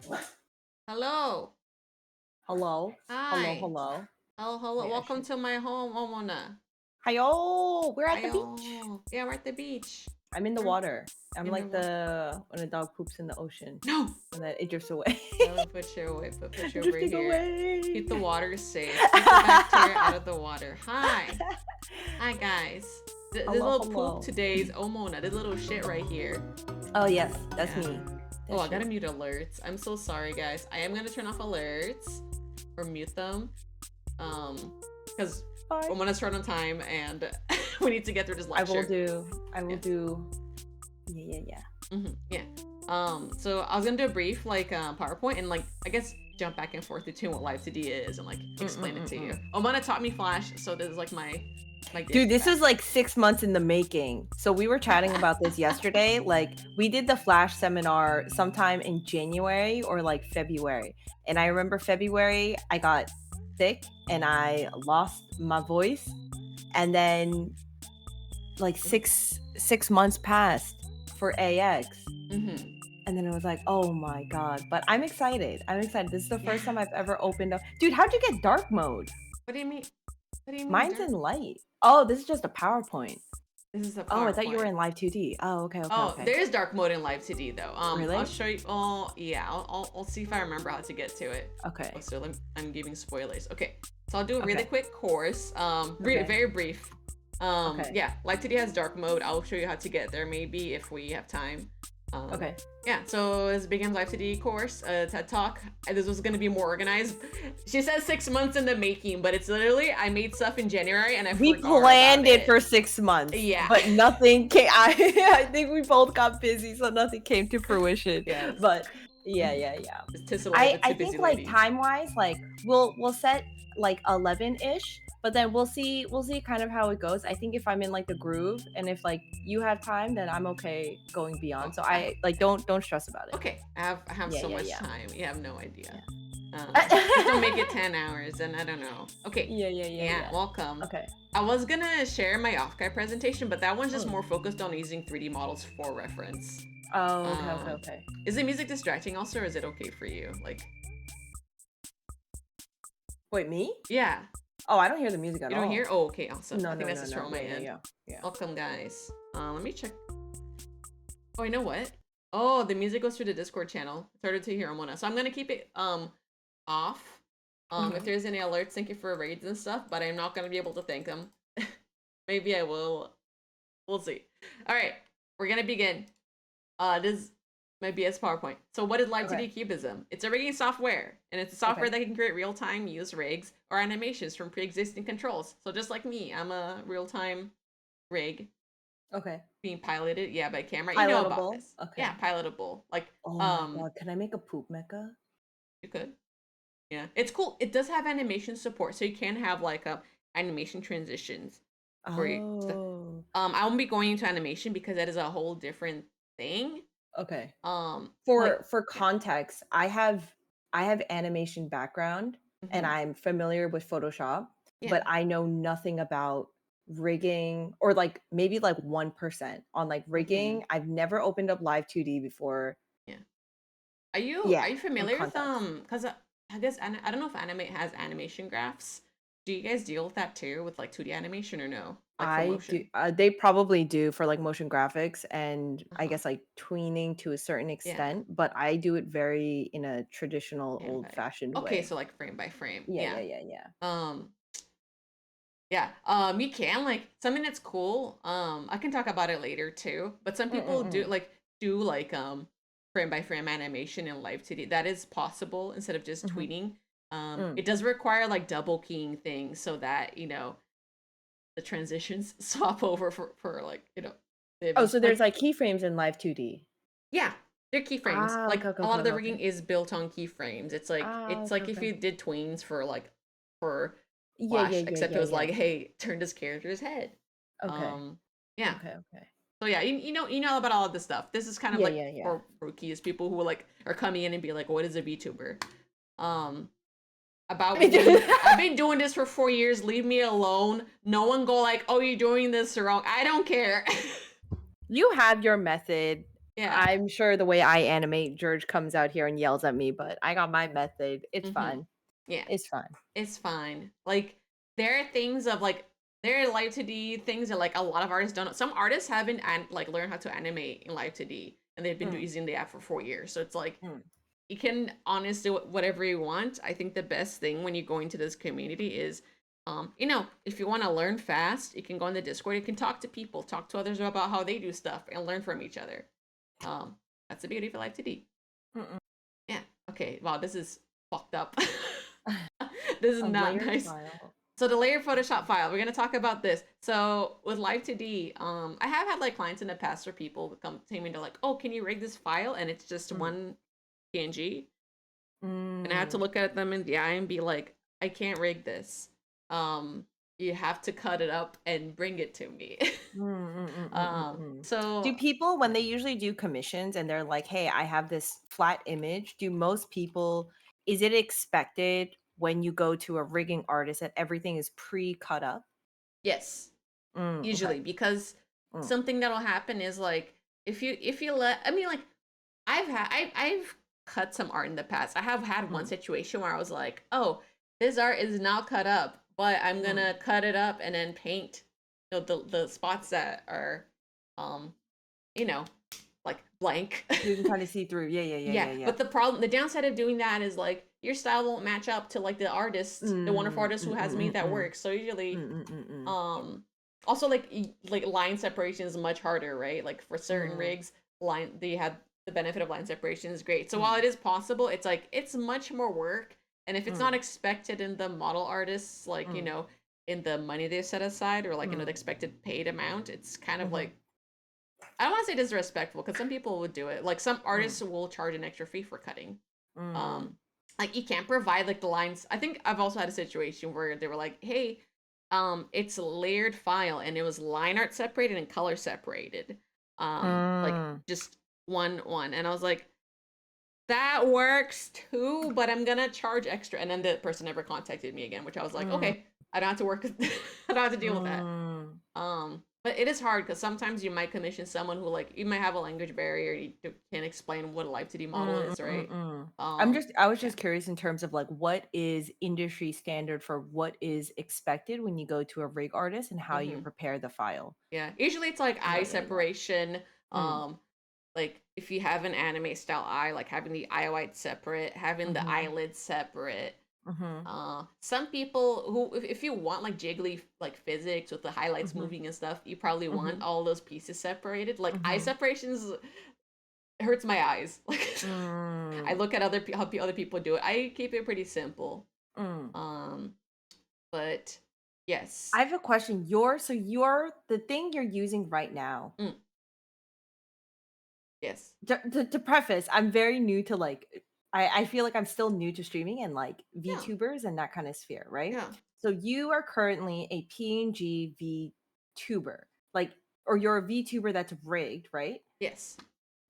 Hello. Hello? Hello, Hi. hello. Oh, hello. Wait, I Welcome should. to my home, ohmonah. Hiyo! We're at the beach. Ayo. Yeah, we're at the beach. I'm in the We're water. I'm in the like water. the when a dog poops in the ocean No. and then it drifts away. No, put you away. Put you over Drifting here. Keep the away. water safe. Keep the bacteria out of the water. Hi. Hi, guys. This Hello, little poop hello. today is ohmonah. This little shit right here. Oh yes, that's Yeah. me. Oh, That's I gotta you. mute alerts. I'm so sorry, guys. I am gonna turn off alerts or mute them. Because Bye. I'm gonna start on time and we need to get through this lecture. I will do. Yeah. Yeah. So I was gonna do a brief PowerPoint and I guess jump back and forth between what Live2d is and explain it to you. Ohmonah taught me Flash, so this is like my Dude, this back. is like 6 months in the making. So we were chatting about this yesterday. Like we did the Flash seminar sometime in January or like February. And I remember February I got sick and I lost my voice. And then like six months passed for AX. And then it was like, oh my God. But I'm excited. This is the first time I've ever opened up. Dude, how'd you get dark mode? What do you mean? What do you mean? Mine's in light. Oh, this is just a PowerPoint. This is a PowerPoint. Oh, I thought you were in Live2d. Oh, okay. Oh, there is dark mode in Live2d though. Really? I'll show you. Oh, yeah. I'll see if I remember how to get to it. Okay. Oh, so I'm giving spoilers. Okay, so I'll do a really quick course. Very brief. Yeah, Live2d has dark mode. I'll show you how to get there maybe if we have time. Okay. Yeah, so this begins Live2d course, TED Talk. This was gonna be more organized. She says 6 months in the making, but it's literally I made stuff in January and we forgot planned about it for 6 months. Yeah, but nothing came. I think we both got busy, so nothing came to fruition. Yes. But yeah. I think like time wise, like we'll set like 11-ish, but then we'll see kind of how it goes. I think if I'm in like the groove and if like you have time, then I'm okay going beyond. So I like don't stress about it. Okay, I have so much time. You have no idea. Don't make it 10 hours, and I don't know. Okay. Yeah. Welcome. Okay. I was gonna share my off-guide presentation, but that one's just more focused on using 3D models for reference. Oh, okay. Is the music distracting also, or is it okay for you? Like, wait, me? Yeah. Oh, I don't hear the music at all. You don't hear? Oh, okay, awesome. No, I think no, that's just from my end. Yeah. Welcome, guys. Let me check. Oh, you know what? Oh, the music goes through the Discord channel. It's harder to hear ohmonah, so I'm gonna keep it off. If there's any alerts, thank you for raids and stuff, but I'm not gonna be able to thank them. Maybe I will. We'll see. All right, we're gonna begin. This might be as PowerPoint. So what is Live2d Cubism? It's a rigging software, and it's a software that can create real-time use rigs or animations from pre-existing controls. So just like me, I'm a real-time rig. Okay. Being piloted, by camera. Pilotable. You know about this. Okay. Yeah, pilotable. Like, oh my God, can I make a poop mecha? You could. Yeah, it's cool. It does have animation support, so you can have like animation transitions for you. I won't be going into animation because that is a whole different thing. Okay. For context, I have animation background and I'm familiar with Photoshop, but I know nothing about rigging or like maybe like 1% on like rigging. I've never opened up Live2d before. Yeah. Are you familiar with because I guess I don't know if Animate has animation graphs. Do you guys deal with that too with like 2D animation or no? Like I do. They probably do for like motion graphics and I guess like tweening to a certain extent, but I do it very in a traditional old-fashioned way. Okay, so like frame by frame. Yeah. You can like something that's cool. I can talk about it later too, but some people do frame by frame animation in Live2d. That is possible instead of just tweening. It does require like double keying things so that the transitions swap over for like so there's like keyframes in Live2d. Yeah, they're keyframes. A lot of the rigging is built on keyframes. It's like if you did tweens for Flash, except it was like, hey, turn this character's head. Okay. So yeah, you know about all of this stuff. This is kind of for rookies, people who are coming in and be like, what is a VTuber? I've been doing this for 4 years. Leave me alone. No one go like, oh, you're doing this wrong. I don't care. You have your method. Yeah. I'm sure the way I animate, George comes out here and yells at me, but I got my method. It's Mm-hmm. fine. Yeah. It's fine. It's fine. Like there are things of like there are live 2D things that like a lot of artists don't know. Some artists haven't like learned how to animate in live 2D and they've been Mm, using the app for 4 years. So it's like mm, you can honestly do whatever you want. I think the best thing when you go into this community is if you want to learn fast, you can go on the Discord, you can talk to people, talk to others about how they do stuff and learn from each other. Um, that's the beauty of live 2D. mm, Yeah. Okay. Wow, this is fucked up. mm. This is A not layered nice. file. So the layered Photoshop file, we're gonna talk about this. So with Live2D, I have had like clients in the past where people come to me and they're like, "Oh, can you rig this file?" And it's just Mm, one PNG, and I had to mm, look at them in the eye and be like, "I can't rig this. Um, you have to cut it up and bring it to me." mm, mm, mm, mm, mm, mm. Do So people, when they usually do commissions and they're like, "Hey, I have this flat image," do most people, is it expected when you go to a rigging artist that everything is pre-cut up? yes, Okay. usually because Mm, something that'll happen is like if you let I mean like I've cut some art in the past. I have had one mm, situation where I was like, "Oh, this art is now cut up, but I'm mm. gonna cut it up and then paint the spots that are um you know like blank." You can kinda see through. Yeah, yeah, yeah, Yeah, yeah, yeah. but the downside of doing that is like your style won't match up to like the wonderful Mm, artist mm, who has mm, made mm, that mm. work. So usually Mm, mm, mm, mm. um also like line separation is much harder, right? Like for certain Mm, rigs, line they have the benefit of line separation is great. So while mm, it is possible, it's like it's much more work. And if it's not mm, expected in the model artists, like, mm, in the money they set aside or like, the mm, expected paid amount, it's kind of mhm, like I don't want to say disrespectful because some people would do it. Like some mm, artists will charge an extra fee for cutting. mm, Um, like you can't provide like the lines. I think I've also had a situation where they were like, "Hey, it's a layered file and it was line art separated and color separated, like mm, just one." And I was like, "That works too, but I'm gonna charge extra." And then the person never contacted me again, which I was like, mm, "Okay, I don't have to work. I don't have to deal with that." mm. But it is hard because sometimes you might commission someone who like you might have a language barrier, you can't explain what a live 2D model Mm, is, mm, right? mm. I was Yeah. just curious in terms of like what is industry standard for what is expected when you go to a rig artist and how you Hmm. prepare the file. Yeah. Usually it's like eye Yeah, yeah, yeah. separation. Mm, Like if you have an anime style eye, like having the eye white separate, having the mhm, eyelids separate. mhm, Some people who, if you want like jiggly like physics with the highlights mhm, moving and stuff, you probably want mhm, all those pieces separated. Like eye mhm. separations hurts my eyes. Like I Mm, look at how other people do it. I keep it pretty simple. mm. Um, but I yes. have a question. You're the thing you're using right now. Mm, yes. To preface, I'm very new to like I feel like I'm still new to streaming and like Yeah. VTubers and that kind of sphere, right? Yeah. So you are currently a PNG VTuber, like, or you're a VTuber that's rigged, right? Yes.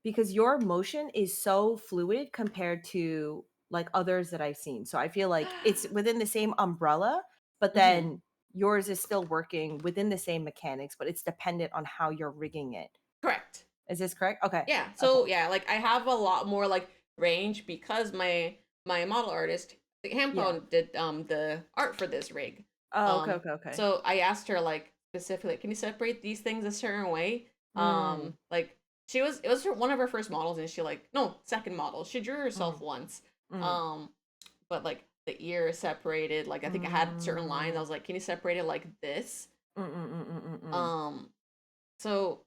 Because your motion is so fluid compared to like others that I've seen. So I feel like it's within the same umbrella, but Hmm. then yours is still working within the same mechanics, but it's dependent on how you're rigging it. Correct. Is this correct? Okay. Yeah. Okay. So yeah, like I have a lot more like range because my model artist, the Yeah. Hampo, did the art for this rig. Oh, okay, Um, okay, okay. so I asked her like specifically, can you separate these things a certain way? Mm, Like it was one of her first models, and she like no second model. She drew herself mm, once. mm, Um, but like the ear is separated. Like I think I had certain lines. I mm, was like, can you separate it like this? mm, mm, mm, mm, mm, mm, Um, so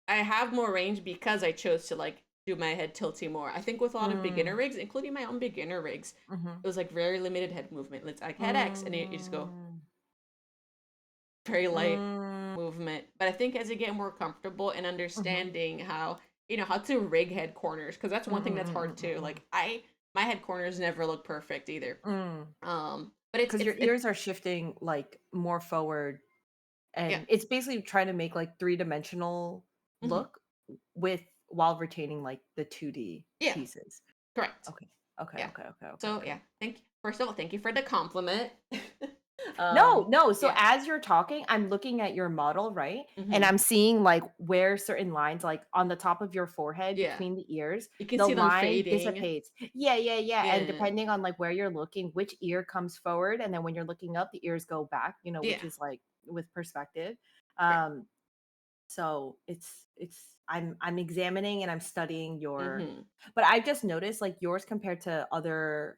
I have more range because I chose to like do my head tilting more. I think with a lot of beginner mm, rigs, including my own beginner rigs, mhm, it was like very limited head movement. It's like head X, and you just go mm, very light mm, movement. But I think as you get more comfortable and mhm, understanding how to rig head corners, because that's mm, one thing mm, that's mm, hard mm, too. mm, Like my head corners never look perfect either. mm. But it's 'Cause it's your it's ears are shifting, like, more forward, yeah. and it's basically trying to make, like, three-dimensional Hmm. look with while retaining, like, the 2D Yeah. pieces. Correct. Okay. Okay, Yeah. okay, okay, okay, So okay. yeah, first of all, thank you for the compliment. No. So Yeah. as you're talking, I'm looking at your model, right? And Hmm. I'm seeing like where certain lines, like on the top of your forehead Yeah. between the ears, You can the see them line fading. dissipates. Yeah. And Yeah. depending on like where you're looking, which ear comes forward, and then when you're looking up, the ears go back, which Yeah. is like with perspective. Right. Um, so I'm examining and I'm studying your, Hmm. but I just noticed like yours compared to other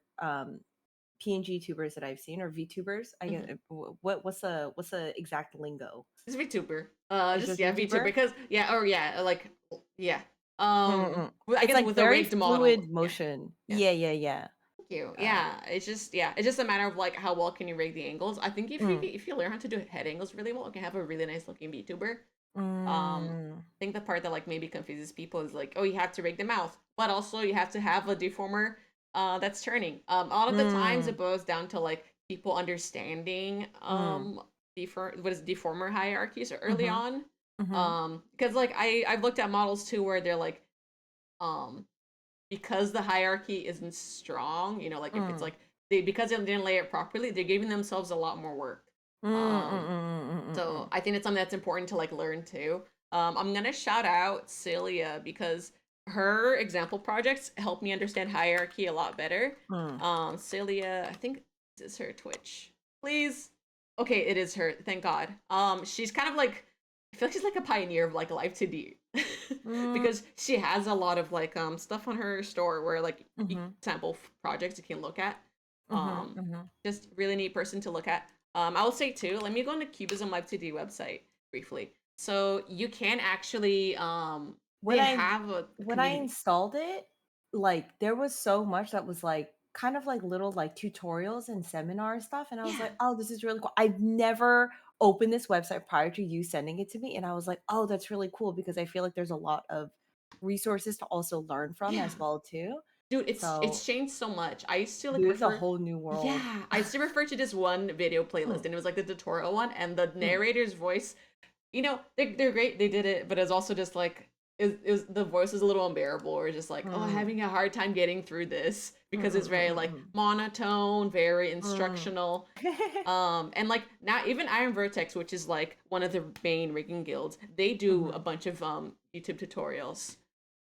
PNG tubers that I've seen, or VTubers. I Hmm. get what's the exact lingo? It's VTuber. It's Just just yeah, VTuber VTuber. because yeah, or yeah, like yeah. Mm-mm. I It's guess like with a very rigged model. fluid Yeah. motion. Yeah. Yeah. Thank you. Uh, Yeah, it's just a matter of like how well can you rig the angles. I think mm, if you learn how to do head angles really well, you can have a really nice looking VTuber. mm, I think the part that like maybe confuses people is like, oh, you have to rig the mouth, but also you have to have a deformer that's turning. A lot of the times it mm, boils down to like people understanding mm, what is deformer hierarchies early mhm, on. mhm, Because like I've looked at models too where they're like um because the hierarchy isn't strong, like if it's mm, like they because they didn't lay it properly, they're giving themselves a lot more work. So mm. I think it's something that's important to like learn too. I'm gonna shout out Celia because her example projects help me understand hierarchy a lot better. Mm. Celia, I think this is her Twitch. Please. Okay, it is her. Thank God. She's kind of like I feel like she's like a pioneer of like Live2d Mm, because she has a lot of like stuff on her store where like mhm, sample projects you can look at. mhm, Um, mhm. just really neat person to look at. I will say too, let me go on the Cubism Live2d website briefly. So you can actually When they I have a when I community. installed it, like, there was so much that was, like, kind of like little, like, tutorials and seminar stuff, and I was Yeah. like, "Oh, this is really cool." I've never opened this website prior to you sending it to me, and I was like, "Oh, that's really cool," because I feel like there's a lot of resources to also learn from Yeah. as well too. Dude, it's So, changed so much. I used to like dude, it's a refer whole new world. yeah, I used to refer to this one video playlist Mm, and it was like the tutorial one and the mm, narrator's voice, they're great, they did it, but it's also just like is the voice is a little unbearable or just like, oh, I'm mm, having a hard time getting through this because it's very like mm. monotone, very Mm. instructional. And like now even Iron Vertex, which is like one of the main rigging guilds, they do a Mhm, bunch of YouTube tutorials.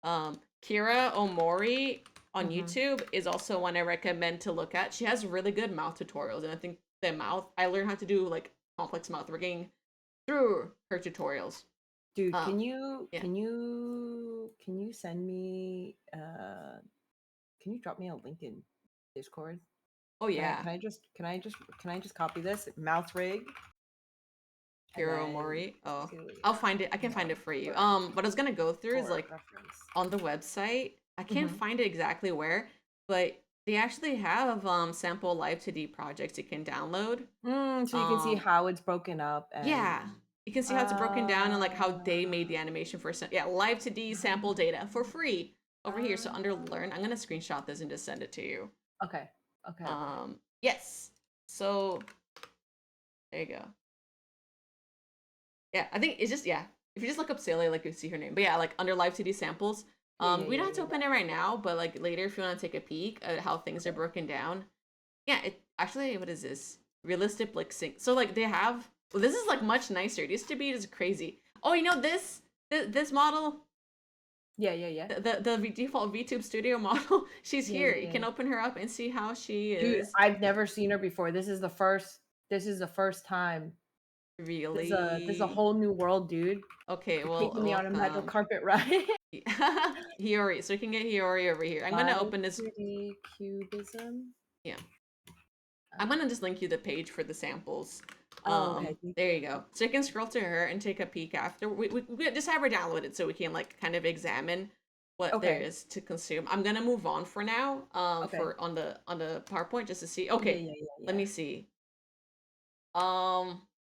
Kira Omori on mhm. YouTube is also one I recommend to look at. She has really good mouth tutorials, and I think I learned how to do like complex mouth rigging through her tutorials. Dude, Um, can you yeah. can you can you send me can you drop me a link in Discord? Oh Can I yeah, can I just can I just can I just copy this mouth rig and Kira then Omori. Oh, Celia I'll find it. I can find mouth it for you. rig What I was gonna go through is for like reference. on the website. I can't Mm-hmm. find it exactly where, but they actually have sample Live2d projects you can download. So you can see Um, how it's broken up and Yeah. You can see how it's broken down and like how they uh made the animation for yeah, Live2d sample data for free over here. So under uh learn, I'm gonna screenshot this and just send it to you. okay. Okay. Yes. So there you go. Yeah, I think it's just yeah. If you just look up Celia, like you see her name. But yeah, like under Live2d samples, we don't have to Yeah. open it right now, but like later if you want to take a peek at how things are Okay. broken down. Yeah, it actually what is this? Realistic like sync. So like they have well, this is like much nicer. It used to be just crazy. Oh, this model, Yeah. the default VTube Studio model, she's here. You Yeah. can open her up and see how she Dude, is. I've never seen her before. This is the first time. This is a Really? whole new world, dude. Okay, You're well, taking me on a magic welcome. carpet ride. Hiyori. So we can get Hiyori over here. I'm gonna Live open this. 2D cubism. Yeah. I'm Uh, gonna just link you the page for the samples. oh, okay. Thank There you. you go. So you can scroll to her and take a peek after. We just have her downloaded so we can like kind of examine what there Okay. is to consume. I'm gonna move on for now. Okay. For on the PowerPoint just to see. Yeah, Okay, yeah, yeah, let yeah. me see.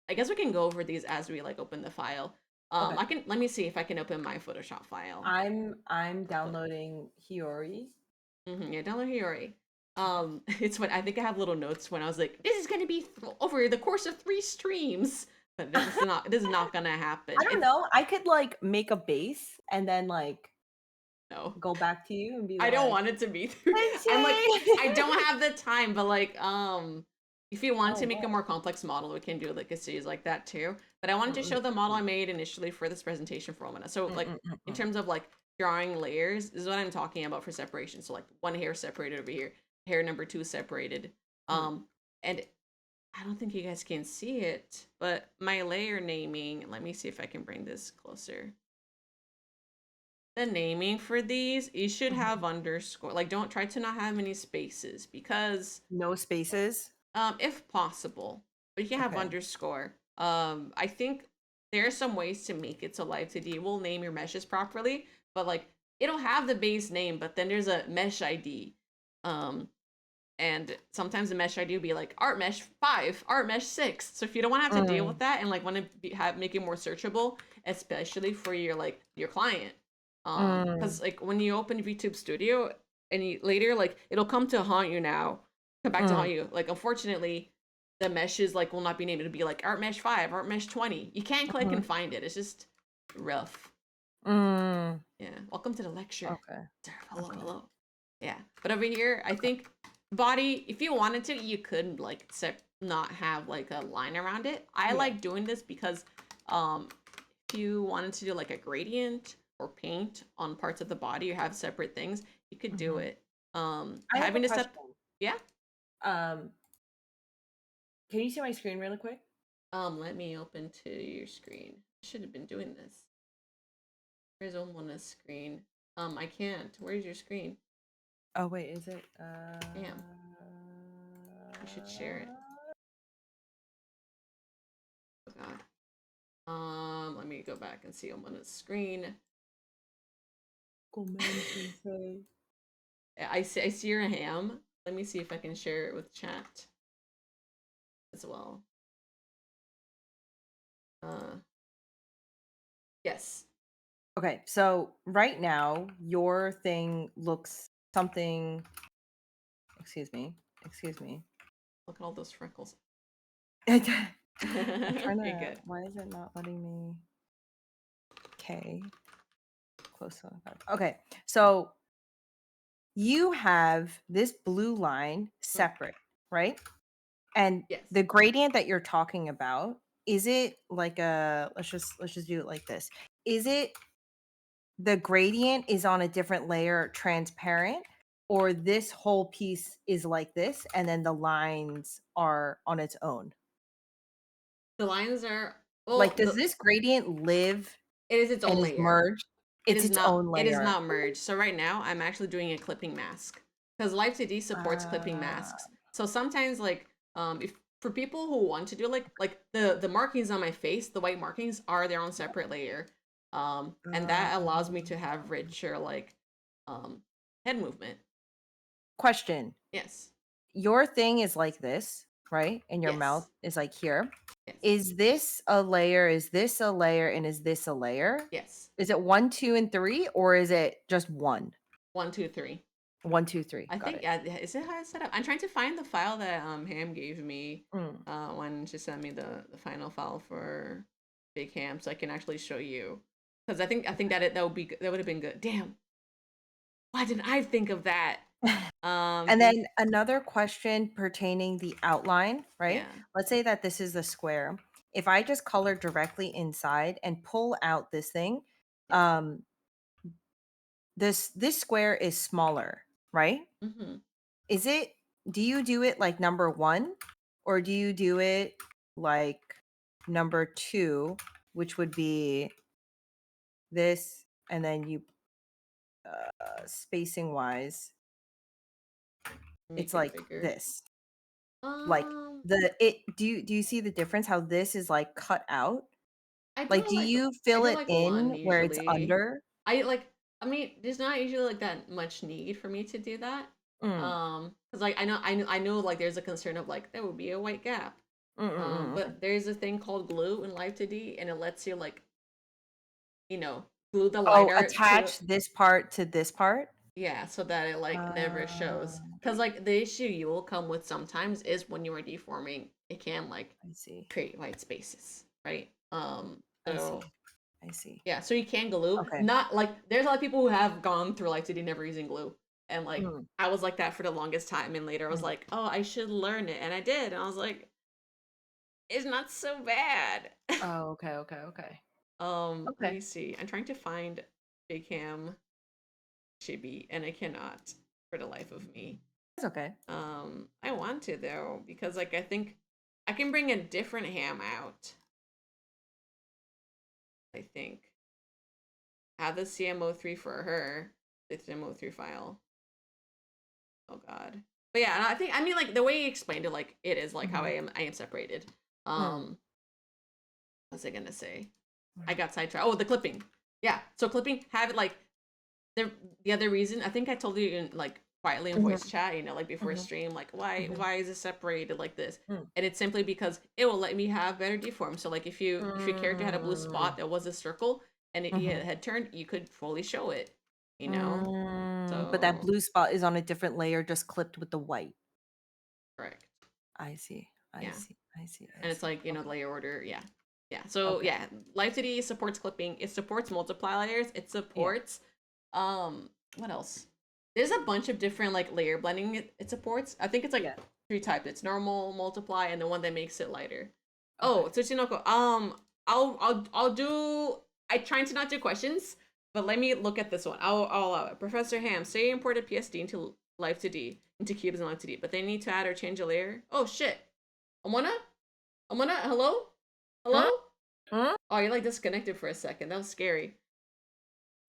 I guess we can go over these as we like open the file. Okay. I can let me see if I can open my Photoshop file I'm real quick. downloading Hiyori. Yeah, download Hiyori. Okay. It's when I think I have little notes when I was like, this is gonna be over the course of 3 streams, but this is not gonna happen. I don't It's know. I could like make a base and then like no, go back to you and be I don't like, want it to be through. I'm like, I Lindsay! don't have the time, but like, If you want Oh, to make a wow. more complex model, we can do like a series like that too. But I wanted to show the model I made initially for this presentation for ohmonah. So like in terms of like drawing layers, this is what I'm talking about for separation. So like one hair separated over here, hair number 2 separated. And I don't think you guys can see it, but my layer naming, let me see if I can bring this closer. The naming for these, you should have underscore. Like don't try to not have any spaces because No spaces. if possible, but you can have Okay. underscore. I think there are some ways to make it so Live2d will name your meshes properly, but like it'll have the base name, but then there's a mesh ID. And sometimes the mesh ID will be like art mesh 5, art mesh 6. So if you don't want to have to deal with that and like want to make it more searchable, especially for your client, because like when you open VTube Studio and you later like it'll come back to haunt you. Like unfortunately, the meshes like will not be named. It'll be like art mesh 5, art mesh 20. You can't click and find it. It's just rough. Yeah. Welcome to the lecture. Okay. Hello, Okay. hello. Yeah. But over here, I think body, if you wanted to, you could like not have like a line around it. I like doing this because if you wanted to do like a gradient or paint on parts of the body or have separate things, you could do it. I have a Having to question. yeah. Can you see my screen really quick? Let me open to your screen. I should have been doing this. Where's ohmonah's screen? I can't. Where's your screen? Oh wait, is it? Damn. You should share it. Oh god. Let me go back and see ohmonah's screen. I see your ham. Let me see if I can share it with chat as well. Yes. Okay, so right now your thing looks something. Excuse me. Look at all those freckles. I'm trying You're to. good. Why is it not letting me? Okay. Close enough. Okay, so you have this blue line separate, right? And Yes. the gradient that you're talking about, is it like a let's just do it like this. Is it the gradient is on a different layer transparent, or this whole piece is like this and then the lines are on its own? The lines are Like does this gradient live it is its and own is layer. merged? It's its own It is layer. not merged. So right now I'm actually doing a clipping mask because Live2d supports clipping Uh, masks. So sometimes like if for people who want to do like the markings on my face, the white markings are their own separate layer. And that allows me to have richer like head movement. question. Yes. Your thing is like this, right? And your mouth Yes. is like here. Yes. Is this a layer? Is this a layer? And is this a layer? Yes. Is it 1, 2, and 3, or is it just 1? 1, 2, 3. 1, 2, 3. I Got think it. yeah, is it how it's set up? I'm trying to find the file that Ham gave me Mm. when she sent me the final file for Big Ham, so I can actually show you. Because I think that would have been good. Damn, why didn't I think of that? And then another question pertaining the outline, right? Yeah. Let's say that this is the square. If I just color directly inside and pull out this thing, Yes. this square is smaller, right? Mm-hmm. Is it, do you do it like number 1, or do you do it like number 2, which would be this, and then you spacing wise Make it's it like bigger. this, like do you see the difference how this is like cut out? I do Like do like you I fill do it like in one where it's usually. under? I mean, there's not usually like that much need for me to do that. Mm. Because like I know like there's a concern of like there would be a white gap. Mm. But there's a thing called glue in Live2d, and it lets you like, glue the Oh, lighter to attach this part to this part. yeah, so that it like never shows. Because like the issue you will come with sometimes is when you are deforming, it can like I see. create white spaces, right? I see. So I see. yeah, so you can glue. Okay. Not like there's a lot of people who have gone through Live2d never using glue. And like Mm. I was like that for the longest time, and later I was Mm. like, oh, I should learn it, and I did, and I was like, it's not so bad. Oh, okay, okay, okay. Let Okay. me see. I'm trying to find Big Ham Chibi, and I cannot for the life of me. It's okay. I want to though, because like I think I can bring a different ham out. I think have the CMO3 for her, the CMO3 file. Oh god. But yeah, I think I mean like the way he explained it, like it is like how Mhm. I am separated. Mm. What was I gonna say? I got sidetracked. Oh, the clipping. Yeah. So clipping, have it like the other reason, I think I told you in like quietly in Mhm. voice chat, you know, like before Mhm. stream, like Mhm. why is it separated like this? Mm. And it's simply because it will let me have better deform. So like if your character had a blue spot Mm. that was a circle and it Mhm. had turned, you could fully show it, you know? But that So blue spot is on a different layer, just clipped with the white. correct. I see. I Yeah. see. I see. I And it's see. like, you know, Okay. layer order, yeah. Yeah. So Okay. yeah, Live2d supports clipping, it supports multiply layers, it Yeah. supports what else? There's a bunch of different like layer blending it supports. I think it's like Yeah. 3 types. It's normal, multiply, and the one that makes it lighter. Okay. Oh, Tsuchinoko. I'll do. I trying to not do questions, but let me look at this one. I'll allow it. Professor Ham, say you imported PSD into Live2d into Cubism Live2d, but they need to add or change a layer. Oh shit. ohmonah? ohmonah? Hello? Hmm? Hello? Hmm? Oh, you like disconnected for a second. That was scary.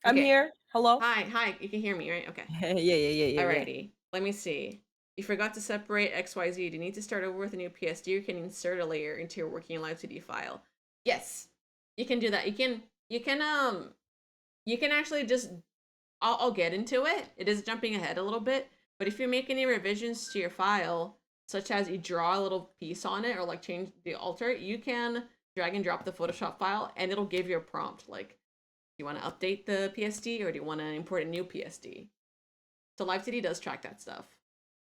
I'm Okay. here. Hello. Hi. You can hear me, right? Okay. Yeah. Yeah. Yeah. Yeah. Yeah. Alrighty, let me see. You forgot to separate XYZ. Do you need to start over with a new PSD or can you insert a layer into your working Live2d file? Yes, you can do that. You can actually just I'll get into it. It is jumping ahead a little bit, but if you make any revisions to your file, such as you draw a little piece on it or like change the alter, you can drag and drop the Photoshop file and it'll give you a prompt like, do you want to update the PSD or do you want to import a new PSD? So Live2d does track that stuff.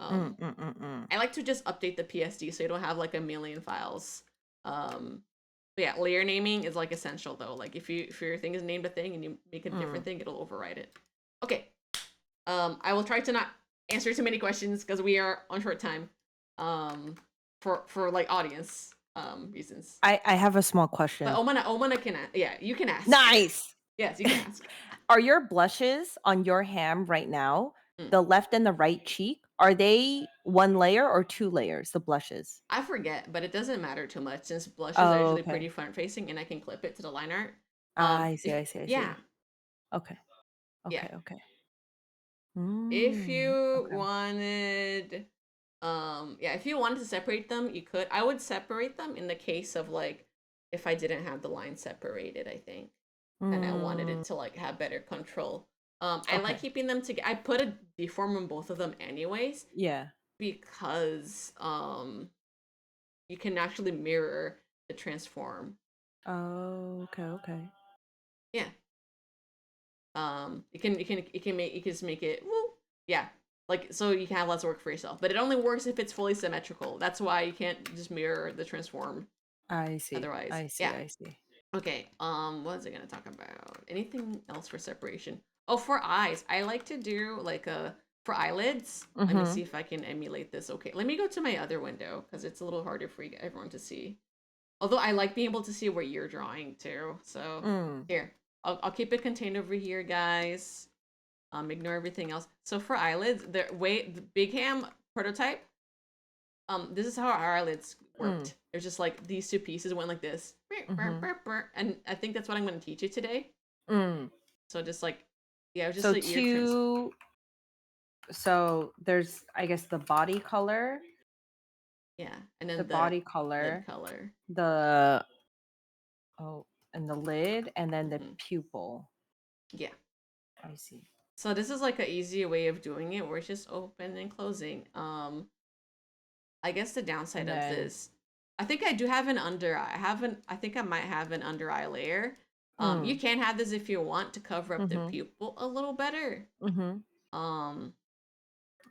Mm, Um, mm, mm, mm. I like to just update the PSD so you don't have like a million files. Um, but yeah, layer naming is like essential though. Like if your thing is named a thing and you make a different Mm. thing, it'll override it. Okay. I will try to not answer too many questions because we are on short time. For like audience reasons. I have a small But question. ohmonah can yeah, you can ask. Nice. Yes, you can ask. Are your blushes on your ham right now, Mm. the left and the right cheek, are they one layer or two layers, the blushes? I forget, but it doesn't matter too much since blushes are Oh, usually okay. pretty front facing and I can clip it to the line art. I see, If I see, I yeah, see. Okay. yeah. Okay, okay. If you Okay. wanted, yeah, if you wanted to separate them, you could. I would separate them in the case of like if I didn't have the line separated, I think, and I wanted it Mm, to like have better control. I like okay. keeping them together. I put a deform in both of them anyways Yeah. because you can actually mirror the transform. Oh, okay, okay. Yeah. You can just make it woo, yeah, like so you can have less work for yourself, but it only works if it's fully symmetrical. That's why you can't just mirror the transform I see. otherwise. I see. Yeah. I see. Okay, what is it gonna talk about? Anything else for separation? Oh, for eyes, I like to do like a for eyelids. Let me see Mhm. if I can emulate this. Okay, let me go to my other window because it's a little harder for everyone to see. Although I like being able to see what you're drawing too. So Mm. here, I'll keep it contained over here, guys. Ignore everything else. So for eyelids, the Big Ham prototype, this is how our eyelids Mm. worked. There's just like these two pieces went like this, Mhm. and I think that's what I'm going to teach you today. Mm. So just like, yeah, just So the ear trans. there's, I guess, the body color, Yeah, and the then the body lid color, color. the oh, and the lid, and then the Hmm. pupil. Yeah. I see. So this is like an easy way of doing it, where it's just open and closing. I guess the downside And of then, this, I think I do have an under eye. I think I might have an under eye layer. You mm, can have this if you want to cover up the mhm, pupil a little better. mhm. Um,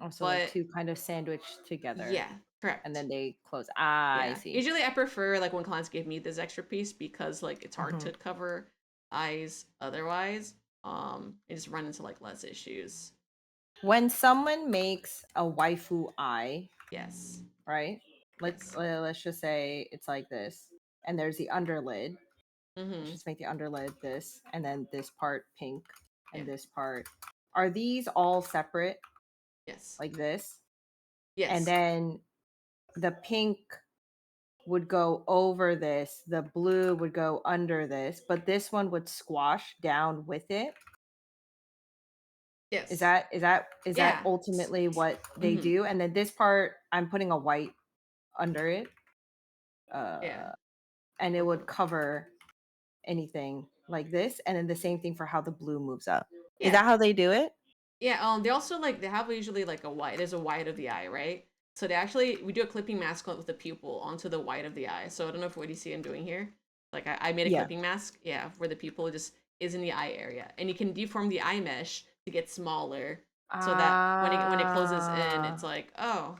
Also, like but two kind of sandwiched together, yeah, and correct. then they close. Ah, I Yeah. see. Usually I prefer like when clients give me this extra piece because like it's hard Mhm. to cover eyes otherwise. You just run into like less issues. When someone makes a waifu eye, Yes. right? Yes. Let's just say it's like this, and there's the underlid. Let's Mm-hmm. just make the underlid this, and then this part pink, Yeah. and this part. Are these all separate Yes. like this? And Yes. then the pink would go over this, the blue would go under this, but this one would squash down with it. Is Yes. that is that is that Yeah. ultimately what they Mm-hmm. do? And then this part, I'm putting a white under it, Yeah. and it Mm-hmm. would cover anything like this. And then the same thing for how the blue moves up. Is Yeah. that how they do it? Yeah, they also like they have usually like a white. There's a white of the eye, right? So they actually we do a clipping mask with the pupil onto the white of the eye. So I don't know if what you see I'm doing here. Like I made a Yeah. clipping mask, yeah, where the pupil just is in the eye area, and you can deform the eye mesh to get smaller, so that when it closes in, it's Ah, like oh,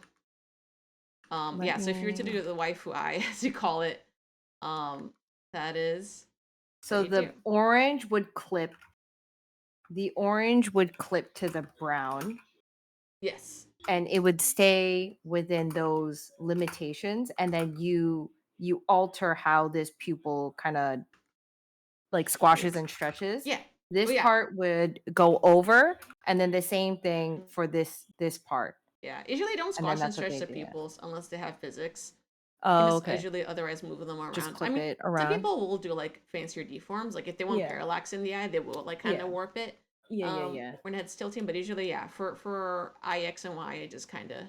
let yeah. So if you were to me. do the waifu eye, as you call it, um, that is what So you do. the orange would clip. The orange would clip to the brown, Yes, and it would stay within those limitations. And then you alter how this pupil kind of like squashes moves. and stretches. Yeah. Oh This yeah. part would go over, and then the same thing for this part. Yeah, usually don't And then squash and that's what stretch they the do. Yeah. pupils unless they have physics. You can Oh, just okay. usually otherwise move them Just around. I clip mean, it some around. people will do like fancier deforms. Like if they want Yeah. parallax in the eye, they will like kind of Yeah. warp it. Yeah. When it's tilting. But usually, yeah, for I X and Y, I just kind of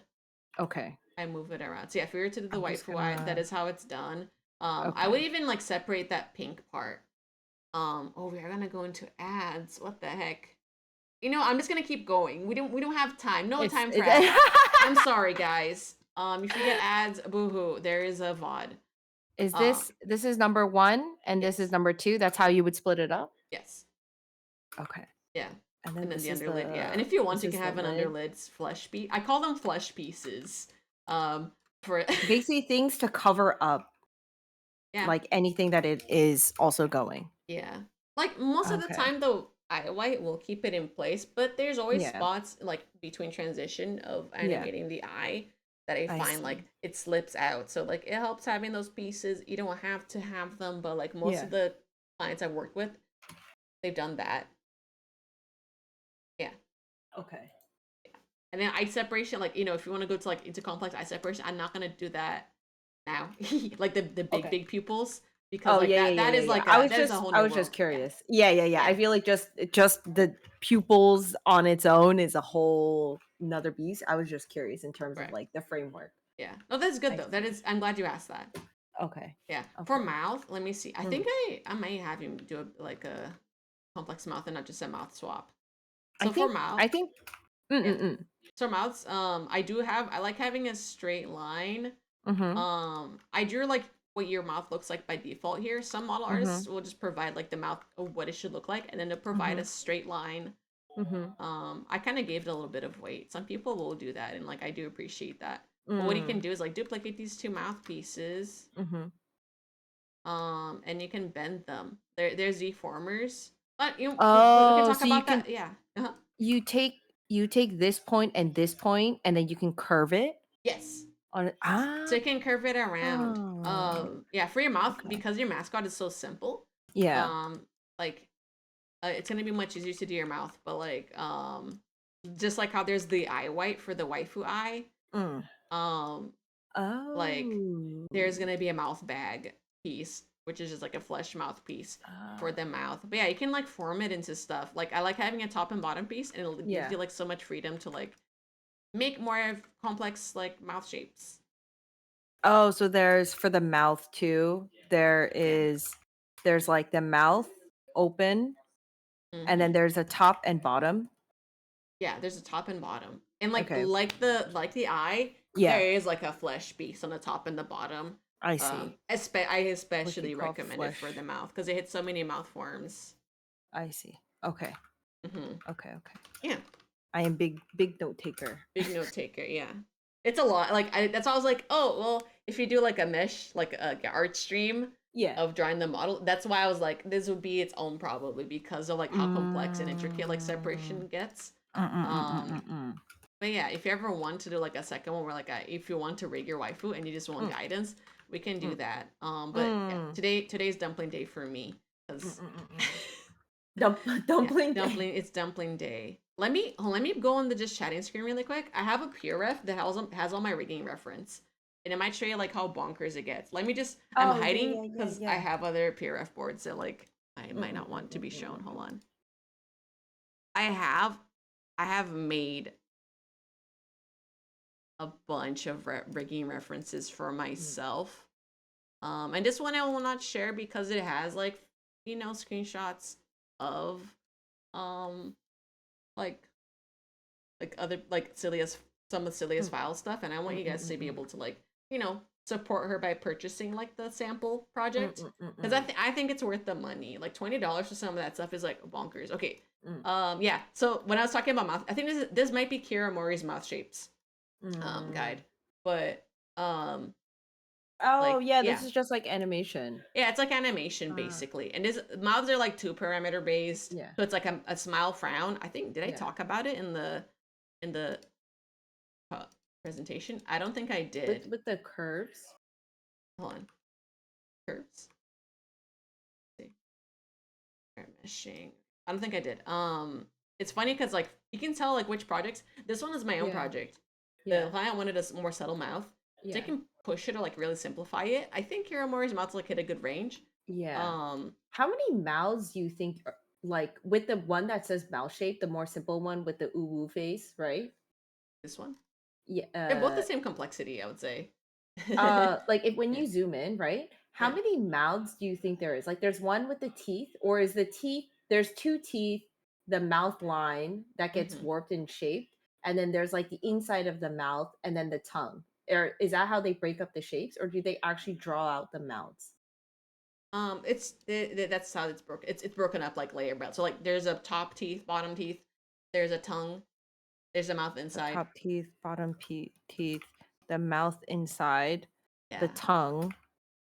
Okay. I move it around. So yeah, if we were to do the I'm just waifu eye, that gonna. is how it's done. I would Okay. even like separate that pink part. Oh, we are gonna go into ads. What the heck? You know, I'm just gonna keep going. We don't have time. No It's time for it's ads. I'm sorry, guys. If you get ads, boohoo. There is a VOD. Is Um, this is number 1 and this is yes, number 2? That's how you would split it up? yes, Okay. yeah. And then And then this the is underlid, yeah. And if you want, you can the have an lid. underlid flesh piece. I call them flesh pieces. For Basically things to cover up yeah, like anything that it is also going. yeah. Like most of the Okay. time, though, eye white will keep it in place, but there's always Yeah. spots like between transition of Yeah. animating the eye that I I find like see. it slips out. So like it helps having those pieces. You don't have to have them, but like most Yeah. of the clients I've worked with, they've done that. Yeah. Okay. And then eye separation, like if you want to go to like into complex eye separation, I'm not gonna do that now. Like the Okay. big pupils, because Oh like yeah, yeah, that yeah, is yeah, yeah. like a that is a whole I new was just world. Yeah. curious. Yeah, yeah, yeah. I Yeah. feel like just the pupils on its own is a whole another beast. I was just curious in terms of Right. like the framework. Yeah. No, that's good I though. That see. is I'm glad you asked that. Okay. Yeah. For Okay. mouth, let me see. I Mm. think I might have him do like a complex mouth and not just a mouth swap. I So for think mouth, I think yeah. mm. So mouths, I like having a straight line. Mhm. I drew like what your mouth looks like by default here. Some model artists Mhm. will just provide like the mouth of what it should look like, and then to provide a Mhm. straight line. Mhm. I kind of gave it a little bit of weight. Some people will do that, and like I do appreciate that. But what you can Mm. do is like duplicate these two mouthpieces, Mhm. and you can bend them. There's deformers, but we can Oh, talk so you about can that. Yeah. Uh-huh. you take you take this point and then you can curve it Yes. on it. So you can curve it around. Oh. Yeah, for your mouth Okay. because your mascot is so simple. Yeah. Like it's gonna be much easier to do your mouth, but like just like how there's the eye white for the waifu eye, Mm. um, like Oh. there's gonna be a mouth bag piece, which is just like a flesh mouth piece for the Oh. mouth. But yeah, you can like form it into stuff. Like I like having a top and bottom piece, and it gives Yeah. you like so much freedom to like make more complex like mouth shapes. Oh, so there's for the mouth too. Yeah. There's like the mouth open and then Mm-hmm. there's a top and bottom. Yeah, there's a top and bottom. And like Okay. the eye, Yeah, there is like a flesh piece on the top and the bottom. I see. I What you especially call recommend it for the flesh. mouth because it hits so many mouth forms. I see. Okay. Hmm. Okay. Yeah, I am big note taker. big note taker. Yeah, it's a lot. Like that's why I was like, oh well, if you do like a mesh, like a art stream Yeah. of drawing the model, that's why I was like, this would be its own probably because of like how complex and intricate like Mm, separation gets. But yeah, if you ever want to do like a second one where like if you want to rig your waifu and you just want guidance, we can do that. But yeah, today's dumpling day for me because Dumpling day. dumpling, it's dumpling day. Let me go on the just chatting screen really quick. I have a peer ref that has all my rigging reference, and it might show you like how bonkers it gets. Let me just I'm Oh, hiding yeah. because I have other peer ref boards that like I might not want to be shown. Hold on. I have made a bunch of rigging references for myself. And this one I will not share because it has like, screenshots of, um, like, other, like some of Celia's file stuff. And I want you guys to be able to like, support her by purchasing like the sample project. Because I think it's worth the money. Like $20 for some of that stuff is like bonkers. Okay. Yeah. So when I was talking about mouth, I think this might be Kira Mori's mouth shapes guide. But Oh, like yeah, this yeah. is just like animation. Yeah, it's like animation basically. And this mouths are like 2 parameter based. Yeah. So it's like a smile frown. I think did I Yeah. talk about it in the presentation? I don't think I did. With the curves. Hold on. Curves. Let's see. Meshing. I don't think I did. It's funny because like you can tell like which projects. This one is my own project. The client wanted a more subtle mouth. So I can push it or like really simplify it. I think Hiramori's mouth's like hit a good range. Yeah. How many mouths do you think like with the one that says mouth shape, the more simple one with the uwu face, right? This one? Yeah. They're both the same complexity, I would say. Like when you zoom in, right? How many mouths do you think there is? Like there's one with the teeth, or is the teeth there's two teeth, the mouth line that gets warped and shaped, and then there's like the inside of the mouth and then the tongue. Or is that how they break up the shapes, or do they actually draw out the mouths? That's how it's broken. It's broken up like layer brown. So like there's a top teeth, bottom teeth, there's a tongue, there's a mouth The inside. top teeth, bottom teeth, the mouth inside, the Yeah. tongue,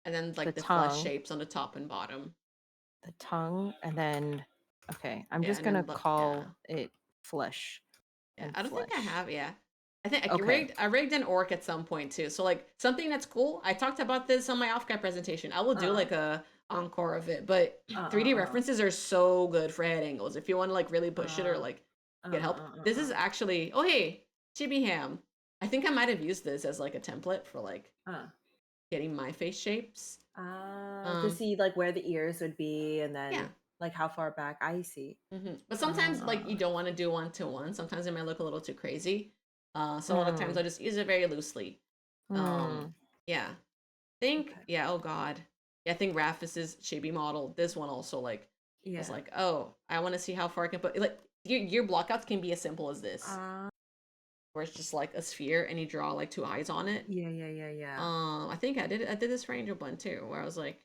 And then like the flesh tongue, shapes on the top and bottom. the tongue, and then okay, I'm Yeah, just and gonna then call it flesh yeah. and I don't think I flesh. have. Yeah, I think Okay. I rigged an orc at some point too. So like something that's cool. I talked about this on my offguide presentation. I will do like a encore of it. But 3D references are so good for head angles. If you want to like really push it or like get help, this is actually. Oh hey, Chibi Ham. I think I might have used this as like a template for like getting my face shapes. To see like where the ears would be and then Yeah. like how far back. I see. But sometimes like you don't want to do 1-to-1. Sometimes it might look a little too crazy. So a lot of times I just use it very loosely. Yeah. Yeah, oh god. Yeah, I think Rafis's Chibi model, this one also like was like, oh, I want to see how far I can put like your blockouts can be as simple as this. Where it's just like a sphere and you draw like 2 eyes on it. Yeah. I think I did this for Angel Blend too, where I was like,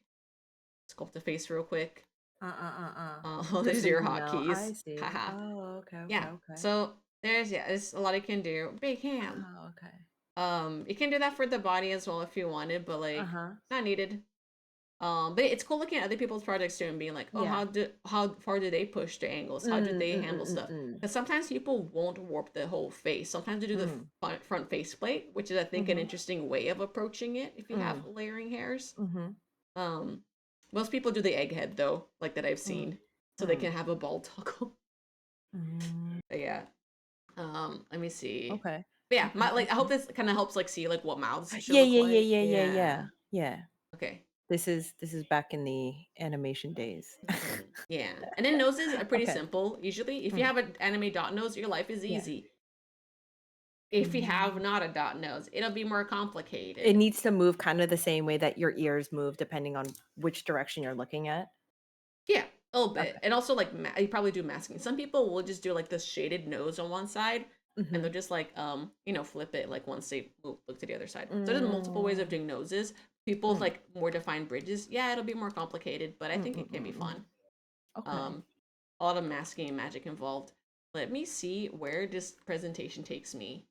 sculpt the face real quick. Oh, there's your hotkeys. I see. Haha. Oh, okay. Yeah. So there's a lot you can do. Big Ham. Oh, okay. You can do that for the body as well if you wanted, but like not needed. But it's cool looking at other people's projects too and being like, oh, how far do they push the angles? How do they handle stuff? Because sometimes people won't warp the whole face. Sometimes they do the front face plate, which is I think an interesting way of approaching it if you have layering hairs. Most people do the egghead though, like that I've seen, so they can have a ball toggle. But yeah. Let me see. Okay. But yeah, I hope this kind of helps like see like what mouths should Yeah. look like. Yeah. Okay. This is back in the animation days. Yeah. And then noses are pretty simple. Usually, if you have an anime dot nose, your life is easy. If you have not a dot nose, it'll be more complicated. It needs to move kind of the same way that your ears move, depending on which direction you're looking at. Yeah, a little bit. And also, like, you probably do masking. Some people will just do like this shaded nose on one side, and they'll just like, flip it like once they look to the other side. So there's multiple ways of doing noses. People with like more defined bridges, yeah, it'll be more complicated, but I think it can be fun. Okay. A lot of masking and magic involved. Let me see where this presentation takes me.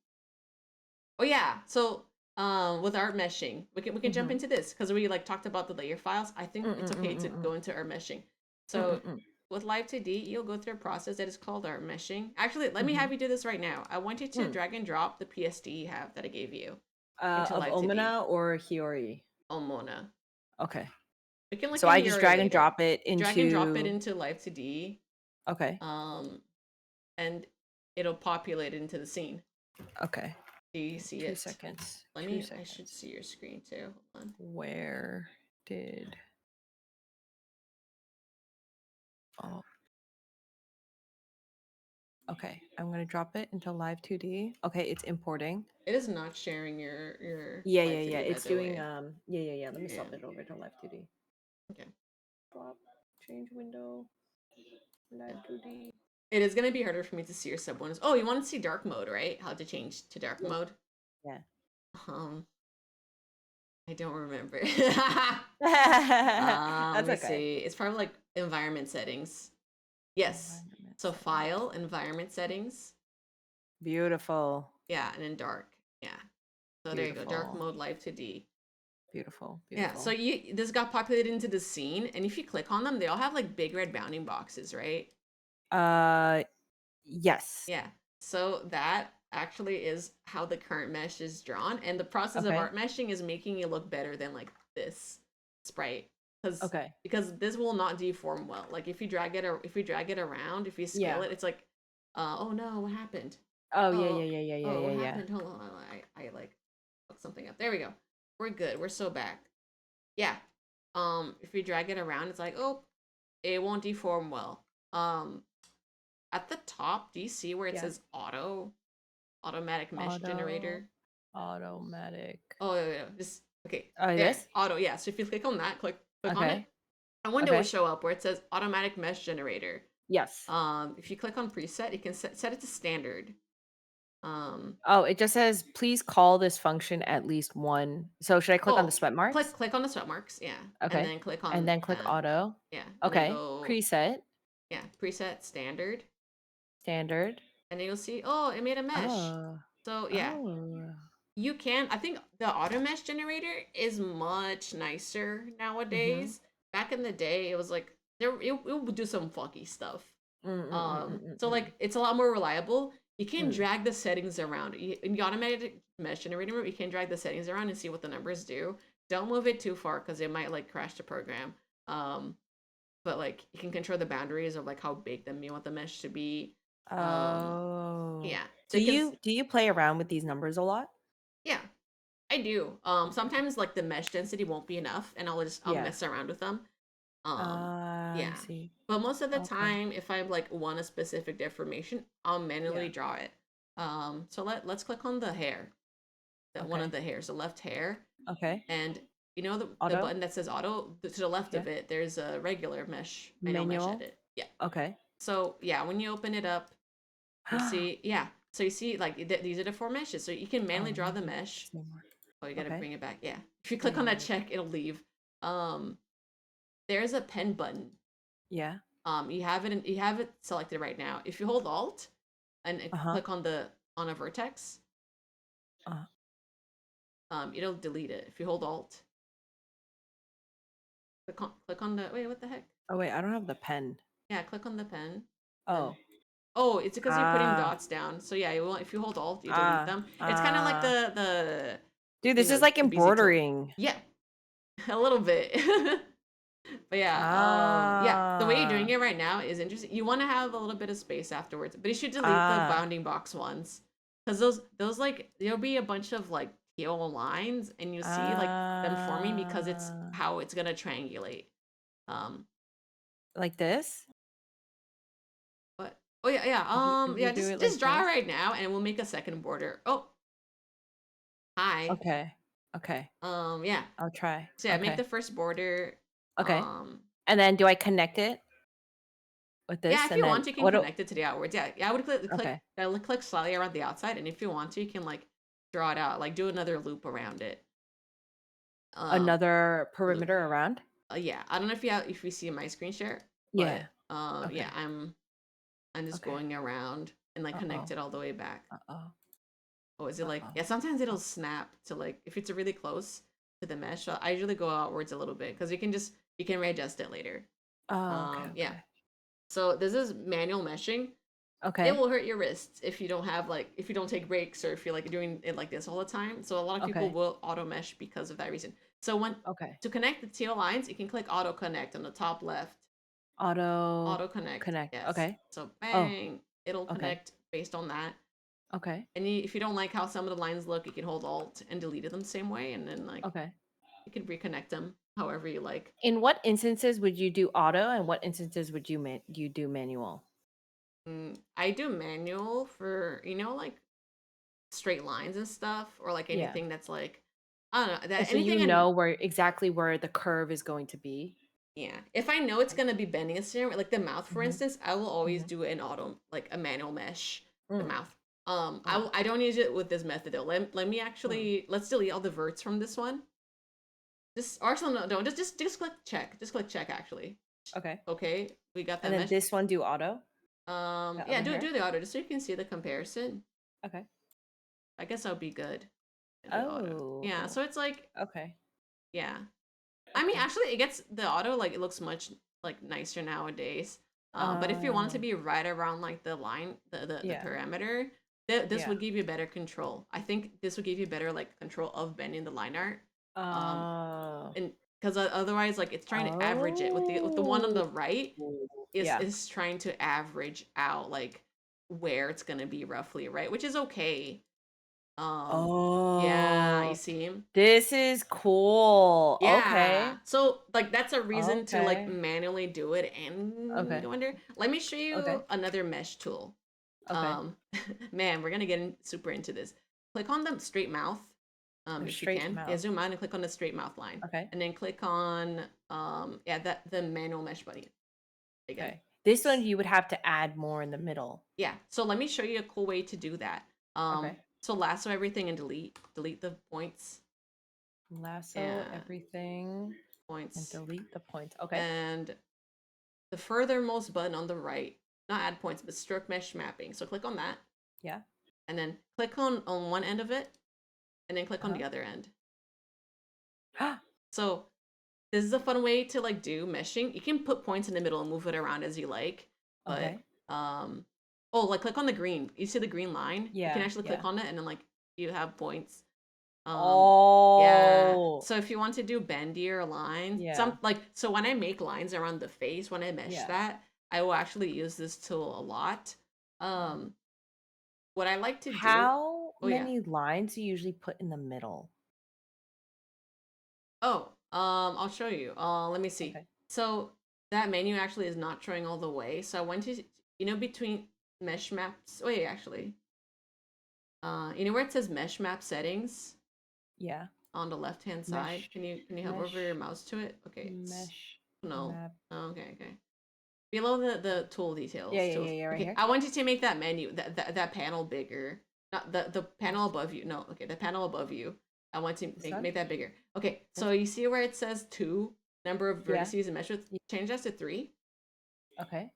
Oh yeah, so with art meshing, we can jump into this because we like talked about the layer files. I think it's okay to go into art meshing. So with Live2d, you'll go through a process that is called art meshing. Actually, let me have you do this right now. I want you to drag and drop the PSD you have that I gave you into Of Live2d. ohmonah or Hiyori? ohmonah. Okay. We can look So at I just Hiyori drag and later. drop it Drag and drop it into. into Live2d. Okay. And it'll populate into the scene. Okay. Do you see 2 it? seconds. Let 2 me. seconds. I should see your screen too. Hold on. Where did? Oh. Okay. I'm gonna drop it into Live2d. Okay, it's importing. It is not sharing your Yeah. Live2d, by It's the doing way. Yeah. Let me swap it over to Live2d. Okay. Swap. Change window. Live2d. It is gonna be harder for me to see your sub bonus. Oh, you want to see dark mode, right? How to change to dark mode? Yeah. I don't remember. Let That's me okay. see. It's probably like environment settings. Yes. Environment So settings. file, environment settings. Beautiful. Yeah, and then dark. Yeah. So there you go. Dark mode Live2d. Beautiful. Yeah, so this got populated into the scene, and if you click on them, they all have like big red bounding boxes, right? Yes. Yeah. So that actually is how the current mesh is drawn, and the process of Okay. art meshing is making it look better than like this sprite, Okay. because this will not deform well. Like if you drag it or if you drag it around, if you scale it, it's like, oh no, what happened? Oh Oh, what yeah. happened? Hold on, I like fucked something up. There we go. We're good. We're so back. Yeah. If you drag it around, it's like, oh, it won't deform well. At the top, do you see where it says automatic mesh generator? Automatic. Oh yeah. Just okay. Oh, There. this? Auto, yeah. So if you click on that, click on it, Okay. a window will Okay. show up where it says automatic mesh generator. Yes. If you click on preset, you can set it to standard. Oh, it just says please call this function at least one. So should I click on the sweat marks? Click on the sweat marks, yeah. And Okay. then click And on then click auto. yeah. And then Okay. go Preset. yeah, preset standard. Standard. And then you'll see, oh, it made a mesh. Oh. So yeah. Oh. You can, I think the auto mesh generator is much nicer nowadays. Back in the day, it was like it would do some funky stuff. So like it's a lot more reliable. You can drag the settings around. In the automatic mesh generator, you can drag the settings around and see what the numbers do. Don't move it too far because it might like crash the program. But like you can control the boundaries of like how big you want the mesh to be. Yeah. So Do you play around with these numbers a lot? Yeah, I do. Sometimes like the mesh density won't be enough, and I'll mess around with them. I Yeah. see. But most of the time, if I like want a specific deformation, I'll manually Yeah. draw it. So let's click on the hair, one of the hairs, the left hair, Okay. and you know the Auto? button that says auto to the left of Yeah. it. There's a regular mesh, manual mesh Manual. edit. Yeah. Okay. So yeah, when you open it up, you'll see So you see like these are the four meshes. So you can manually draw the mesh. Oh, you gotta bring it back. Yeah. If you click on that check, it'll leave. There's a pen button. Yeah. You have it selected right now. If you hold Alt and click on a vertex, it'll delete it. If you hold Alt, click on the wait, what the heck? Oh wait, I don't have the pen. Yeah, click on the pen. Oh. Oh, it's because you're putting dots down. So yeah, if you hold Alt, you delete them. It's kind of like the Dude, this is like embroidering. Yeah, a little bit. But yeah, the way you're doing it right now is interesting. You want to have a little bit of space afterwards, but you should delete the bounding box ones, because those like there'll be a bunch of like teal lines, and you see like them forming because it's how it's gonna triangulate. Like this? But oh yeah, just draw it right now, and we'll make a second border. Oh, hi. Okay. Yeah. I'll try. So yeah, make the first border. Okay. And then do I connect it with this? Yeah, if and you then want, you can connect it to the outwards. Yeah, I would click slightly around the outside, and if you want to, you can like draw it out, like do another loop around it. Another perimeter around? Yeah, I don't know if you see my screen share, but yeah, I'm just going around and like connect it all the way back. Oh, is it like yeah? Sometimes it'll snap to like if it's really close to the mesh. So I usually go outwards a little bit because you can readjust it later. Oh, okay. Yeah. So this is manual meshing. It Okay. will hurt your wrists if you don't have like if you don't take breaks or if you're like doing it like this all the time. So a lot of people Okay. will auto mesh because of that reason. So when Okay. to connect the teal lines, you can click auto connect on the top left. Auto Auto connect, connect. yes. Okay. So Oh, bang, it'll okay. connect based on that. Okay. And if you don't like how some of the lines look, you can hold Alt and delete them the same way, and then like Okay. you can reconnect them however you like. In what instances would you do auto and what instances would you do manual? I do manual for like straight lines and stuff, or like Yeah. anything that's like I don't know And that so you anything in know where exactly where the curve is going to be. yeah. If I know it's Okay. gonna be bending a certain way, like the mouth, for Mhm. instance, I will always Mhm. do an auto like a manual mesh the Mm. mouth. Mm. I don't use it with this method though. Let me Mm. actually let's delete all the verts from this one. Just or actually no, don't just click check. Just click check actually. Okay. Okay, we got And that then mesh. this one do auto. The Yeah, other do hair. the auto just so you can see the comparison. Okay. I guess that would be good. And do auto. Yeah, Oh. so it's like Okay. yeah. I mean, Okay. actually, it gets the auto like it looks much like nicer nowadays. But if you want to Uh, be right around like the line, the yeah. parameter, this Yeah. would give you better control. I think this would give you better like control of bending the line art. Um, Oh. and because otherwise, like it's trying to average it with the one on Oh. the right Yeah. is trying to average out like where it's gonna be roughly, right? Which is okay. Yeah, you Oh. see. This is cool. Yeah. Okay. So like that's a reason to like Okay. manually do it and Okay. go under. Let me show you Okay. another mesh tool. Okay. Um man, we're gonna get super into this. Click on the straight mouth, A if you straight can. Yeah, mouth. zoom out and click on the straight mouth line. Okay. And then click on yeah, that the manual mesh button again. Okay. This one you would have to add more in the middle. Yeah. So let me show you a cool way to do that. Okay. So lasso everything and delete the points. Lasso And everything and points. delete the points. Okay. And the furthermost button on the right, not add points, but stroke mesh mapping. So click on that, Yeah. and then click on one end of it, and then click on Uh-huh. the other end. So this is a fun way to like do meshing. You can put points in the middle and move it around as you like, but Okay. oh, like click on the green. You see the green line? You can Yeah. actually click Yeah. on it, and then like you have points. Yeah. Oh. So if you want to do bendier lines, Yeah. some like so when I make lines around the face, when I mesh Yeah. that, I will actually use this tool a lot. Um, what I like to do, How oh yeah. many lines do you usually put in the middle? Oh, I'll show you. Let me see. Okay. So that menu actually is not showing all the way. So I went to, between mesh maps. Wait, actually, you know where it says mesh map settings Yeah. on the left hand side? Mesh. Can you hover over your Mesh. mouse to it? Okay, it's Mesh no. map. Oh, okay. Below the tool Yeah, details. yeah, yeah, yeah, right Okay, here. I want you to make that menu, that panel bigger. Not the panel This. above you. No, okay, the panel above you. I want to This one? make that bigger. Okay, so This? you see where it says 2 number of Yeah. vertices and mesh width? Change that to 3. Okay.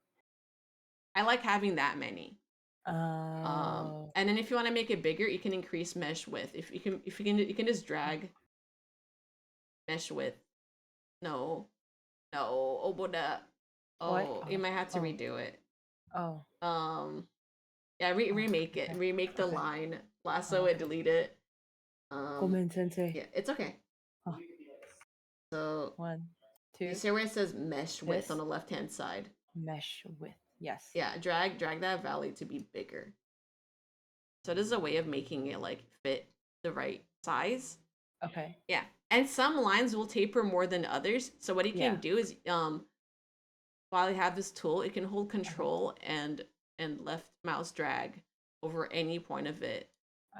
I like having that many. Oh. And then if you want to make it bigger, you can increase mesh width. You can just drag mesh width. No, no, ohmonah. What? Oh, you Oh. might have to Oh. redo it. Oh. Um, Yeah, Oh. remake it. Okay. Remake the Okay. line. Lasso Oh, it, okay. delete it. Gomen sensei. Yeah, it's okay. Oh. So One, you two. see where it says mesh width on This the left hand side? mesh width. Yes. Yeah, drag that valley to be bigger. So this is a way of making it like fit the right size. Okay. Yeah. And some lines will taper more than others. So what you can Yeah. do is while you have this tool, it can hold Uh-huh. control and left mouse drag over any point of it.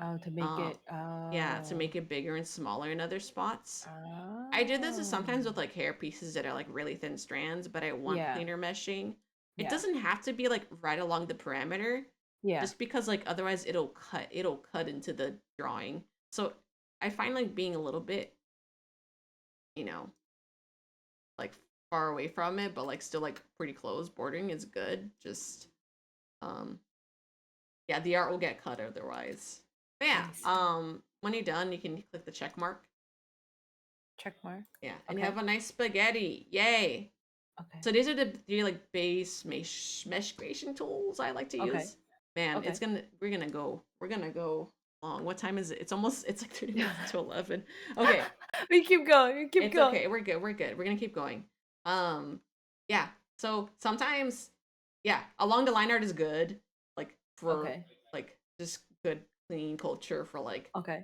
Oh, to make Um it. yeah, to Oh. make it bigger and smaller in other spots. I do this Oh. sometimes with like hair pieces that are like really thin strands, but I want Yeah. cleaner meshing. It Yeah. doesn't have to be like right along the parameter, Yeah. just because like otherwise it'll cut into the drawing. So I find like being a little bit, you know, like far away from it, but like still like pretty close bordering is good. Just um yeah, the art will get cut otherwise. But yeah, I see. when you're done, you can click the check mark. Check mark. Yeah, and you Okay. have a nice spaghetti. Yay. Okay. So these are the three like base mesh creation tools I like to Okay. use. Man, Okay. we're gonna go long. What time is it? It's like 30 minutes to 11. Okay, We keep going. We keep it's going. okay. We're good. We're good. We're gonna keep going. Um, yeah. So sometimes, yeah, along the line art is good, like for Okay. like just good clean culture for like Okay.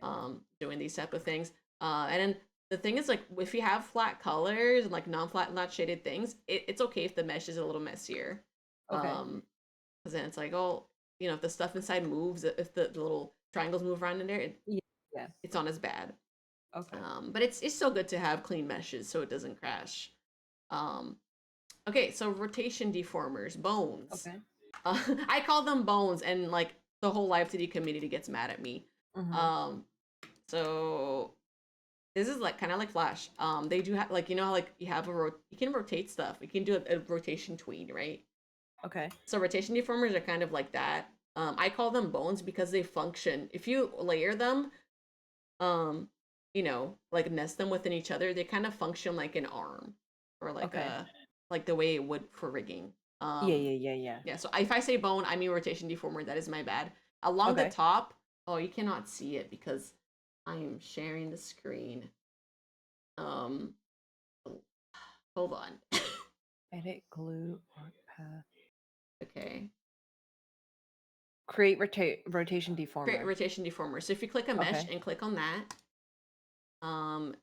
doing these type of things. And then the thing is like if you have flat colors and like non-flat, not shaded things, it's okay if the mesh is a little messier. Okay. Because then it's like, oh, if the stuff inside moves, if the little triangles move around in there, Yeah. Yeah. it's not as bad. Okay. But it's still good to have clean meshes so it doesn't crash. Um, okay, so rotation deformers, bones. Okay. I call them bones, and like the whole Live2d community gets mad at me. Mm-hmm. Um, so this is like kind of like Flash. They do have like how like you have you can rotate stuff. You can do a rotation tween, right? Okay. So rotation deformers are kind of like that. I call them bones because they function. If you layer them, um like nest them within each other, they kind of function like an arm or Okay. like the way it would for rigging. Yeah. Yeah. Yeah. Yeah. Yeah, so if I say bone, I mean rotation deformer. That is my bad. Along the Okay. top, oh, you cannot see it because I am sharing the screen. um Hold on. Edit glue arc path. Okay, Create rotation create deformer. rotation deformer. So if you click a mesh Okay. and click on that, um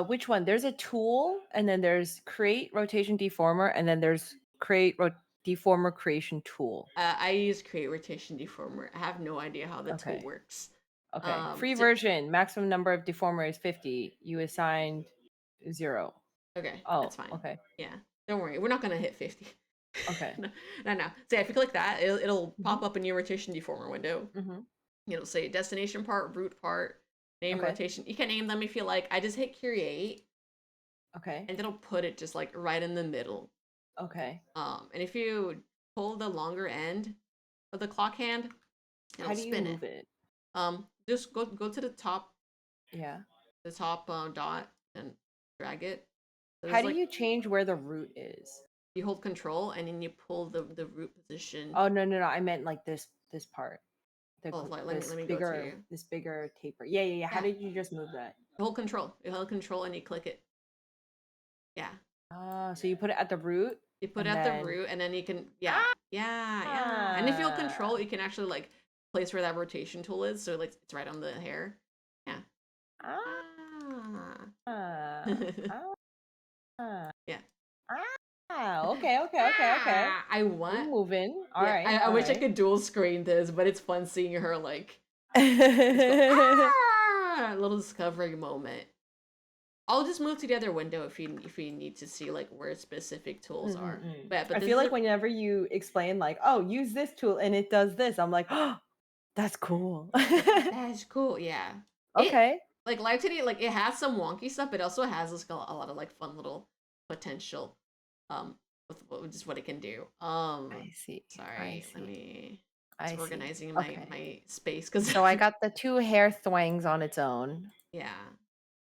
Which one? There's a tool, and then there's create rotation deformer, and then there's create deformer creation tool. I use create rotation deformer. I have no idea how the tool Okay. works. Okay. Free So version. Maximum number of deformer is 50. You assigned 0. okay, that's Oh, fine. okay. Yeah, don't worry. We're not gonna hit 50. Okay. No, no, no. So yeah, if you click that, it'll pop Mm-hmm. up in your rotation deformer window. Mm-hmm. It'll say destination part, root part, name Okay. rotation. You can name them if you like. I just hit create, Okay. and it'll put it just like right in the middle. Okay. And if you pull the longer end of the clock hand, it'll How do you spin it. move it? Just go to Yeah. the top dot and drag it. So How there's do like you change where the root is? you hold control and then you pull the root position. Oh, no, no, no. I meant like this part. The Oh, like let this me go to bigger you. this bigger taper. Yeah, yeah, yeah. How Yeah, did you just move that? you hold control. You hold control and you click it. Yeah, So you put it at the root, you put it and at the then root and then you can yeah. And if you hold ah control, you can actually like place where that rotation tool is. So like it's right on the hair. Yeah. ah Ah. ah ah. Yeah. Okay, okay, okay, okay. I We're want. moving. All Yeah, right, I all wish I right. could dual screen this, but it's fun seeing her like just go little discovery moment. I'll just move to the other window if you need to see like where specific tools are. Mm-mm-mm. But I this feel is like whenever you explain, like, oh, use this tool and it does this, I'm like, oh, that's cool. that's cool. Yeah, it Okay. like Live Today like it has some wonky stuff, but it also has like, a lot of like fun little potential with just what it can do. I see. I Sorry, let see. me I just see. organizing Okay. my space because So I got the two hair thwangs on its own. yeah,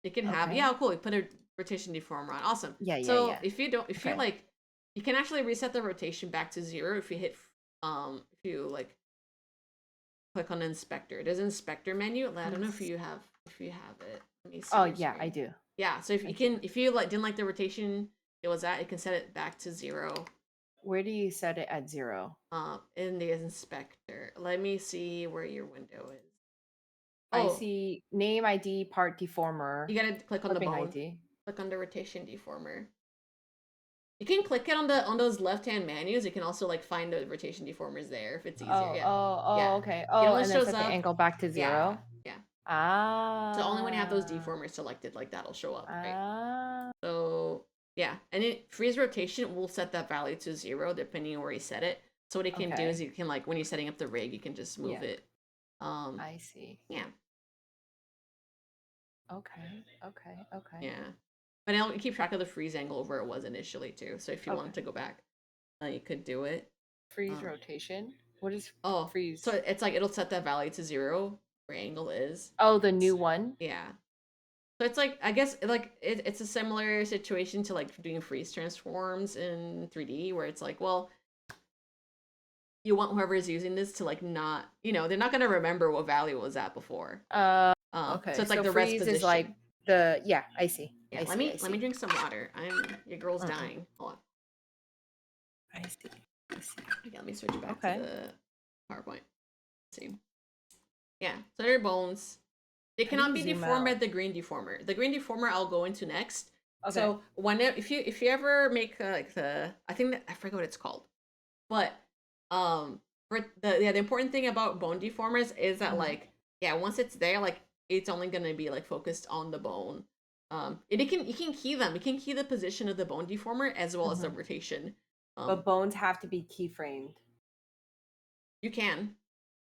it can have Okay. cool. You put a rotation deformer on. Awesome. Yeah, yeah, So yeah. if you Okay. like, you can actually reset the rotation back to 0 if you hit if you like click on inspector. There's an inspector menu. I don't know if you have it. Let me see Oh, your yeah, I screen. do. Yeah. So I do. if you like didn't like the rotation it was at, you can set it back to 0. Where do you set it at 0? In the inspector. Let me see where your window is. I Oh, see name ID, part deformer, you gotta click on the clipping bone. ID. Click on the rotation deformer. You can click it on those left hand menus. You can also like find the rotation deformers there if it's easier. Oh, Yeah, oh, oh, yeah. okay. It Oh, only and then shows set the up. angle back to Yeah, 0. yeah. So only when you have those Ah. deformers selected, like that'll show up, right? Ah. So yeah, and it freeze rotation will set that value to 0 depending on where you set it. So what it can do is Okay. you can like when you're setting up the rig, you can just move Yeah, it. I see. Yeah, Okay. Okay. Okay. yeah. But it'll keep track of the freeze angle where it was initially too. So if you Okay. wanted to go back, you could do it. Freeze Um, rotation. What is oh, so freeze? it's like it'll set that value to 0 where angle is. Oh, the new one. Yeah. So it's like, I guess like it's a similar situation to like doing freeze transforms in 3D, where it's like, well, you want whoever is using this to like not, they're not gonna remember what value it was at before. So Okay. it's like So the rest freeze is like position. yeah, I see. Yeah, I let see. me I let me see. drink some water. Your girl's Mm-mm. dying. Hold on. I see. I see. Okay, let me switch back to Okay. the PowerPoint. Let's see. Yeah, so they're bones. They How do cannot you be zoom deformed by out? the green deformer. The green deformer I'll go into next. Okay. So whenever if you ever make like I think that I forget what it's called, but for the important thing about bone deformers is that Mm-hmm. like yeah, once it's there, like it's only gonna be like focused on the bone. And you can key them. You can key the position of the bone deformer as well as the Mm-hmm. rotation. But bones have to be keyframed. You can.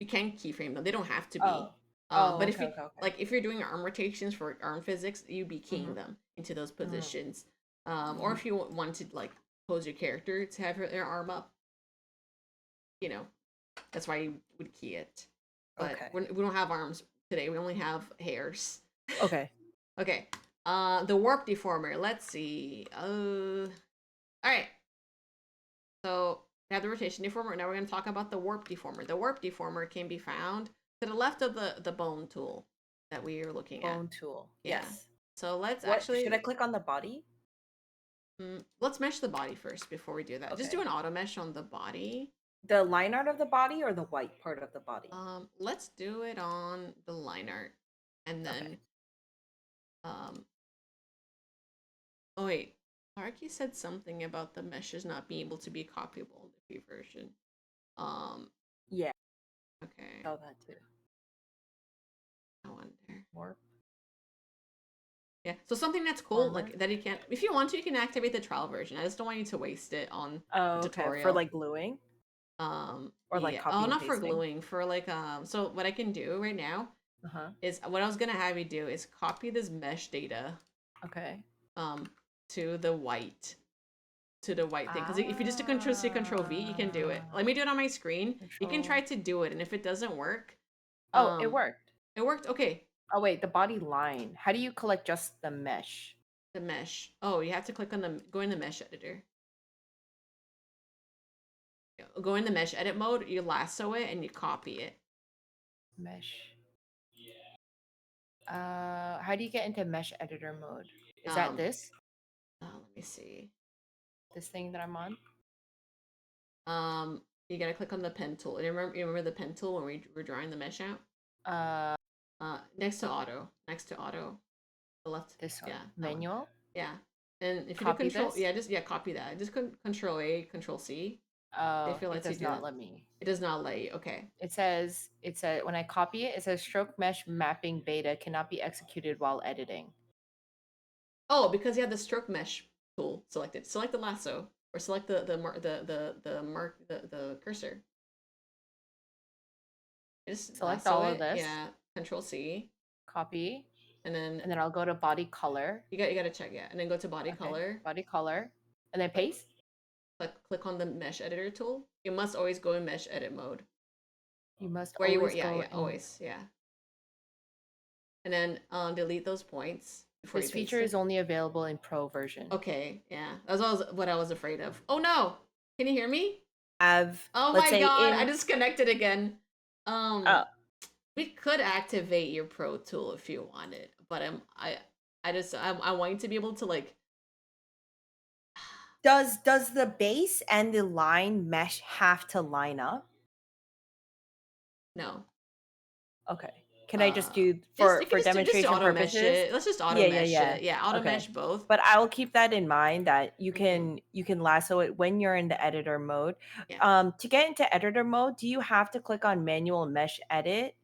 You can keyframe them. They don't have to Oh. be. Oh, But if okay, you okay, okay. like, if you're doing arm rotations for arm physics, you'd be keying Mm-hmm. them into those Mm-hmm. positions. Or Mm-hmm. if you want to like pose your character to have their arm up, you know, that's why you would key it. But Okay. we don't have arms today. We only have hairs. Okay. Okay. The warp deformer. Let's see. All right. So we have the rotation deformer. Now we're going to talk about the warp deformer. The warp deformer can be found to the left of the bone tool that we are looking at. Bone tool. Yeah. Yes. So let's What should I actually click on the body? let's mesh the body first before we do that. Just do Okay. an auto mesh on the body. The line art of the body or the white part of the body? Let's do it on the line art, and Okay. then um. Oh wait, Arky said something about the meshes not being able to be copyable in the free version. Um. Yeah. Okay. Saw that too. I wonder. Warp Yeah. So something that's cool, armor. like that you can't. If you want to, you can activate the trial version. I just don't want you to waste it on Oh, the okay. For tutorial. like gluing or like Yeah. Oh, copy and not for pasting. gluing. For like So what I can do right now Uh-huh. is what I was gonna have you do is copy this mesh data Okay. um to the white thing. Because if you just do Control C, Control V, you can do it. Ah. Let me do it on my screen. You can try Control. to do it, and if it doesn't work, Oh, it um, worked. it worked. Okay. Oh wait, the body line. How do you collect just the mesh? The mesh. Oh, you have to click on go in the mesh editor. Go in the mesh edit mode, you lasso it and you copy it. Mesh. How do you get into mesh editor mode? Is that Um, this? let me see. This thing that I'm on? You gotta click on the pen tool. You remember the pen tool when we were drawing the mesh out? Uh, Next to auto. Next to auto. The left. this one. Yeah, that one. Manual. Yeah. And if you do Copy control, this. yeah, just copy that. Just Control A, Control C. Oh, If it it lets you does do not that. let me. It does not let you. Okay. It says when I copy it, it says stroke mesh mapping beta cannot be executed while editing. Oh, because you have the stroke mesh tool selected. Select the lasso or select the cursor. Just Select lasso all of it. this, Yeah. Control C. copy, And then and then I'll go to body color. you gotta check, yeah. And then go to body Okay, color. body color, and then Click paste. click on the mesh editor tool. You must always go in mesh edit mode. You must Where you were, always yeah, go yeah, in. always, yeah. And then delete those points before you This paste feature it. is only available in pro version. Okay, yeah. That's what I was afraid of. Oh no! Can you hear me? Have Oh let's my say god, I in disconnected again. oh We could activate your pro tool if you wanted, but I want you to be able to like does the base and the line mesh have to line up? no. Okay. Can I just Uh, do just you can for just demonstration auto mesh purposes? it. Let's just auto Yeah, yeah, mesh yeah. it. Yeah, auto mesh Okay. both. But I will keep that in mind that Mhm. you can lasso it when you're in the editor mode. Yeah. To get into editor mode, do you have to click on manual mesh edit?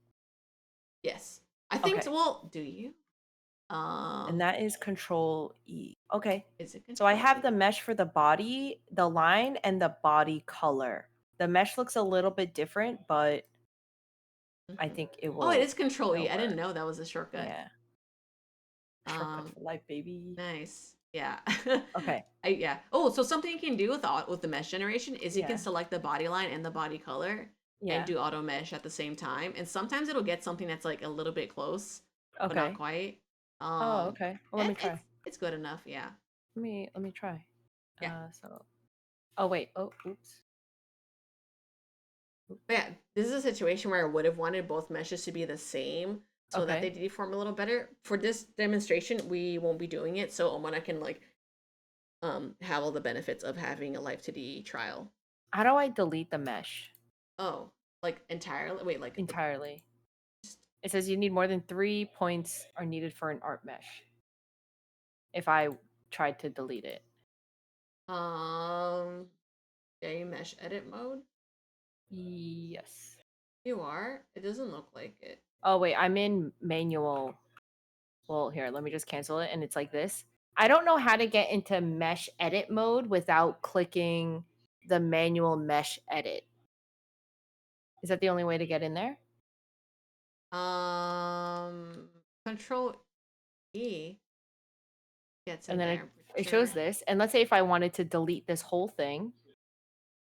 Yes. I think so. Okay. Well, do you? Uh, And that is control E. Okay. is it So I control have E? the mesh for the body, the line, and the body color. The mesh looks a little bit different, but I Mhm. think Oh, it is control E. it'll I didn't work. know that was a shortcut. Yeah. Shortcut Um, for life, baby. nice. Yeah. Okay. Yeah. Oh, so something you can do with the mesh generation is you can Yeah. select the body line and the body color and Yeah. do auto mesh at the same time. And sometimes it'll get something that's like a little bit close, but not Okay. quite. Oh, okay. Well, let me try. It's good enough. Yeah. Let me try. Yeah. So. Oh wait. Oh, oops. But yeah, this is a situation where I would have wanted both meshes to be the same so that they Okay. deform a little better. For this demonstration, we won't be doing it, so Omona can like have all the benefits of having a Live2d trial. How do I delete the mesh Oh, like entirely? Wait, like entirely? just, It says you need more than 3 points are needed for an art mesh. If I tried to delete it. yeah, mesh edit mode. Yes. You are? It doesn't look like it. Oh wait, I'm in manual. Well, here, let me just cancel it, and it's like this. I don't know how to get into mesh edit mode without clicking the manual mesh edit. Is that the only way to get in there? Control E gets in And then there for it sure. shows this. And let's say if I wanted to delete this whole thing,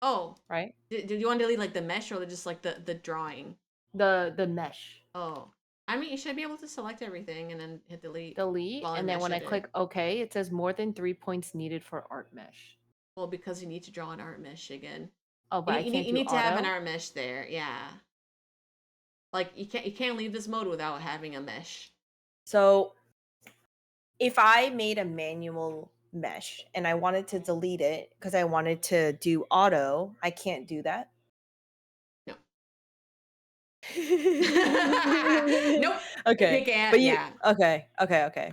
Oh, right? did you want to delete like the mesh or just like the drawing? The mesh. Oh, I mean, you should be able to select everything and then hit delete Delete. while in And then mesh when I edit. click OK, it says more than 3 points needed for art mesh. Well, because you need to draw an art mesh again. Oh, but I can't You do need to have an auto. art mesh there. Yeah. Like you can't leave this mode without having a mesh. So if I made a manual mesh and I wanted to delete it because I wanted to do auto, I can't do that. No. Nope. You Okay. can't. But you Yeah. okay.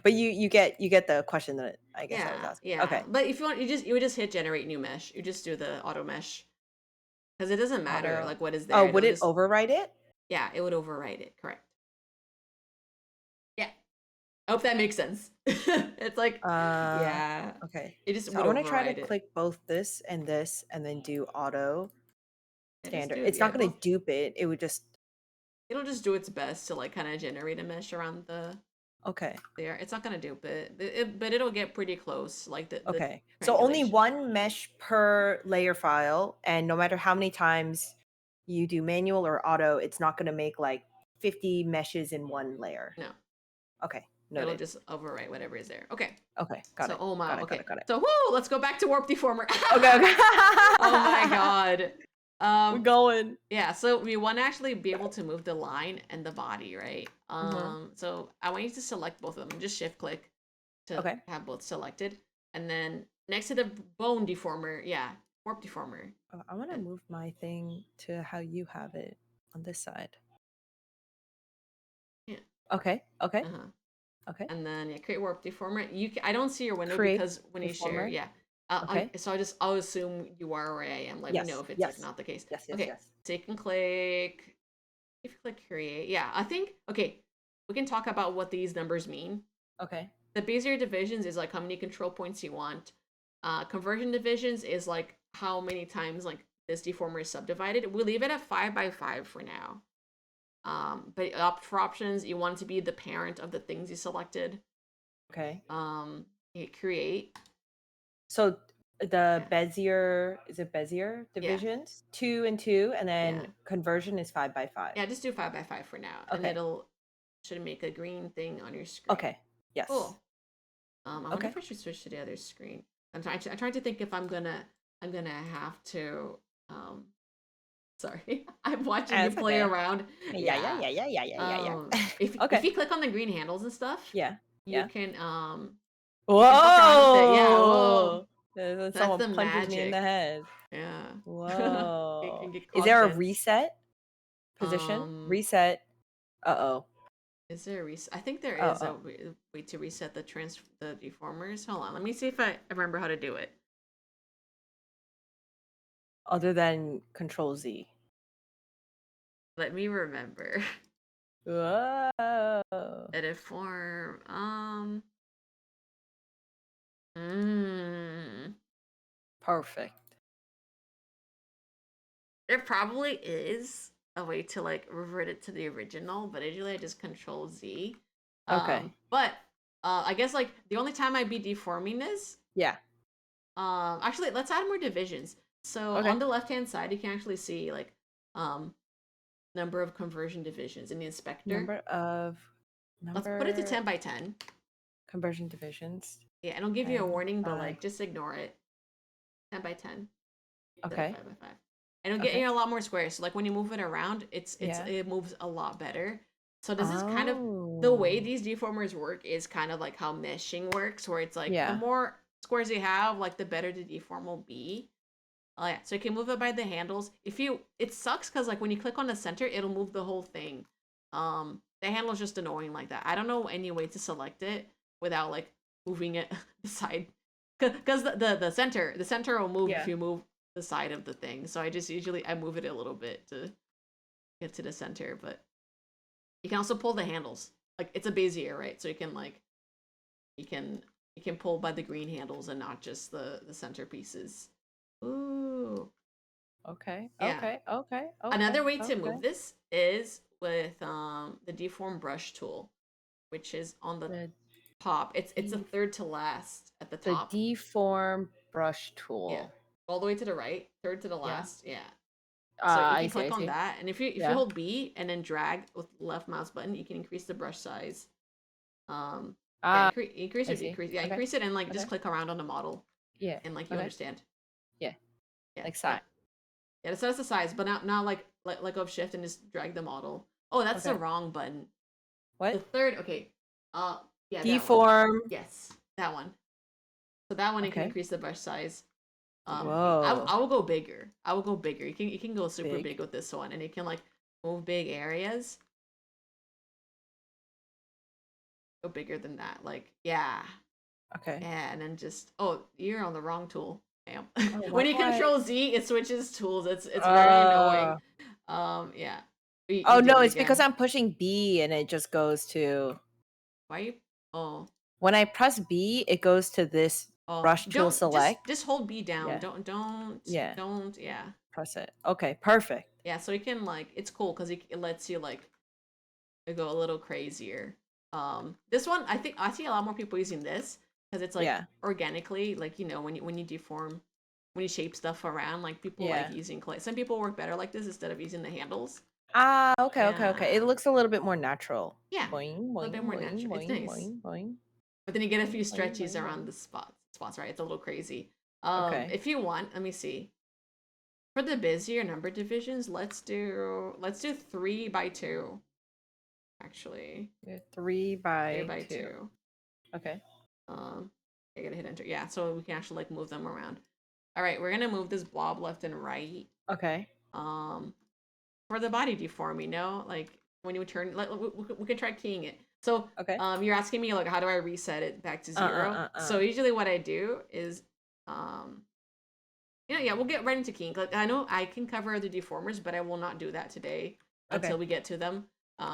But you get the question that I guess I was Yeah. asking. Yeah. Okay. But if you want, you would just hit generate new mesh. You just do the auto mesh because it doesn't matter Auto. like what is Oh, there. would It'll it just overwrite it? yeah, it would overwrite it. Correct. Yeah. I hope that makes sense. It's like Uh yeah, okay. it just So I would want to try to override it. click both this and then do auto Yeah, just standard. do It's yeah not going both. to dupe it. It would just It'll just do its best to like kind of generate a mesh around the okay. there. It's not gonna dupe it, but it'll get pretty close, like the Okay. So only triangulation. one mesh per layer file, and no matter how many times you do manual or auto, it's not going to make like 50 meshes in one layer. No, Okay. it'll Noted. just overwrite whatever is there. Okay. Okay. Got So it. oh my, Got it. Got okay. it. Got it. So whoo, let's go back to warp deformer. Okay. Okay. Oh my god. We're Um going. yeah, so we want to actually be able to move the line and the body, right? Mm-hmm. So I want you to select both of them. Just shift click to Okay. have both selected. And then next to the bone deformer, yeah, warp deformer. I want to move my thing to how you have it on this side. Yeah. Okay. Okay. Uh-huh. Okay. And then yeah, create warp deformer. I don't see your window Create because when you share, deformer. yeah. Okay. So I'll assume you are where I am. Let me know Yes. if it's like Yes. not the case. Yes. Yes. Okay, Yes. so you can click. If you click create, yeah, I think okay. We can talk about what these numbers mean. Okay. The Bezier divisions is like how many control points you want. Conversion divisions is like how many times like this deformer is subdivided. We'll leave it at 5 by 5 for now. But for options, you want it to be the parent of the things you selected. Okay. Hit create. So the Yeah. Bezier is it Bezier Yeah. divisions 2 and 2, and then Yeah. conversion is 5 by 5. Yeah, just do 5 by 5 for now, and Okay. it'll should make a green thing on your screen. Okay. Yes. Cool. I wonder Okay. if I should switch to the other screen. I'm trying to think if I'm gonna have to sorry. I'm watching you It's play okay. around. Yeah. If Okay. you click on the green handles and stuff, Yeah. you Yeah. can fuck around with it. Yeah, whoa. Whoa! Then That's someone the punches me in the magic. head. Yeah. It can Whoa! get Is cause there a dents. reset position? Reset. Uh-oh. Is there a reset? I think there is a Uh-oh. way to reset the deformers. Hold on, let me see if I remember how to do it. Other than Control Z. Let me remember. Whoa. Edit form. Mm, Perfect. there probably is a way to like revert it to the original, but usually I just Control Z. Okay. But I guess like the only time I'd be deforming this. Yeah. Actually, let's add more divisions. So Okay. on the left hand side, you can actually see like number of conversion divisions in the inspector. Number. Let's put it to 10 by 10. Conversion divisions. Yeah, it'll give you a 10 warning, but by. like just ignore it. 10 by 10 instead of Okay. 5 by 5. And it'll get Okay. you a lot more squares. So like when you move it around, Yeah. it moves a lot better. So this is kind of the way Oh. these deformers work is kind of like how meshing works, where it's like the Yeah. more squares you have, like the better the deform will be. Oh yeah, so you can move it by the handles. It sucks because like when you click on the center, it'll move the whole thing. The handle is just annoying like that. I don't know any way to select it without like moving it beside, because the center will move if Yeah. you move the side of the thing. So I just usually I move it a little bit to get to the center, but you can also pull the handles. Like it's a Bezier, right? So you can like you can you can pull by the green handles and not just the center pieces. Ooh. Okay. Yeah. Okay. Okay. Okay. Another way to Okay. move this is with the deform brush tool, which is on the The top. It's a de- third to last at the the top. deform brush Yeah. tool. All the way to the right, third to the Yeah. last. Yeah. So you I can see. I click on see. that, and if you Yeah. hold B and then drag with left mouse button, you can increase the brush size. Um, yeah, Ah, increase I or see. decrease. Yeah, Okay. increase it and like Okay. just click around on the model, Yeah. and like you Okay. understand. Yeah. Yeah, Like yeah, side. yeah. So that's the size, but now like let go of shift and just drag the model. Oh, that's the Okay. wrong button. The What? third, okay. Yeah, that one. Deform. Yes, that one. So that one you can Okay. increase the brush size. Whoa. I will go bigger. I will go bigger. You can go super Big. big with this one, and you can like move big areas. Go bigger than that. Like yeah, Okay. yeah, and then just you're on the wrong tool. Damn. Oh, why When you do I? control Z, it switches tools. It's very annoying. Uh. Yeah. Oh You do no, it it's because again. I'm pushing B and it just goes to. Why you? Oh. When I press B, it goes to this Oh, brush tool don't select. just hold B down. Yeah. Yeah. Don't. Yeah, Press it. Okay. Perfect. yeah. So you can like it's cool because it lets you like go a little crazier. This one I think I see a lot more people using this because it's like Yeah. organically like when you deform when you shape stuff around like people like Yeah. using clay. Some people work better like this instead of using the handles. Ah, okay, okay, okay. It Yeah, looks a little bit more natural. yeah, Boing, a little bit boing, more boing, natural. It's boing, nice. boing, boing, But then you get a boing, few boing, stretchies boing, around boing. the spots, right? It's a little crazy. Okay. If you want, let me see. For the busier number divisions, let's do 3 by 2. Actually, Yeah, three three by by two. two. Okay. I gotta hit enter. Yeah, so we can actually like move them around. All right, we're gonna move this blob left and right. Okay. Um, for the body deform, like when you turn, like, we can try keying it. So, Okay. you're asking me like how do I reset it back to 0? So usually what I do is, um, yeah, we'll get right into keying. Like I know I can cover the deformers, but I will not do that today Okay. until we get to them.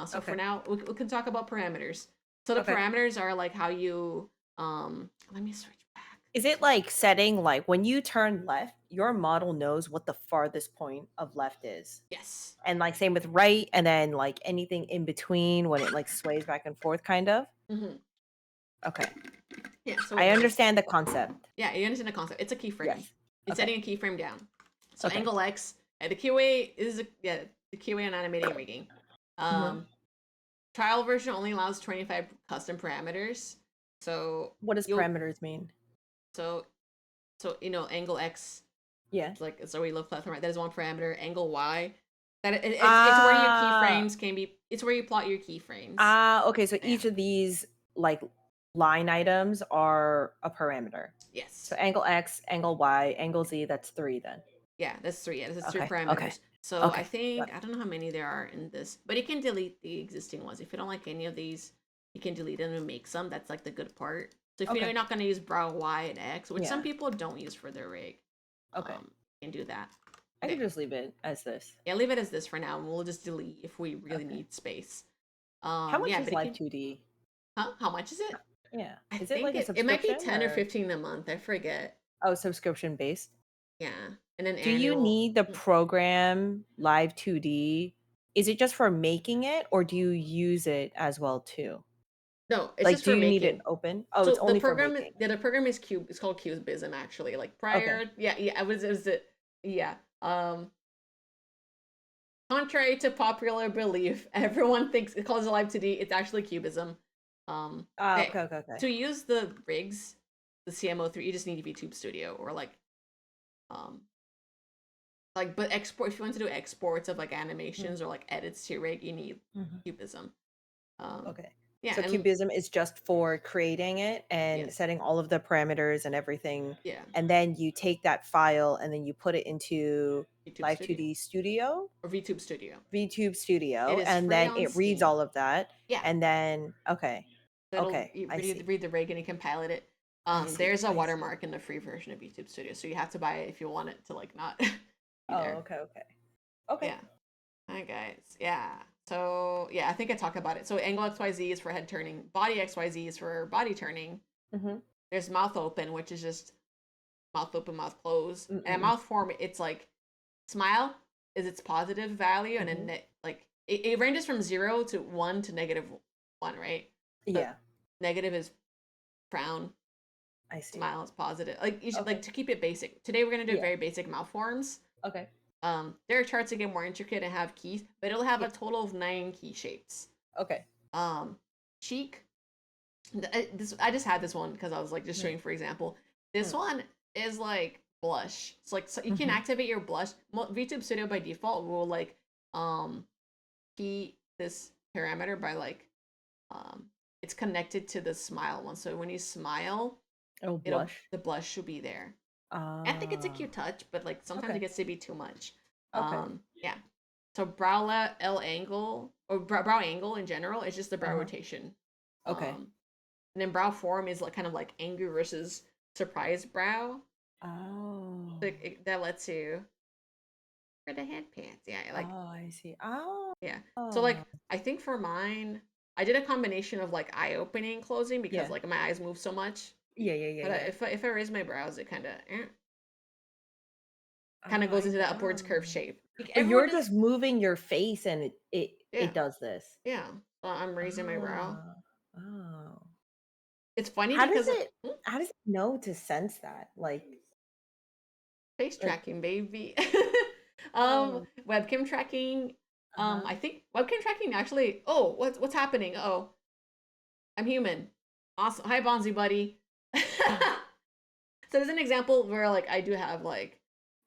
So for Okay. now, we can talk about parameters. So the Okay. parameters are like how you, let me switch back. Is it like setting like when you turn left, your model knows what the farthest point of left is? Yes. And like same with right, and then like anything in between when it like sways back and forth, kind of. Mm-hmm. Okay. Yeah. So I with this, understand the concept. yeah, you understand the concept. It's a keyframe. Yes. It's Okay. setting a keyframe down. So Okay. angle X, the QA is the QA on animating and rigging. Mhm. Trial version only allows 25 custom parameters. So What does you'll parameters mean? so angle X, Yeah. like so we look left and right. That is one parameter. Angle Y, it's where your Ah, keyframes can be. It's where you plot your keyframes. okay. So Yeah. each of these like line items are a parameter. So Yes. angle X, angle Y, angle Z, that's three then. Yeah, that's 3. Yeah, that's 3 Okay. Okay. parameters. So I Okay. Got think it. I don't know how many there are in this, but you can delete the existing ones. If you don't like any of these, you can delete them and make some. That's like the good part. So if you know Okay. you're not going to use brow Y and X, which some Yeah. people don't use for their rig, Okay. you can do that. I can Okay. just leave it as this. Yeah, leave it as this for now, and we'll just delete if we really Okay. need space. How much Yeah, is but it Live can. 2D? Huh? How much is it? Yeah. I Is it think like a it might be subscription 10 or or 15 a month. I forget. oh, subscription based? Yeah, and then Do you annual. need the program Live 2D? Is it just for making it or do you use it as well too? No, it's Like, just do for you need it making. open? Oh, it's So only for making. the program is Cube. It's called Cubism actually. Like Okay. prior, yeah, it was it. Yeah. Contrary to popular belief, everyone thinks it calls it Live2d. It's actually Cubism. Ah, Hey, okay, okay, okay. to use the rigs, the CMO3, you just need VTube Studio or um but export if you want to do exports of like Mm, animations or like edits to your rig, you need mhm. Cubism. Um, Okay. yeah, So and Cubism is just for creating it and yes, setting all of the parameters and everything, yeah, and then you take that file and then you put it into YouTube Studio Live2d Studio, or VTube Studio. VTube It Studio, is and free then on it reads Steam. all of that, Yeah, and then okay, so it'll okay, I see, read the rig and you compile it. I see, There's a I see. watermark in the free version of YouTube Studio, so you have to buy it if you want it to like not be Oh, there. okay, okay, okay. Yeah. Hi guys. Yeah. So yeah, I think I talk about it. So angle XYZ is for head turning. Body XYZ is for body turning. Mm-hmm. There's mouth open, which is just mouth open, mouth close. And Mm-mm-mm. mouth form, it's like smile is its positive value, and Mm-hmm. then like it ranges from 0 to 1 to -1, right? So Yeah, negative is frown, I see. smile is positive. Like you should like Okay. to keep it basic. Today we're gonna do Yeah. very basic mouth forms. Okay. There are charts that get more intricate and have keys, but it'll have Yeah. a total of 9 key shapes. Okay. Um, cheek. I just had this one because I was like just Mm, showing for example. This mm, one is like blush. It's like so you can mhm. activate your blush. VTube Studio by default will like um key this parameter by like um it's connected to the smile one. So when you smile, Oh, it'll blush. the blush should be there. I think it's a Ah, cute touch, but like sometimes it okay. gets to be too much. Okay. Yeah. So L angle or brow angle in general is just the brow Uh-huh. rotation. Okay. And then brow form is like kind of like angry versus surprise brow. Oh. Like that lets you for the head pants. Yeah, Oh, like I see. Oh. yeah. So Oh. like I think for mine, I did a combination of like eye opening, closing because Yeah. like my eyes move so much. Yeah, yeah, yeah, But yeah. if I raise my brows, it kind of Oh, goes I into get that upwards curve oh. shape. Like, But everyone you're does. just moving your face and Yeah, it does this. yeah. I'm raising my brow. Ah. Oh. It's funny How does because it how does it know to sense that? face Like tracking, baby. oh. Webcam tracking. Uh-huh. I think webcam tracking actually. Oh, what's happening? Oh, I'm human. Awesome. Hi, Bonzi buddy. So there's an example where like I do have like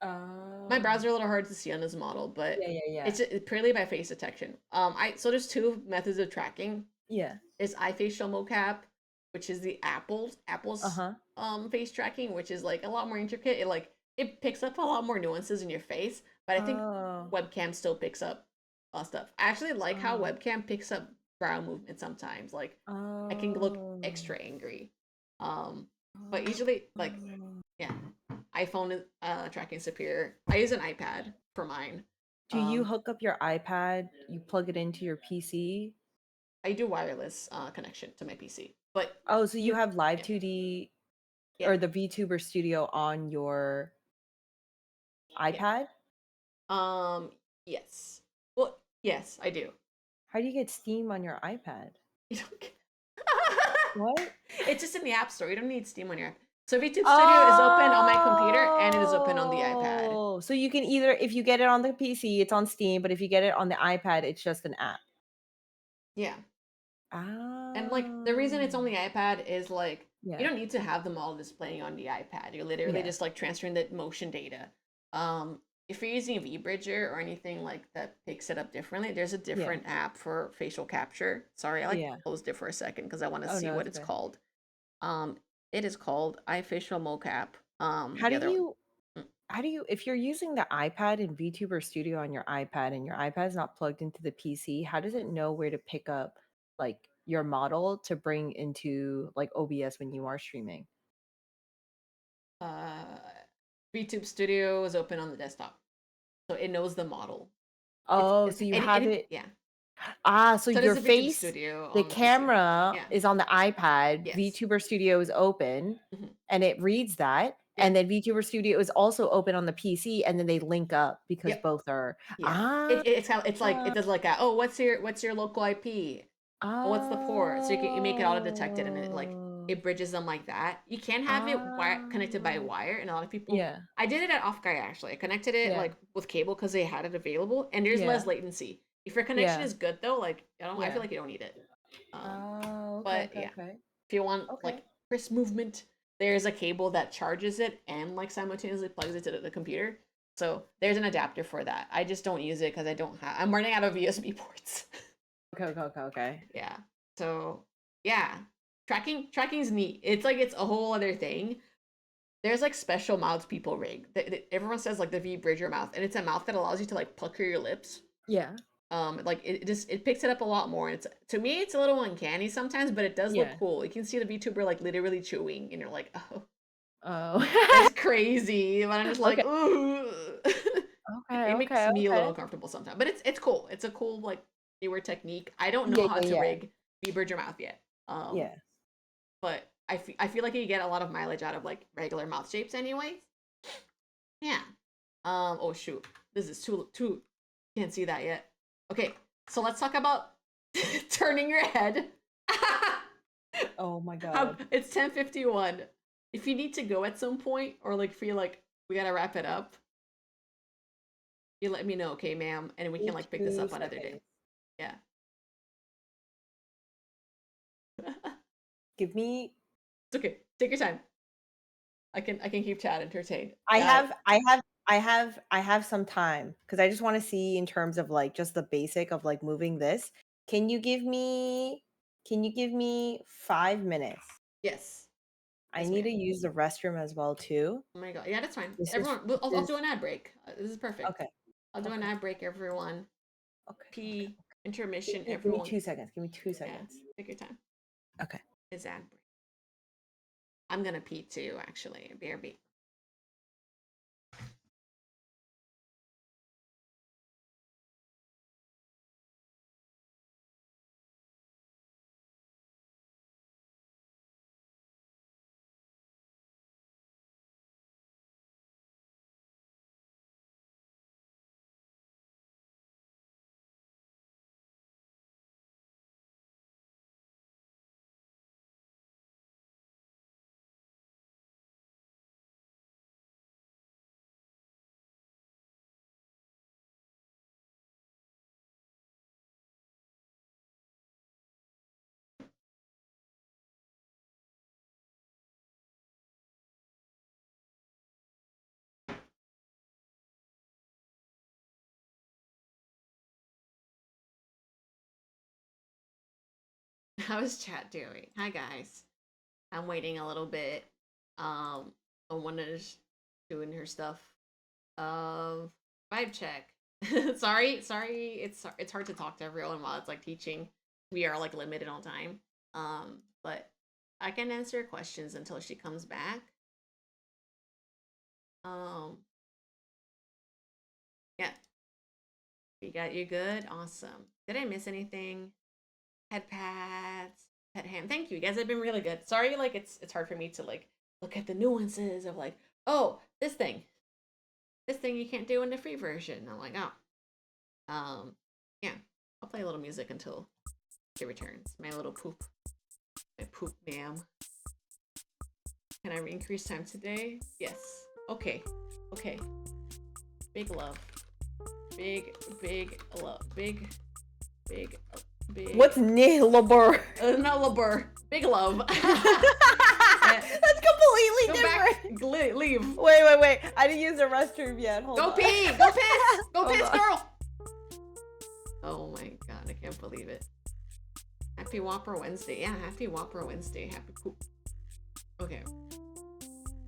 my Oh. brows are a little hard to see on this model, but Yeah, yeah, yeah. it's purely by face detection. I so there's two methods of tracking. Yeah. There's eye facial mocap, which is the Apple's Uh-huh. face tracking, which is like a lot more intricate. It picks up a lot more nuances in your face, but I think Oh. webcam still picks up stuff. I actually like how Oh. webcam picks up brow movement sometimes. Like I can look Oh. extra angry. Um, but Oh. usually like yeah, iPhone is tracking superior. I use an iPad for mine. Do you Um, hook up your iPad, you plug it into your PC? I do wireless connection to my PC, but Oh, so you you have Live yeah 2D yeah or the VTuber Studio on your yeah. iPad? Yes. Well, yes, I do. How do you get Steam on your iPad? You don't get... What? It's just in the App Store. You don't need Steam on your app. So VTube Studio is open on my computer and it is open on the iPad. Oh, so you can either if you get it on the PC, it's on Steam, but if you get it on the iPad, it's just an app. Yeah. And like the reason it's Ah. on the iPad is like you Yeah. don't need to have them all displaying on the iPad. You're literally Yeah. just like transferring the motion data. If you're using VBridger or anything like that picks it up differently, there's a Yeah. different app for facial capture. Sorry, I like Yeah. closed it for a second because I want to Oh, see no, what it's it's okay. called. Um, it is called iFacial Mocap. How The do other one. you how do you if you're using the iPad in VTuber Studio on your iPad and your iPad's not plugged into the PC, how does it know where to pick up like your model to bring into like OBS when you are streaming? Uh, VTube Studio is open on the desktop, so it knows the model. Oh, so you have it Yeah. so So does your the VTube face, Studio the on the PC. camera Yeah. is on the iPad, Yes. VTuber Studio is open, Hmm. and it reads that, Yeah. and then VTuber Studio is also open on the PC, and then they link up because Yep. both are Yeah. ah, It's how it's like it does like a, oh what's your local IP? Oh, what's the port? So you make it auto detected and oh, it bridges them like that. You can have it connected by ah, wire, and a lot of people. yeah, I did it at Off Guy actually. I connected it yeah, like with cable because they had it available, and there's less yeah, latency. If your connection yeah, is good though, like I feel yeah. like you don't need it. Oh, okay, But okay, yeah, okay. if you want Okay. like crisp movement, there's a cable that charges it and like simultaneously plugs it to the computer. So there's an adapter for that. I just don't use it because I don't have. I'm running out of USB ports. Okay, okay, okay, okay. Yeah. So yeah, tracking's neat. It's like it's a whole other thing. There's like special mouths people rig. Everyone says like the V Bridger mouth, and it's a mouth that allows you to like pucker your lips. Yeah. Like it just it picks it up a lot more. And it's to me it's a little uncanny sometimes, but it does Yeah. look cool. You can see the VTuber like literally chewing, and you're like, oh, Oh. that's crazy. But I'm just like, Okay. ooh. Okay, It makes okay, me a little okay. uncomfortable sometimes, but it's cool. It's a cool like newer technique. I don't know Yeah, how yeah, to yeah. rig V Bridger mouth yet. Yeah. But I feel like you get a lot of mileage out of like regular mouth shapes anyway. Yeah. Oh shoot. This is too can't see that yet. Okay. So let's talk about turning your head. Oh my How god. it's 10:51. If you need to go at some point or like feel like we got to wrap it up, you let me know, okay, ma'am, and we Give can me like pick this 2 up another day. seconds. Yeah. Give me It's okay. Take your time. I can keep chat entertained. I Yeah. have I have I have some time because I just want to see in terms of like just the basic of like moving this. Can you give me can you give me 5 minutes? Yes. I Yes, need ma'am. to use the restroom as well too. Oh my god. Yeah, that's fine. This is Everyone, this I'll is do an ad break. This is perfect. okay. I'll do an Okay. ad break, everyone. Okay. Okay. Pee, intermission, Give me everyone. 2 seconds. Give me 2 Yeah, seconds. take your time. Okay. It's ad break. I'm gonna pee too, actually. BRB. How's chat doing? Hi guys. I'm waiting a little bit. Ohmonah's doing her stuff. Vibe check. sorry. It's hard to talk to everyone while it's like teaching. We are like limited on time. But I can answer questions until she comes back. Um, yeah, we got you good. Awesome. Did I miss anything? Head pads, pet ham. Thank you. You guys have been really good. Sorry, like it's hard for me to like look at the nuances of like, oh, this thing you can't do in the free version. I'm like, oh, yeah. I'll play a little music until she returns. My little poop, my poop, ma'am. Can I increase time today? Yes. Okay. Okay. Big love. Big love. Big. What's nilabur? No, labor. Big love. That's completely Go different. back. Leave. Wait. I didn't use the restroom yet. Hold Go on. pee. Go piss. Go Hold piss, on. girl. Oh my god, I can't believe it. Happy Whopper Wednesday. Yeah, happy Whopper Wednesday. Happy poop. Okay.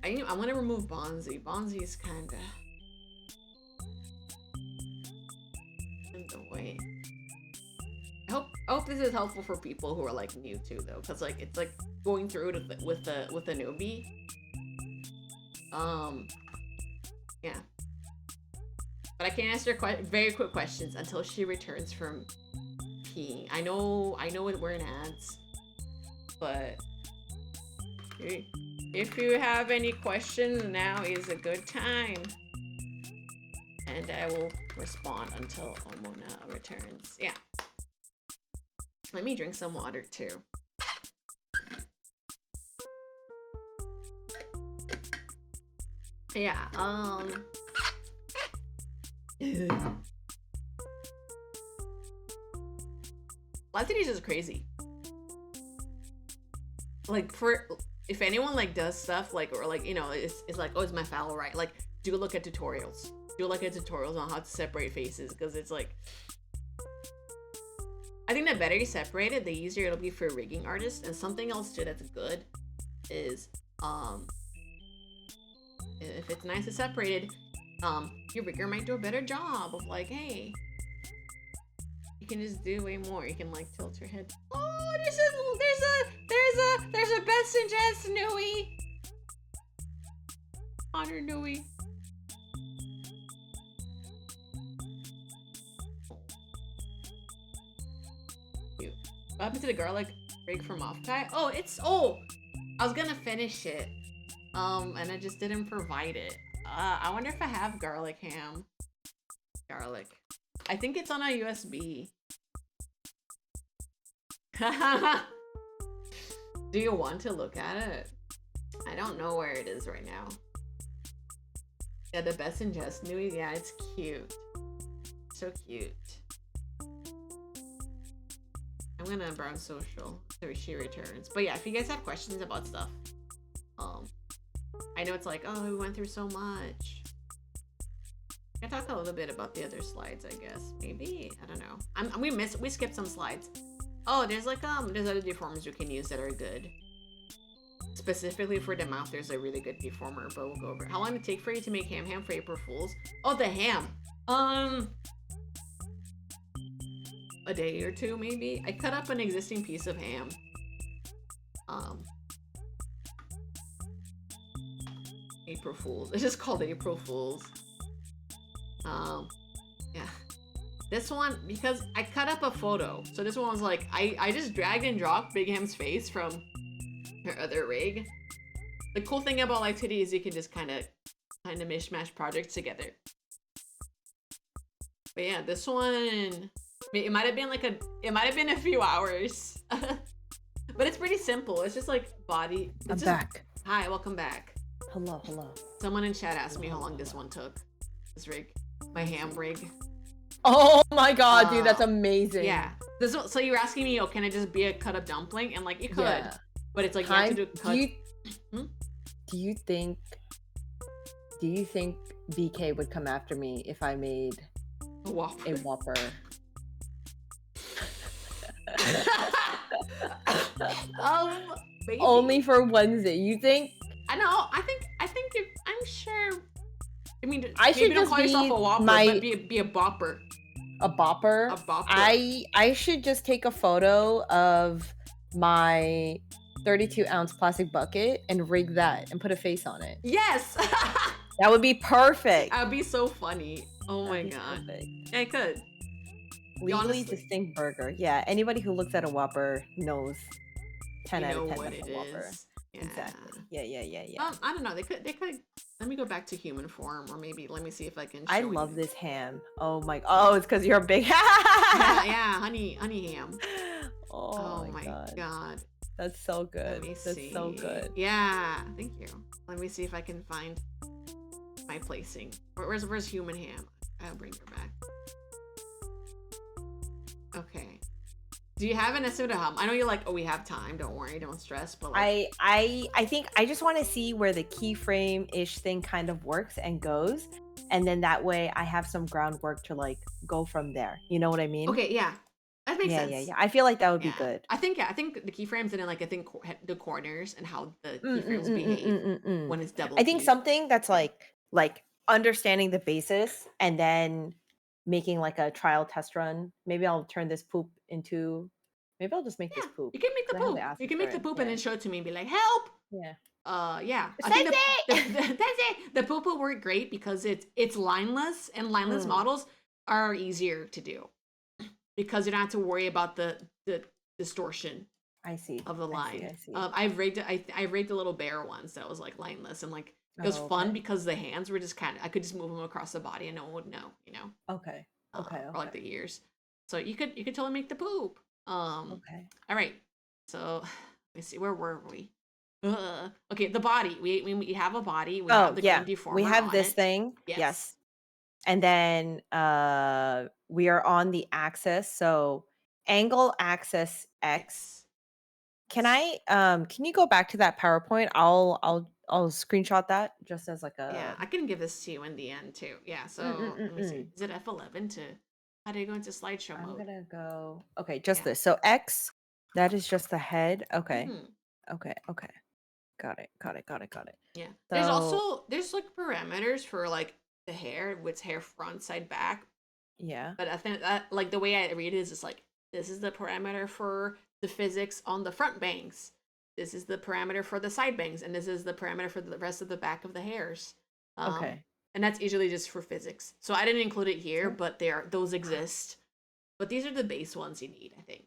I want to remove Bonzi. Bonzi's kind of in the way. I hope this is helpful for people who are like new too, though, because like it's like going through it with the newbie. Yeah. But I can answer very quick questions until she returns from peeing. I know we're in ads, but if you have any questions, now is a good time. And I will respond until ohmonah returns. Yeah. Let me drink some water too. Yeah, Live2d is crazy. like for if anyone like does stuff like or like it's like, oh, is my foul right? Like, do look at tutorials. Do look at tutorials on how to separate faces, because it's like, I think the better you separate it, the easier it'll be for rigging artists. And something else too that's good is if it's nicely separated, your rigger might do a better job of like, hey, you can just do way more. You can like tilt your head. Oh, there's a best in Jess Nui. Honor Nui. Cute. What happened to the garlic rig from Offkai? Oh, I was gonna finish it. And I just didn't provide it. I wonder if I have garlic ham. Garlic. I think it's on a USB. Do you want to look at it? I don't know where it is right now. Yeah, the best in Just Nui. Yeah, it's cute. So cute. I'm gonna browse social so she returns. But yeah, if you guys have questions about stuff, I know it's like, oh, we went through so much. I talk a little bit about the other slides, I guess. Maybe, I don't know. We skipped some slides. Oh, there's like there's other deformers you can use that are good. Specifically for the mouth, there's a really good deformer, but we'll go over it. How long did it take for you to make ham for April Fools? Oh, the ham. A day or two maybe. I cut up an existing piece of ham. April Fools. It's just called April Fools. Yeah. This one, because I cut up a photo. So this one was like, I just dragged and dropped Big Ham's face from her other rig. The cool thing about Live2d is you can just kind of mishmash projects together. But yeah, this one, it might have been a few hours. But it's pretty simple. It's just like body. I'm back. Hi, welcome back. Hello. Someone in chat asked me how long this one took. This rig. My ham rig. Oh my god, dude, that's amazing. Yeah. So you're asking me, oh, can it just be a cut up dumpling? And like, you could. Yeah. But it's like, you have to do cut. Do you think BK would come after me if I made a Whopper? Maybe. Only for Wednesday. You think? I know. I think I'm sure. I mean, I should don't just call yourself a Whopper, but be a bopper. A bopper? A bopper. I should just take a photo of my 32-ounce plastic bucket and rig that and put a face on it. Yes! That would be perfect. That would be so funny. Oh my god. Yeah, I could. Legally distinct burger. Yeah, anybody who looks at a Whopper knows 10 out of 10 that's a Whopper. Yeah. Exactly. Yeah. I don't know. They could. Let me go back to human form, or maybe let me see if I can. I love this ham. Oh my. Oh, it's because you're a big. yeah, honey ham. Oh my god. That's so good. That's so good. Yeah, thank you. Let me see if I can find my placing. Where's human ham? I'll bring her back. Okay. Do you have an estimate of how? I know you're like, oh, we have time. Don't worry, don't stress. But like, I think I just want to see where the keyframe-ish thing kind of works and goes, and then that way I have some groundwork to like go from there. You know what I mean? Okay, yeah, that makes sense. Yeah. I feel like that would be good. I think the keyframes and then like I think the corners and how the keyframes behave when it's double. I think something that's like understanding the basis and then making like a trial test run. Maybe I'll turn this poop into. Maybe I'll just make this poop. You can make the poop. You can make the poop and then show it to me and be like, help. Yeah. Yeah. I think that's it. The poop will work great because it's lineless, and lineless models are easier to do because you don't have to worry about the distortion. I see. Of the line. I see. I've rigged a little bear once that was like lineless, and like it was fun because the hands were just I could just move them across the body and no one would know, you know. Okay. Or like the ears. So you could totally make the poop. Okay. All right. So let me see. Where were we? Okay, the body. We have a body. We have the deformer. We have this it. thing. Yes. And then we are on the axis. So angle axis X. can you go back to that PowerPoint? I'll screenshot that just as like Yeah, a I can give this to you in the end too. Yeah, so let me see. mm. Is it F11 to how do you go into slideshow I'm mode? gonna go okay, just Yeah. this. So X, that is just the head. Okay. Hmm. Okay. Okay. Got it. Got it. Got it. Got it. Yeah. So There's like parameters for like the hair, with hair front, side, back. yeah. But I think that like the way I read it is just like this is the parameter for the physics on the front bangs. This is the parameter for the side bangs, and this is the parameter for the rest of the back of the hairs. Um, Okay. and that's usually just for physics. So I didn't include it here, So but those exist. But these are the base ones you need, I think.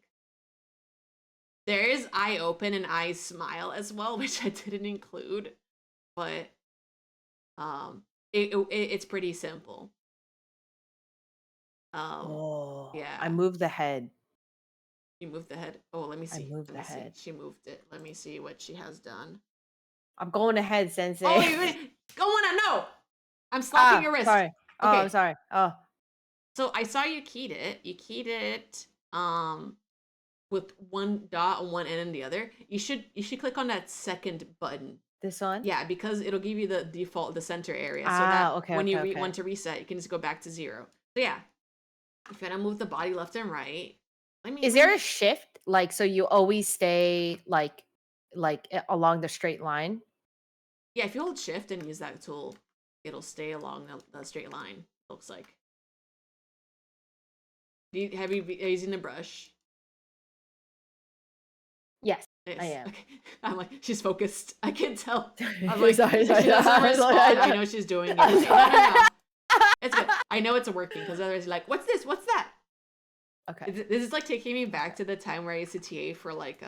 There is eye open and eye smile as well, which I didn't include, but it's pretty simple. Um, oh, I yeah. moved the head. You moved the head. Oh, let me I see. moved Let the me see. head. She moved it. Let me see what she has done. I'm going ahead, Oh, Sensei. you're gonna go on. No, I'm slapping your wrist. Sorry. Oh, I'm Okay, sorry. Oh, so I saw you keyed it. You keyed it with one dot on one end and the other. You should click on that second button. this one? Yeah, because it'll give you the default the center area, so that Okay, when okay, you okay. want to reset, you can just go back to 0. So yeah, if you're gonna move the body left and right, Is there a shift? Like, so you always stay along the straight line? yeah, if you hold shift and use that tool, it'll stay along the straight line. Looks like. Have you been using the brush? Yes, I Yes. am. Okay. I'm like, she's focused. I can tell. I'm sorry, like, sorry. if she doesn't I was like, respond, I know she's doing it. I'm Okay, no, no, sorry. no. It's good. I know it's working because otherwise, you're like, what's this? What's that? Okay. This is like taking me back to the time where I used to TA for like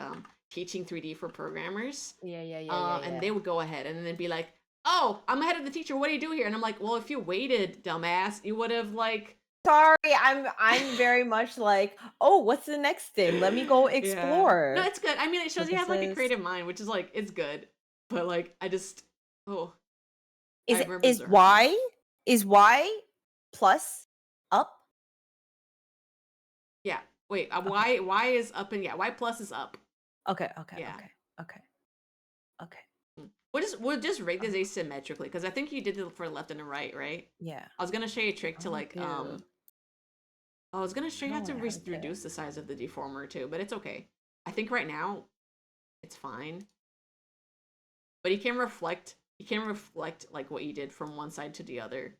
teaching 3D for programmers. Yeah, yeah, yeah, yeah, And yeah. they would go ahead and then they'd be like, "Oh, I'm ahead of the teacher. What do you do here?" And I'm like, "Well, if you waited, dumbass, you would have like." Sorry, I'm very much like, oh, what's the next thing? Let me go Yeah. No, explore. it's good. I mean, it So shows you this have like a is creative mind, which is like it's good. But like, I just oh, is it eyebrows are hurting. is Y plus up? Yeah. Wait. Okay. Y is up and yeah, Y plus is up. Okay, okay, Yeah. okay, okay, okay. We'll just rate Uh, this asymmetrically because I think you did it for left and the right, right? yeah. I was gonna show you a trick I to wanna like do I was gonna show I you how don't to wanna have it there. reduce the size of the deformer too, but it's okay. I think right now it's fine. But you can reflect like what you did from one side to the other,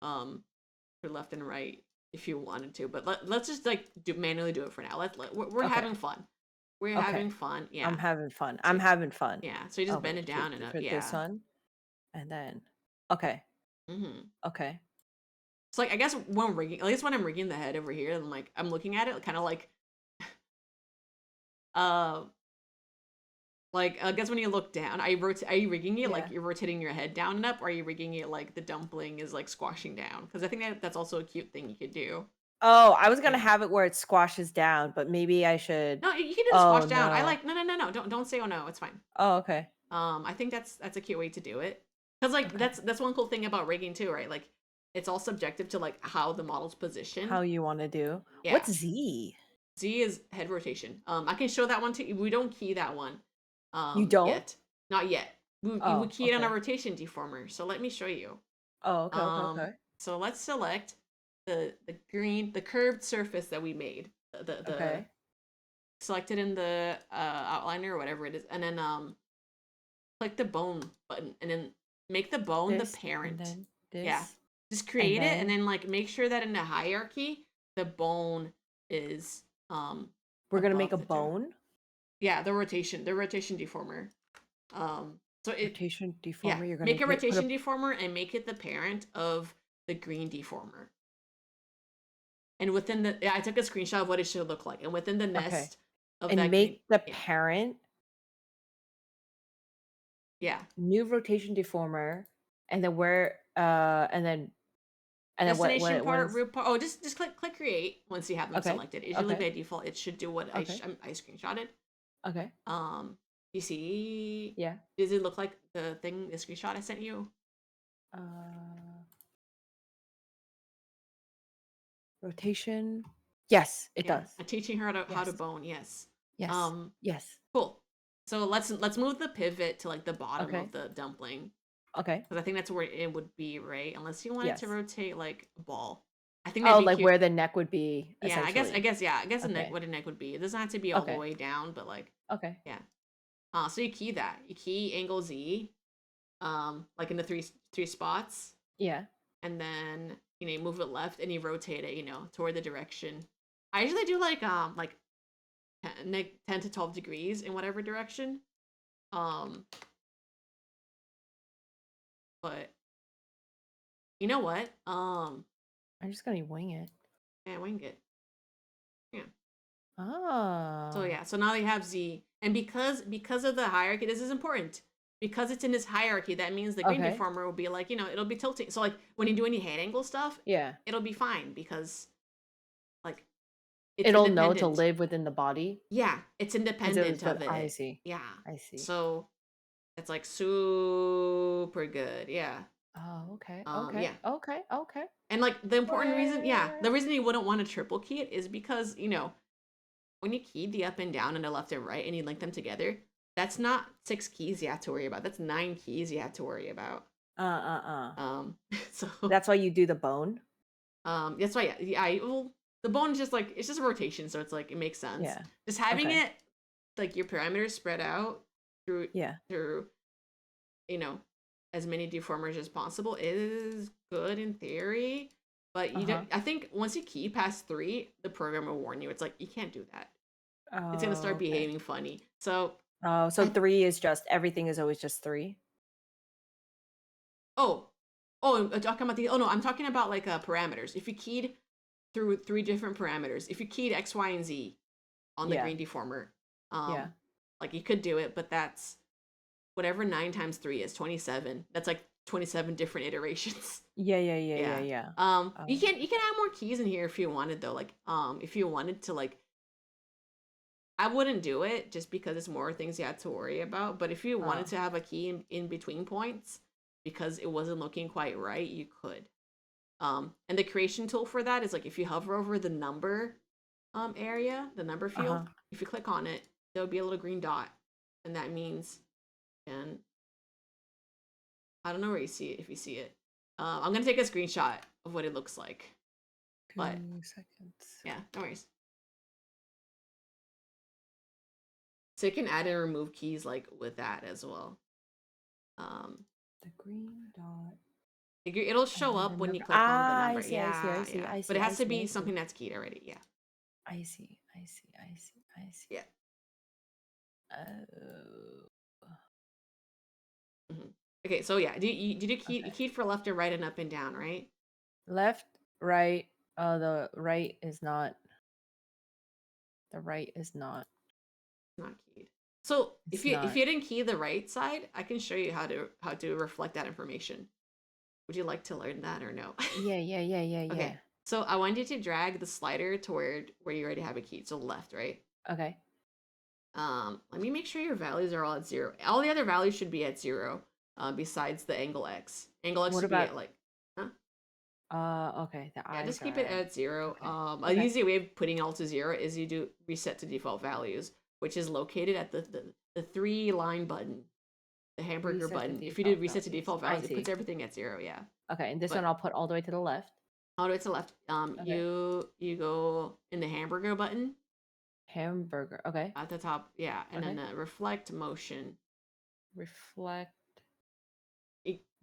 for left and right if you wanted to. But let's just like manually do it for now. We're Okay, having fun. We're okay. having fun. Yeah. I'm having fun. So I'm having fun. yeah. So you just bend Okay, it down and up. for this Yeah. one, and then okay, Mm-hmm. okay. So like I guess when rigging, at least when I'm rigging the head over here, I'm looking at it kind of uh like I guess when you look down, are you rigging it Yeah. like you're rotating your head down and up, or are you rigging it like the dumpling is like squashing down? Because I think that's also a cute thing you could do. Oh, I was gonna Yeah. have it where it squashes down, but maybe I should. No, you can do the Oh squash down. I no. like no. Don't say oh no. It's fine. Oh, okay. I think that's a cute way to do it. Cause like Okay. that's one cool thing about rigging too, right? Like it's all subjective to like how the model's How positioned. you want to do? Yeah. What's Z? Z is head rotation. I can show that one to you. We don't key that one. You don't? Yet. Not yet. We Oh, key it on a okay. rotation deformer. So let me show you. Oh, okay, okay, Um, okay. so let's select the curved surface that we made. The Okay. selected in the outliner or whatever it is, and then click the bone button, and then make the bone the This and parent. then Yeah, this just and create it, and then then like make sure that in the hierarchy, the bone is we're gonna make above a the turn. bone Yeah, the rotation deformer. So it rotation yeah, deformer. You're gonna make a put a rotation deformer and make it the parent of the green deformer. And within the yeah, I took a screenshot of what it should look like, and within the okay, nest of and that green, make the yeah, parent yeah. new rotation deformer, and then where and then Destination what part, is root part. Oh, just click create once you have them okay, selected. Usually okay, by default, it should do what okay, I screenshotted. okay. You see, Yeah. does it look like the screenshot I sent you? Uh, rotation. Yes, it Yeah, does. I'm teaching her how to Yes. bone. Yes. Yes. Um, Yes. cool. So let's move the pivot to like the bottom Okay. of the dumpling Okay. because I think that's where it would be, right? Unless you wanted to Yes. rotate like a ball. I think that'd Oh, be like cute. where the neck would be, Yeah, essentially. yeah, I guess a neck Okay. what a neck would be. It doesn't have to be all the Okay. way down, but like Okay. yeah. So you key that. You key angle Z, like in the three spots, Yeah. and then you move it left and you rotate it, toward the direction. I usually do like 10 to 12 degrees in whatever direction. Um, but you know what? I'm just gonna wing it. Yeah, wing it. Yeah. So Oh. yeah, so now they have Z, and because of the hierarchy, this is important. Because it's in this hierarchy, that means the green Okay. deformer will be like, it'll be tilting. So like when you do any hand angle stuff, Yeah. it'll be fine because like it's It'll know to independent. live within the body Yeah, it's because it was independent the of I it. see. Yeah. I see. So it's like super good. Yeah. Oh, okay. Yeah. Okay. Okay. Okay. And like the important reason, yeah, Well, the reason you wouldn't want to triple key it is because, when you keyed the up and down and the left and right and you link them together, that's not 6 keys you have to worry about. That's 9 keys you have to worry about. uh. So That's why you do the bone? that's why well, the bone is just like it's just a rotation, so it's like it makes sense. Yeah. Just having Okay. it like your parameters spread out through Yeah. through you know as many deformers as possible is good in theory, but you don't. Uh-huh. I think once you key past 3, the program will warn you. It's like you can't do that. It's gonna Oh, start okay. behaving funny. So Oh, so I 3 is just everything is always just 3? oh talking about the no, I'm talking about like parameters. If you keyed through 3 different parameters, if you keyed X, Y, and Z on the Yeah. green deformer, Yeah. like you could do it, but that's whatever 9 times 3 is 27. That's like 27 different iterations. Yeah, yeah, yeah, yeah, Yeah. yeah. You Oh, can add more keys in here if you wanted though. Like if you wanted to like I wouldn't do it just because it's more things you had to worry about. But if you wanted oh, to have a key in between points because it wasn't looking quite right, you could. And the creation tool for that is like if you hover over the number area, the number field, uh-huh. if you click on it, there'll be a little green dot. And that means, and I don't know where you see it if you see it. I'm gonna take a screenshot of what it looks like. But 2 seconds. yeah, no worries. So you can add and remove keys like with that as well. Um, The green dot it'll and show then the up when you number. click on the Ah, I number. see, I see, I Yeah, see, yeah. I But see, it I has to see, be I see. something that's keyed already. Yeah. I see, I see, I see, I see. Yeah. Oh, Hmm. Okay, so yeah, did you key you okay. keyed for left or right and up and down, right? Left, right. Oh, the right is not. The right is not. Not keyed. So It's if not. you didn't key the right side, I can show you how to reflect that information. Would you like to learn that or no? Yeah, yeah, yeah, yeah, yeah. Okay. So I want you to drag the slider toward where you already have it keyed. So left, right? Okay. Let me make sure your values are all at 0. All the other values should be at 0, besides the angle X. Angle X What should be about at like, huh? okay, the Yeah, eyes just keep are it at. at 0. Okay. An Okay. easy way of putting it all to 0 is you do reset to default values, which is located at the 3-line button, the hamburger Reset the button. If you do default reset to values. default I values, it puts see. everything at 0, yeah. Okay, and this one But I'll put all the way to the left. all the way to the left, Okay. you go in the hamburger button Hamburger. Okay. at the top, yeah, and then Okay. the reflect motion. Reflect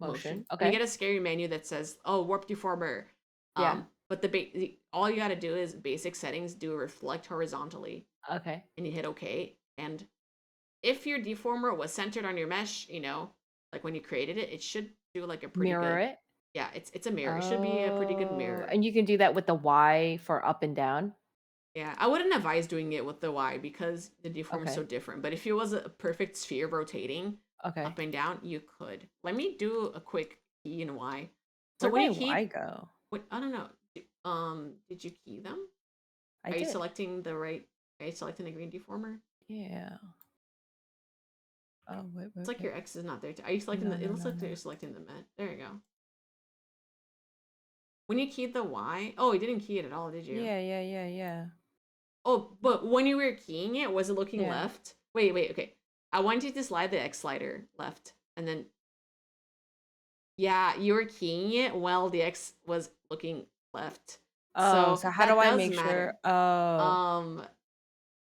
Motion. motion. And you Okay. get a scary menu that says, "Oh, warp deformer." Yeah. But all you got to do is basic settings, do reflect horizontally, Okay. and you hit OK. And if your deformer was centered on your mesh, like when you created it, it should do like a pretty Mirror good. it. Yeah, it's a mirror. It should be a pretty good Oh, mirror. and you can do that with the Y for up and down. Yeah, I wouldn't advise doing it with the Y because the deform is so Okay. different. But if it was a perfect sphere rotating Okay. up and down, you could. Let me do a quick key and Y. So Where'd when my you Y keyed, go? what I don't know. Did you key them? I Are you did. selecting the right? Are you selecting the green deformer? Yeah. Oh, wait, It's wait, like wait. your X is not there. Are you selecting No, the? It no, looks no, like no. you're selecting the met. There you go. When you keyed the Y, oh, you didn't key it at all, did you? Yeah, yeah, yeah, yeah. Oh, but when you were keying it, was it looking Yeah. left? Wait, okay. I want you to slide the X slider left, and then yeah, you were keying it while the X was looking left. Oh, So so how do that I does make sure? matter. Oh, Um,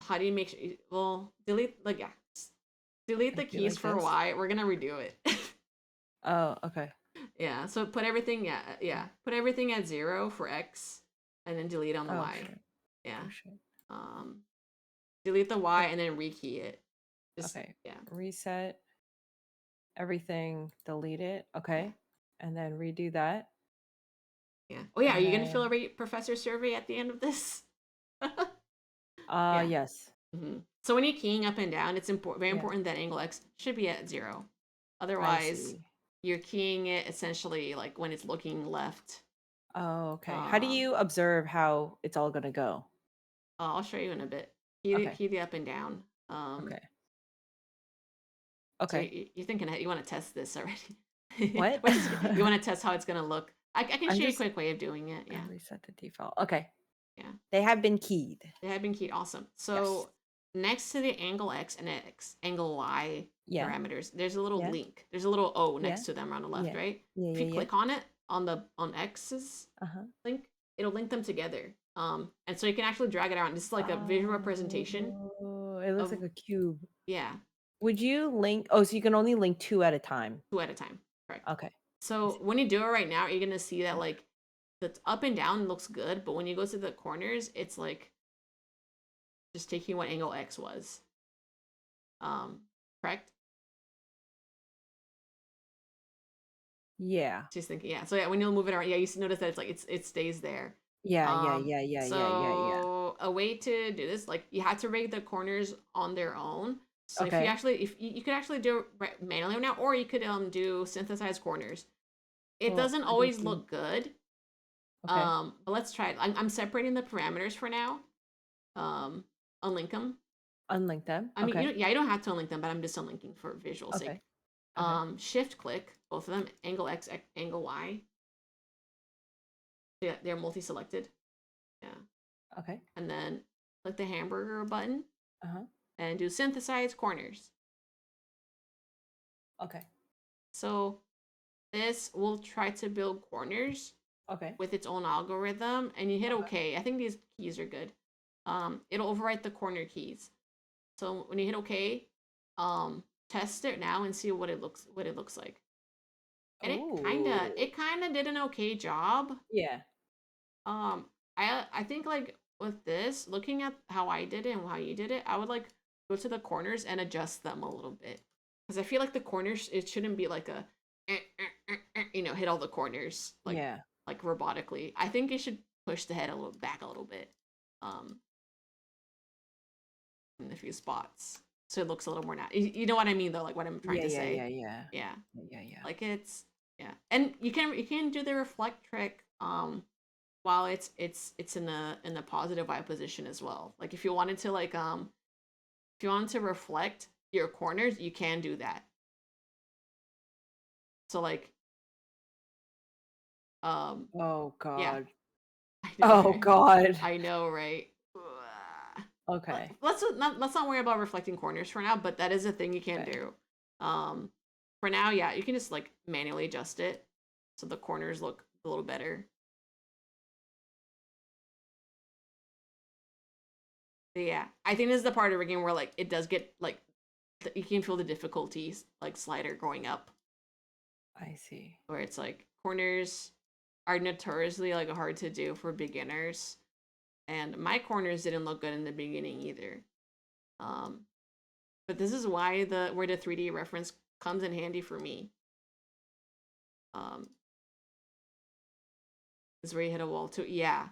how do you make sure? Well, delete like yeah, delete the like do keys like for this? Y. We're gonna redo it. Oh, okay. Yeah, so put everything put everything at 0 for X, and then delete on the Oh Y. shit. Yeah. Oh shit. Um, delete the Y and then rekey it. Just Okay. yeah, Reset everything, delete it. yeah, Okay. And then redo that. yeah. Oh yeah, are And you gonna fill a then professor survey at the end of this? Yeah. yes. So when you're keying up and down, it's very Yeah. important that angle X should be at 0. I Otherwise, see. you're keying it essentially like when it's looking left. Oh, okay. How do Um, you observe how it's all gonna go? I'll show you in a bit. Okay. Key the up and down. Okay. So Okay. you're thinking you want to test this already. What? Which is you want to test how it's gonna look. I can I'm show you a just quick way of doing it. Yeah, reset the default. Okay. yeah. They have been keyed. They have been keyed. Awesome. Yes. So next to the angle X and angle Y Yeah. parameters, there's a little Yeah. link. There's a little O Yeah. next to them on the left, Yeah. right? Yeah. If Yeah. you Yeah. click on it on X's Uh-huh. link, it'll link them together. And so you can actually drag it around. This is like a visual representation Oh, it looks of like a cube. yeah, Would you link oh, so you can only link 2 at a time. 2 at a time. Correct. Okay. I So see. when you do it right now, you're gonna see that like the up and down looks good, but when you go to the corners, it's like just taking what angle X was. Correct? Yeah. Just thinking, yeah. So yeah, when you'll move it around, yeah, you notice that it's like it stays there. Yeah, yeah, yeah, yeah, yeah, yeah, yeah. So a way to do this, like you had to rate the corners on their own. So if you Okay. actually, if you could actually do it manually now, or you could do synthesized corners. It Well, doesn't how do always you look good. okay. But let's try it. I'm separating the parameters for now. Um, unlink them. Unlink them. I mean, Okay. you don't have to unlink them, but I'm just unlinking for visual sake. Okay. Okay. Shift click both of them, angle X, angle Y. Yeah, they're multi-selected. Yeah. Okay. And then click the hamburger button Uh-huh. and do synthesize corners. Okay. So this will try to build corners Okay. with its own algorithm, and you hit Okay. OK. I think these keys are good. It'll overwrite the corner keys. So when you hit OK, test it now and see what it looks like. And Oh. it kinda did an okay job. Yeah. Um, I think like with this, looking at how I did it and how you did it, I would like go to the corners and adjust them a little bit because I feel like the corners it shouldn't be like a hit all the corners Yeah. like robotically. I think it should push the head a little back a little bit, um, in a few spots so it looks a little more natural. You know what I mean though, like what I'm trying Yeah, to yeah, say. yeah, yeah. Yeah, Yeah, yeah. like it's yeah, and you can do the reflect trick while it's in the positive eye position as well. Like if you wanted to like if you wanted to reflect your corners, you can do that. So like Oh yeah, god. I know, Oh right? god. I know, right? Okay. Let's not worry about reflecting corners for now, but that is a thing you can Okay. do. For now, yeah, you can just like manually adjust it so the corners look a little better. But yeah, I think this is the part of the game where like it does get like you can feel the difficulties like slider going up, I see. where it's like corners are notoriously like hard to do for beginners, and my corners didn't look good in the beginning either. Um, but this is why where the 3D reference comes in handy for me. Is where you hit a wall too. Yeah.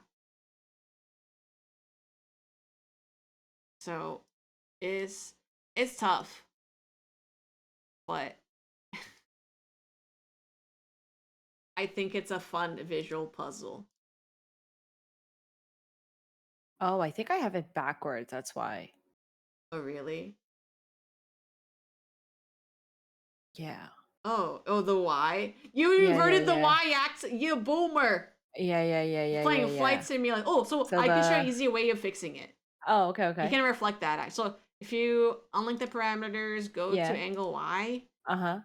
So it's tough, but I think it's a fun visual puzzle. Oh, I think I have it backwards, that's why. Oh really? Yeah. Oh, the Y. You Yeah, yeah, inverted the yeah. Y axis, you boomer. Yeah, yeah, yeah, yeah, yeah, Playing yeah. Flight Simulator. Oh, so So I can show you an the easy way of fixing it. Oh, okay, You okay. can reflect that. So if you unlink the parameters, go to Yeah. angle Y, Uh-huh.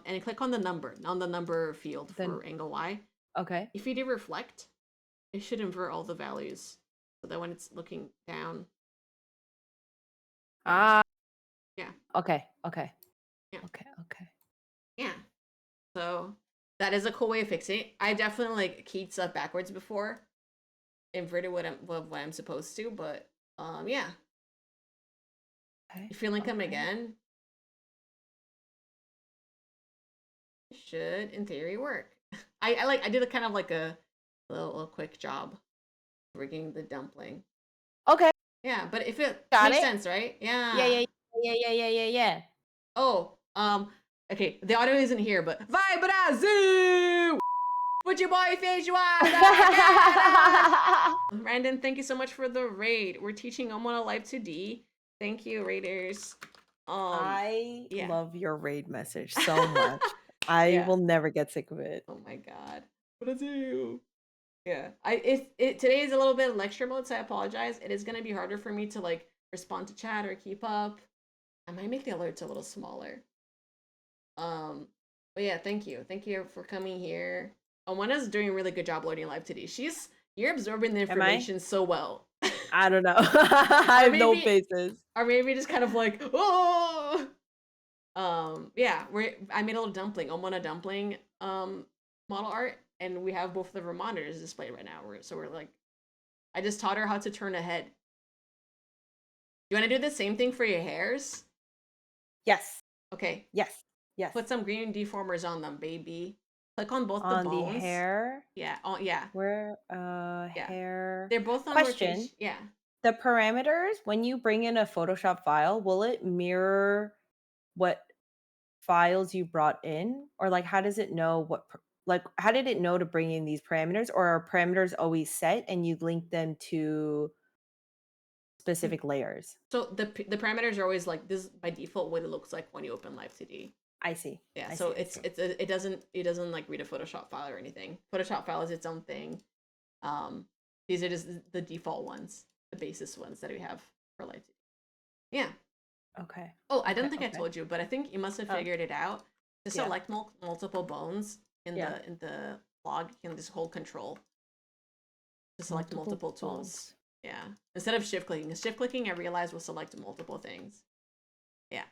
and click on the number field Then for angle Y. okay. If you do reflect, it should invert all the values so that when it's looking down, yeah, Ah, yeah, okay, okay. yeah, Okay, okay. yeah. So that is a cool way of fixing it. I definitely like keyed stuff backwards before, inverted what I'm supposed to, but yeah. Okay. If you link them Okay. again, it should in theory work. I did a kind of like a little quick job rigging the dumpling. Okay. Yeah, but if it Got makes it. sense, right? Yeah, Yeah. yeah, yeah, yeah, yeah, yeah, yeah. Oh, okay, the audio isn't here, but Vibrazoo! Put your boy face you are Brandon, thank you so much for the raid. We're teaching ohmonah Live2d. Thank you, raiders. I Yeah. love your raid message so much. I Yeah. will never get sick of it. Oh my god. Vibrazoo. Yeah. Today is a little bit of lecture mode, so I apologize. It is gonna be harder for me to like respond to chat or keep up. I might make the alerts a little smaller. But yeah, thank you. Thank you for coming here. Ohmonah's doing a really good job learning Live2d. You're absorbing the Am I? information so well. I don't know. I Or have no maybe faces. or maybe just kind of like, oh yeah, I made a little dumpling, ohmonah dumpling model art, and we have both of our monitors displayed right now. We're like, I just taught her how to turn a head. You want to do the same thing for your hairs? Yes. Okay, Yes. Yes. put some green deformers on them, baby. Click on both the On the bones. hair. Yeah. Oh yeah. Where Yeah. hair. They're both on Question. rotation. Yeah. The parameters, when you bring in a Photoshop file, will it mirror what files you brought in? Or like how does it know like how did it know to bring in these parameters, or are parameters always set and you link them to specific layers? So the parameters are always like this by default what it looks like when you open Live2d. I see. Yeah, I so see. I see. it doesn't like read a Photoshop file or anything. Photoshop file is its own thing. Um, these are just the default ones, the basis ones that we have for Live2d. Yeah. Okay. Oh, I Okay. don't think I Okay. told you, but I think you must have Oh, figured it out. To yeah. select multiple bones Yeah. in the log, you can just hold control to select Multiple multiple tools. bones. Yeah. Instead of shift clicking. Shift clicking, I realized, will select multiple things. Yeah.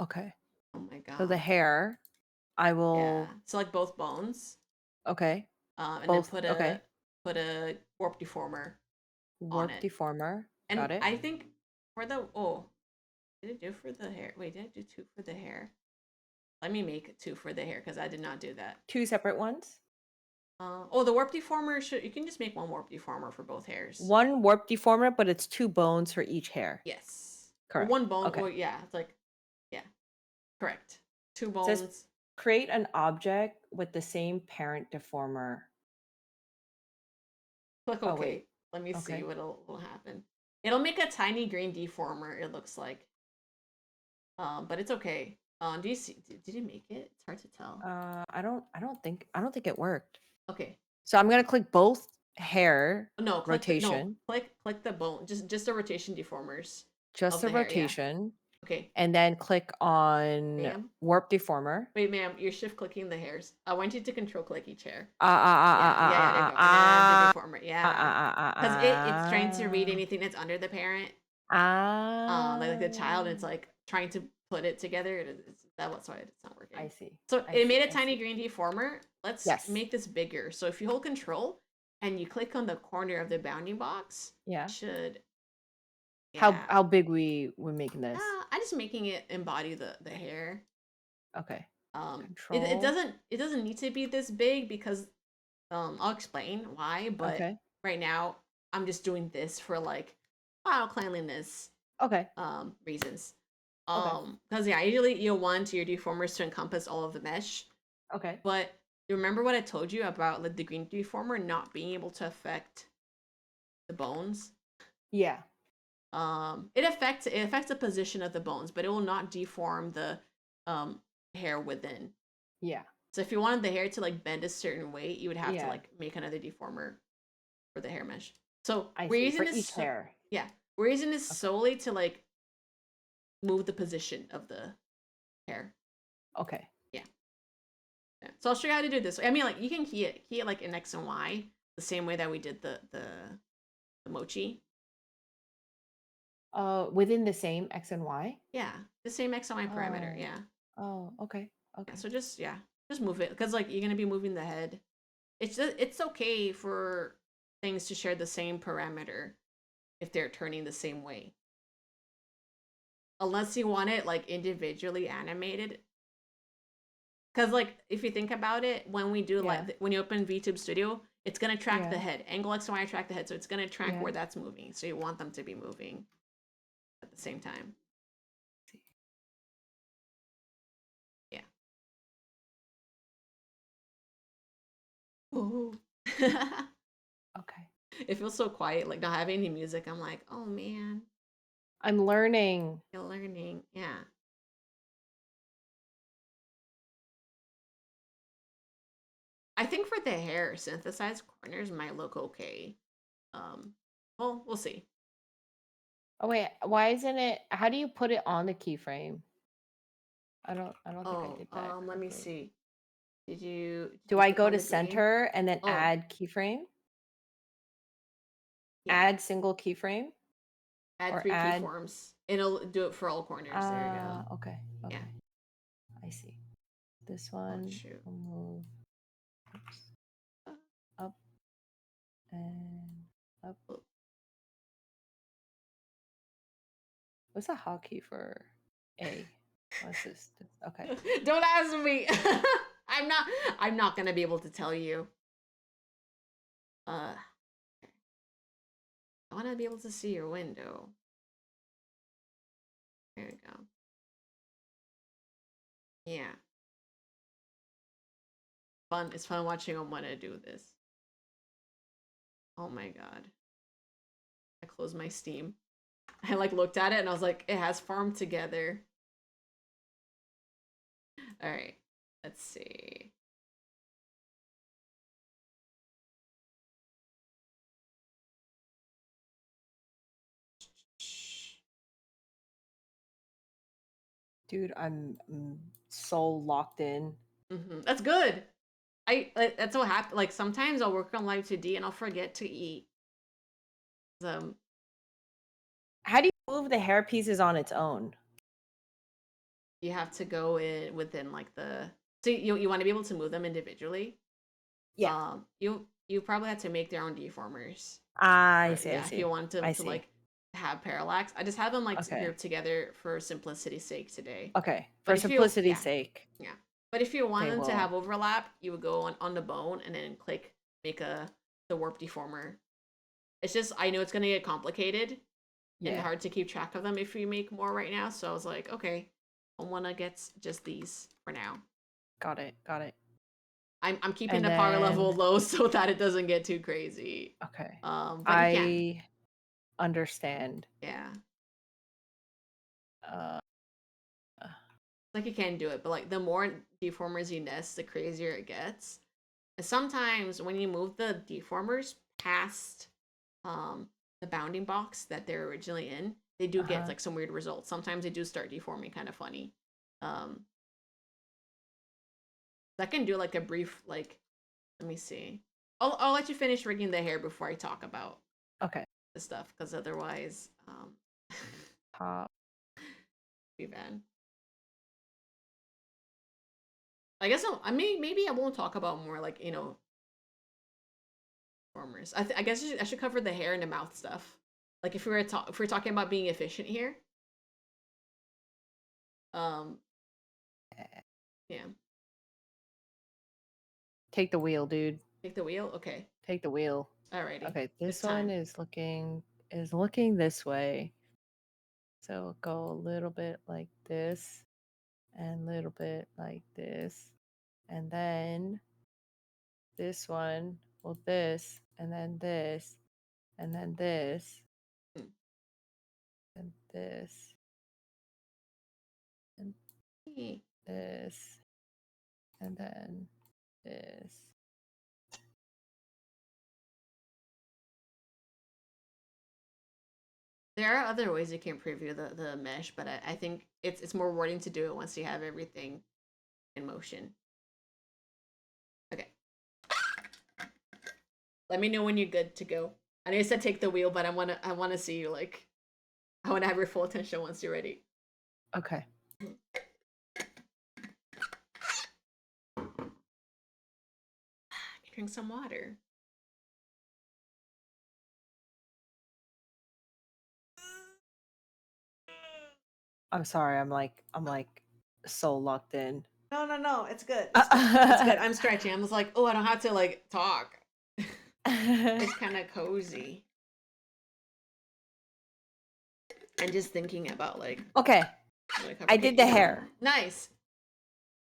Okay. Oh my So the god. hair, I Yeah. will. Select both bones. Okay. And then Both. Okay. put a warp deformer on Warp it. deformer. And Got it. I think for the did it do for the hair? Wait, did I do 2 for the hair? Let me make 2 for the hair because I did not do that. 2 separate ones. The warp deformer you can just make 1 warp deformer for both hairs. 1 warp deformer, but it's 2 bones for each hair. Yes. Or Correct. 1 bone. Okay. Well, yeah, it's like, yeah, correct. 2 It says bones. create an object with the same parent deformer. Click Oh, OK. wait. Let me see Okay. what'll happen. It'll make a tiny green deformer. It looks like. But it's okay. Do you see? Did you make it? It's hard to tell. I don't think it worked. Okay. So I'm gonna click both hair No, rotation, click the bone. Just the rotation deformers just of the the hair. Yeah. rotation, Okay, and then click on ma'am. warp deformer. Wait, ma'am. You're shift clicking the hairs. I want you to control click each hair. Ah ah ah Yeah, ah yeah, yeah. There you ah go. And then the ah deformer. ah Yeah, ah ah because it's trying to read ah anything that's under the parent. Like the child, ah. it's like trying to put it together. That's why it's not working. I see. So I it see. made a I tiny see. green deformer. Let's Yes. make this bigger. So if you hold control and you click on the corner of the bounding box, Yeah. it should. Yeah. How big we're making this? I'm just making it embody the hair. Okay. It Control. doesn't need to be this big because I'll explain why. But Okay. right now I'm just doing this for like file cleanliness Okay. reasons. Okay. Because yeah, usually you'll want your deformers to encompass all of the mesh. Okay. But you remember what I told you about like the green deformer not being able to affect the bones? Yeah. It affects the position of the bones, but it will not deform the hair within. Yeah. So if you wanted the hair to like bend a certain way, you would have to Yeah. like make another deformer for the hair mesh. So I we're see. using For this. each hair. Yeah. We're using this Okay. solely to like move the position of the hair. Okay. Yeah. Yeah. So I'll show you how to do this. I mean, like you can key it like in X and Y the same way that we did the mochi. Within the same X and Y? Yeah, the same X and Y parameter. Oh. Yeah. Oh, okay. Yeah. Okay. So just move it because like you're gonna be moving the head. It's okay for things to share the same parameter if they're turning the same way. Unless you want it like individually animated. Because like if you think about it, when we do Yeah. like when you open VTube Studio, it's gonna track the Yeah. head. Angle X and Y track the head, so it's gonna track Yeah. where that's moving. So you want them to be moving at the same time. Yeah. Ooh. Okay. It feels so quiet, like not having any music. I'm like, oh man, I'm learning. you're learning. Yeah. I think for the hair, synthesized corners might look okay. Well, we'll see. Oh wait, why isn't it how do you put it on the keyframe? I don't think I Oh, did that let me correctly. see. Did Do you I click go on to the green? center and then Oh, add keyframe? yeah. Add single keyframe Add or three add keyforms. It'll do it for all corners. There you go. okay. Yeah. Okay. I see. This Oh one shoot. will move oops, Uh, up and up. oh. What's the hotkey for A? What's this? Okay. Don't ask me. I'm not. I'm not gonna be able to tell you. I want to be able to see your window. There you go. Yeah. Fun. It's fun watching ohmonah do this. Oh my god. I closed my Steam. I like looked at it and I was like, it has farmed together. All right. Let's see. Dude, I'm so locked in. That's good. That's what happened. Like sometimes I'll work on Live2d and I'll forget to eat. Um, How do you move the hair pieces on its own? you have to go in within like the so you want to be able to move them individually. Yeah. You probably have to make their own deformers. I Or see, I yeah, if you see. want them I to see. like have parallax, I just have them like Okay. grouped together for simplicity's sake today. Okay. But For if you simplicity's yeah sake. yeah, but if you want Okay, them to well, have overlap, you would go on the bone and then click make the warp deformer. It's just I know it's gonna get complicated and yeah. hard to keep track of them if you make more right now. So I was like, okay, ohmonah gets just these for now. Got it. Got it. I'm keeping And the power level then low so that it doesn't get too crazy. okay. But you can. I understand. Yeah. Uh Like you can do it, but like the more deformers you nest, the crazier it gets. And sometimes when you move the deformers past the bounding box that they're originally in, they do get uh-huh. like some weird results. Sometimes they do start deforming kind of funny. Um I can do like a brief like let me see. I'll let you finish rigging the hair before I talk about Okay. the stuff because otherwise Top. be bad. I guess I may maybe I won't talk about more like performers. I guess I should cover the hair and the mouth stuff. Like if we're talking about being efficient here, um, yeah, Take the wheel, dude. take the wheel. Okay, Take the wheel. alrighty, Okay, it's this one time. is looking this way. So go a little bit like this and a little bit like this. And then this one, well, this, and then this, and then this, Hmm. and this, and this, and then this. There are other ways you can preview the mesh, but I think it's more rewarding to do it once you have everything in motion. Okay. Let me know when you're good to go. I know you said take the wheel, but I wanna see you like I wanna have your full attention once you're ready. Okay. Drink some water. I'm sorry. I'm like so locked in. No. It's good. It's good. It's good. I'm stretching. I'm just like, oh, I don't have to like talk. It's kind of cozy. And just thinking about like. Okay. I did the hair. Nice.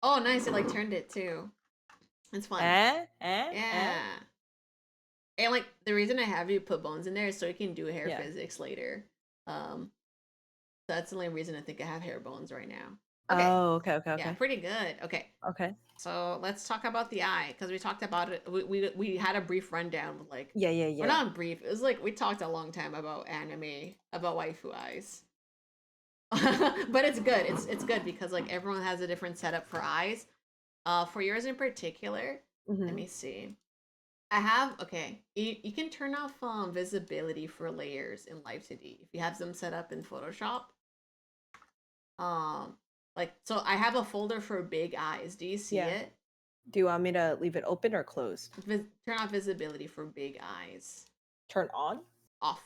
Oh, nice. It like turned it too. It's fun. Yeah. And like the reason I have you put bones in there is so you can do hair physics later. That's the only reason I think I have hair bones right now. Okay. Oh, okay. Yeah, pretty good. Okay. Okay. So let's talk about the eye because we talked about it. We had a brief rundown with like Yeah. Well, not brief. It was like we talked a long time about anime, about waifu eyes. But it's good. It's good because like everyone has a different setup for eyes. For yours in particular, let me see. I have You can turn off visibility for layers in Live2d if you have them set up in Photoshop. Like so, I have a folder for big eyes. Do you see it? Do you want me to leave it open or closed? Turn off visibility for big eyes. Turn on? Off.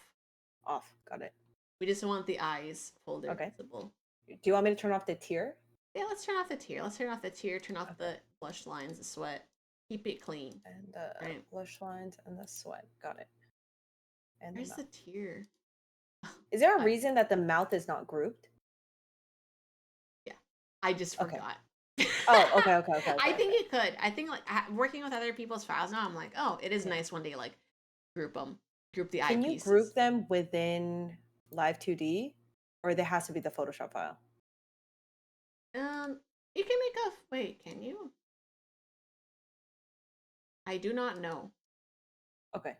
Off. Got it. We just want the eyes folder visible. Do you want me to turn off the tier? Yeah, let's turn off the tier. Let's turn off the tier. Turn off the blush lines, the sweat. Keep it clean. And the blush lines and the sweat. Got it. And where's the tier? Is there a reason that the mouth is not grouped? Yeah, I just forgot. Oh, okay. I think it could. I think like working with other people's files now, I'm like, oh, it is nice one day like group them, group the eyepieces. Can you group them within Live2d, or there has to be the Photoshop file? You can make a wait. Can you? I do not know. Okay.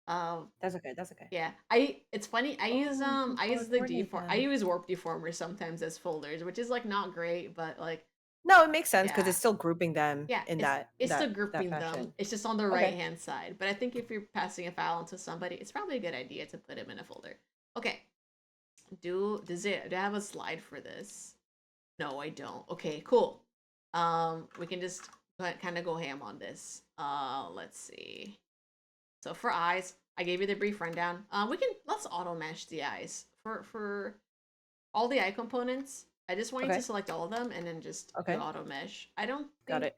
That's okay. Yeah, it's funny. I use the deform. I use warp deformer sometimes as folders, which is like not great, but like. No, it makes sense because it's still grouping them in that. It's still grouping them. It's just on the right hand side. But I think if you're passing a file to somebody, it's probably a good idea to put them in a folder. Okay. Do I have a slide for this? No, I don't. Okay, cool. We can just kind of go ham on this. Let's see. So for eyes, I gave you the brief rundown. Let's auto mesh the eyes for all the eye components. I just want you to select all of them and then just do auto mesh. I don't think, got it.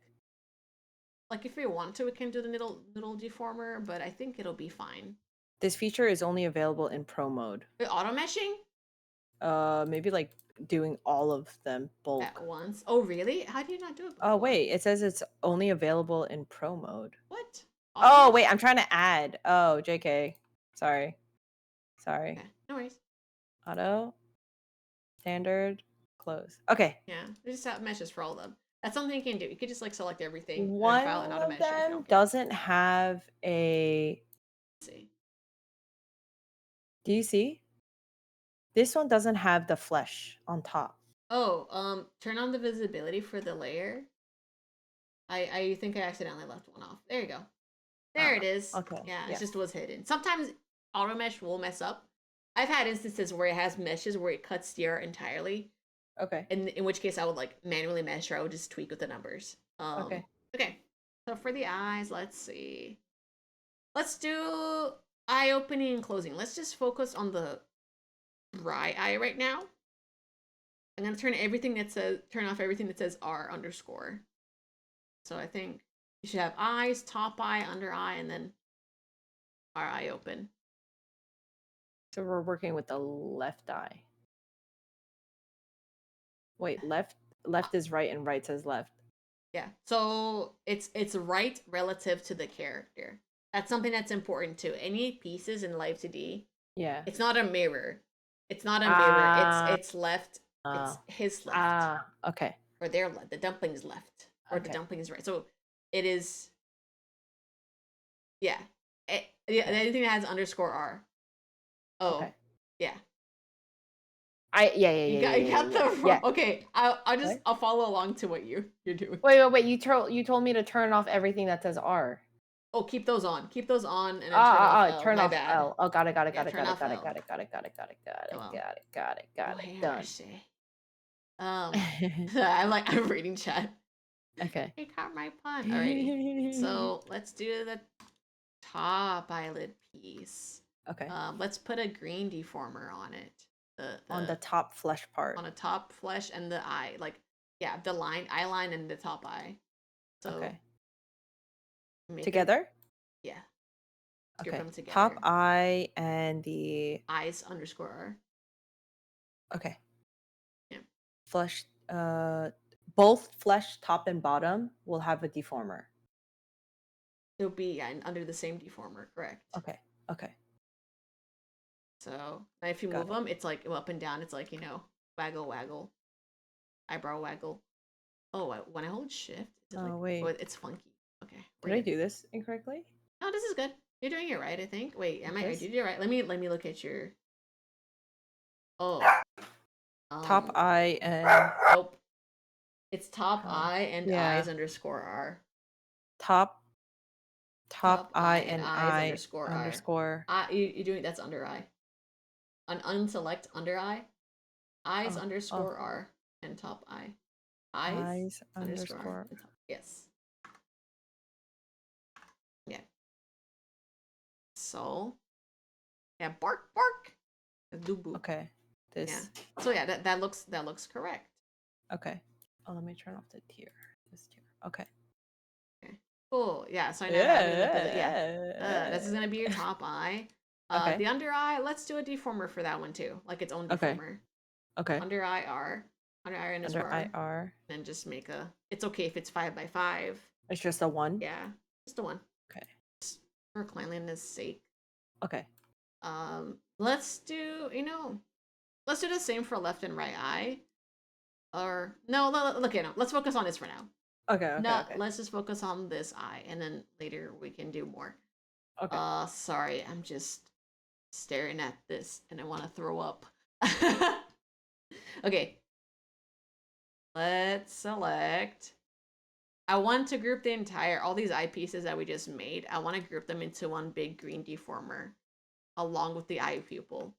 Like if we want to, we can do the little deformer, but I think it'll be fine. This feature is only available in pro mode. Wait, auto meshing? Maybe like doing all of them bulk at once. Oh, really? How do you not do it? Oh, wait. It says it's only available in pro mode. What? Oh, wait. I'm trying to add. Oh, JK. Sorry. Okay, no worries. Auto. Standard. Close. Okay. Yeah, we just have meshes for all of them. That's something you can do. You could just like select everything. One file and auto of mesh them doesn't have a. Let's see. Do you see? This one doesn't have the flesh on top. Oh, turn on the visibility for the layer. I think I accidentally left one off. There you go. There it is. Okay. Yeah, it just was hidden. Sometimes auto mesh will mess up. I've had instances where it has meshes where it cuts the art entirely. Okay. In which case I would like manually mesh or I would just tweak with the numbers. Okay. So for the eyes, let's see. Let's do eye opening and closing. Let's just focus on the right eye right now. I'm gonna turn off everything that says R underscore. So I think you should have eyes, top eye, under eye, and then our eye open. So we're working with the left eye. Wait, left is right and right says left. Yeah. So it's right relative to the character. That's something that's important too. Any pieces in Live2d. Yeah. It's not a mirror. It's not a mirror. It's left. It's his left. Okay. Or their left. The dumpling's left. Or the dumpling's right. So it is. Yeah. Anything that has underscore R. Oh. Okay. Yeah. You got the Yeah. okay. I'll follow along to what you're doing. Wait. You told me to turn off everything that says R. Oh, keep those on. Keep those on, and then turn off L. Turn My off bad. L. Oh, got it. Yeah, turn off L. Well. Got it. Done. I'm reading chat. Okay. He caught my pun. Alrighty. So let's do the top eyelid piece. Okay. Let's put a green deformer on it. On the top flesh part. On the top flesh and the eye, like the eye line and the top eye. So okay. Make together? Yeah. Okay. Them together. Top eye and the eyes underscore R. Okay. Yeah. Flesh, both flesh top and bottom will have a deformer. It'll be under the same deformer, correct? Okay. Okay. So if you move them, it's like up and down. It's like, waggle, waggle, eyebrow waggle. Oh, when I hold shift, wait. Oh, it's funky. Okay. Did I do this incorrectly? No, this is good. You're doing it right, I think. Wait, I did it right? Let me look at your. Oh. Top eye and. Nope. It's top eye and eyes underscore R. Top eye and eyes underscore. You're doing that's under eye. Unselect under eye. Eyes underscore R and top eye. Eyes underscore. Yes. Yeah. So. Yeah, bark. Okay. This. Yeah. So yeah, that looks correct. Okay. Oh, let me turn off the tier. This tier. Okay. Cool. Yeah. So I know how to this is gonna be your top eye. Okay. The under eye. Let's do a deformer for that one too, like its own deformer. Okay. Under eye R. Under eye underscore R. And just make a. It's okay if it's 5 by 5. It's just a 1. Yeah, just a 1. Okay. Just for cleanliness' sake. Okay. Let's do let's do the same for left and right eye. Or no, look at let's focus on this for now. Okay. Let's just focus on this eye, and then later we can do more. Okay. Sorry, I'm just staring at this, and I want to throw up. Okay. Let's select. I want to group all these eye pieces that we just made. I want to group them into one big green deformer, along with the eye pupil.